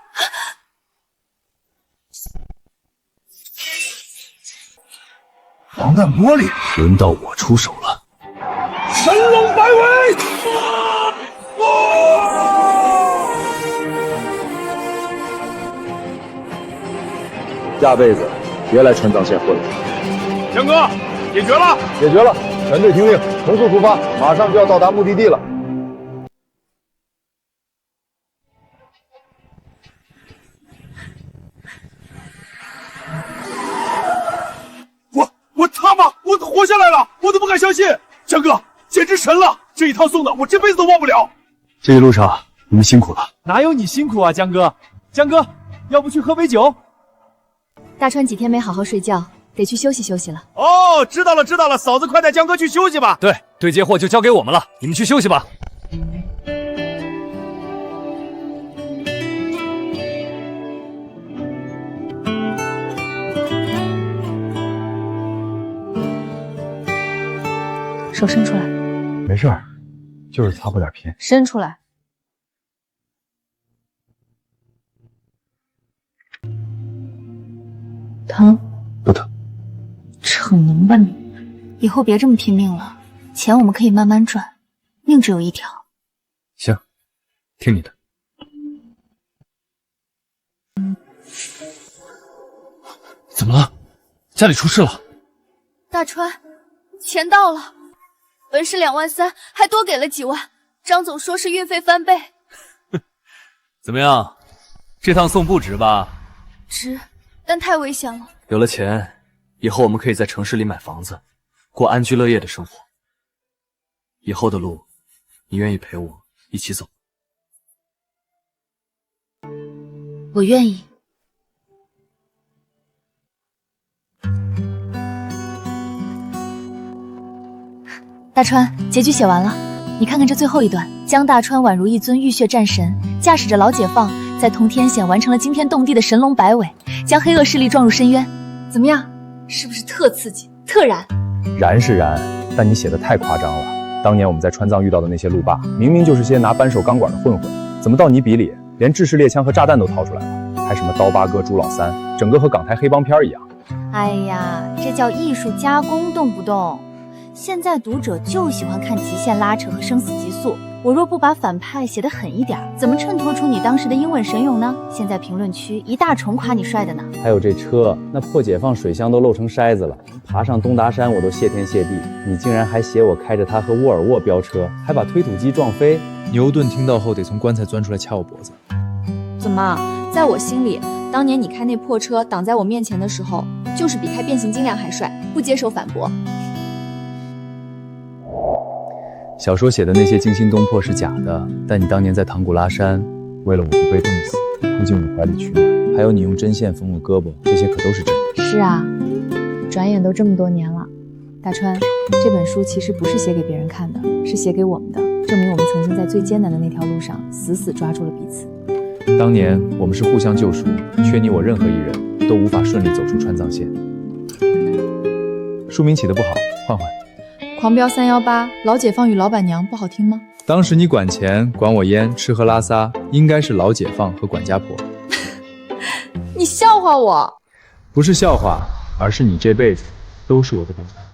防弹玻璃，
轮到我出手了。
神龙摆尾！
下辈子别来川藏线混了。
江哥，解决了，
解决了，全队听令，从速出发，马上就要到达目的地了。
我他妈，我活下来了，我都不敢相信！江哥，简直神了！这一趟送的，我这辈子都忘不了。
这一路上你们辛苦了。
哪有你辛苦啊，江哥？江哥，要不去喝杯酒？
大川几天没好好睡觉，得去休息休息了。
哦，知道了，嫂子快带江哥去休息吧。
对，对接货就交给我们了，你们去休息吧。
手伸出来。
没事儿。
就是擦破点偏。
伸出来。
疼？
不疼。
逞能吧你！以后别这么拼命了，钱我们可以慢慢赚，命只有一条。
行，听你的。怎么了？家里出事了？
大川，钱到了，本是2万3，还多给了几万。张总说是运费翻倍。
怎么样？这趟送不值吧？
值，但太危险了。
有了钱，以后我们可以在城市里买房子，过安居乐业的生活。以后的路，你愿意陪我一起走？
我愿意。大川，结局写完了，你看看这最后一段，江大川宛如一尊浴血战神，驾驶着老解放，在通天险完成了惊天动地的神龙摆尾，将黑恶势力撞入深渊。怎么样？是不是特刺激、特燃？
燃是燃，但你写的太夸张了。当年我们在川藏遇到的那些路霸，明明就是些拿扳手钢管的混混，怎么到你笔里，连制式猎枪和炸弹都掏出来了，还什么刀疤哥、朱老三，整个和港台黑帮片一样。
哎呀，这叫艺术加工，动不动？现在读者就喜欢看极限拉扯和生死极速，我若不把反派写得狠一点，怎么衬托出你当时的英吻神勇呢？现在评论区一大重夸你帅的呢。
还有这车，那破解放水箱都漏成筛子了，爬上东达山我都谢天谢地，你竟然还写我开着它和沃尔沃飙车，还把推土机撞飞。
牛顿听到后得从棺材钻出来掐我脖子。
怎么，在我心里，当年你开那破车挡在我面前的时候，就是比开变形金刚还帅，不接受反驳。
小说写的那些惊心动魄是假的，但你当年在唐古拉山，为了我不被冻死，扑进我怀里取暖，还有你用针线缝我胳膊，这些可都是真的。
是啊，转眼都这么多年了。大川，这本书其实不是写给别人看的，是写给我们的，证明我们曾经在最艰难的那条路上死死抓住了彼此。
当年我们是互相救赎，缺你我任何一人都无法顺利走出川藏线。书名起得不好，换换。
狂飙318，老解放与老板娘，不好听吗？
当时你管钱管我烟，吃喝拉撒，应该是老解放和管家婆。
你笑话我？
不是笑话，而是你这辈子都是我的榜样。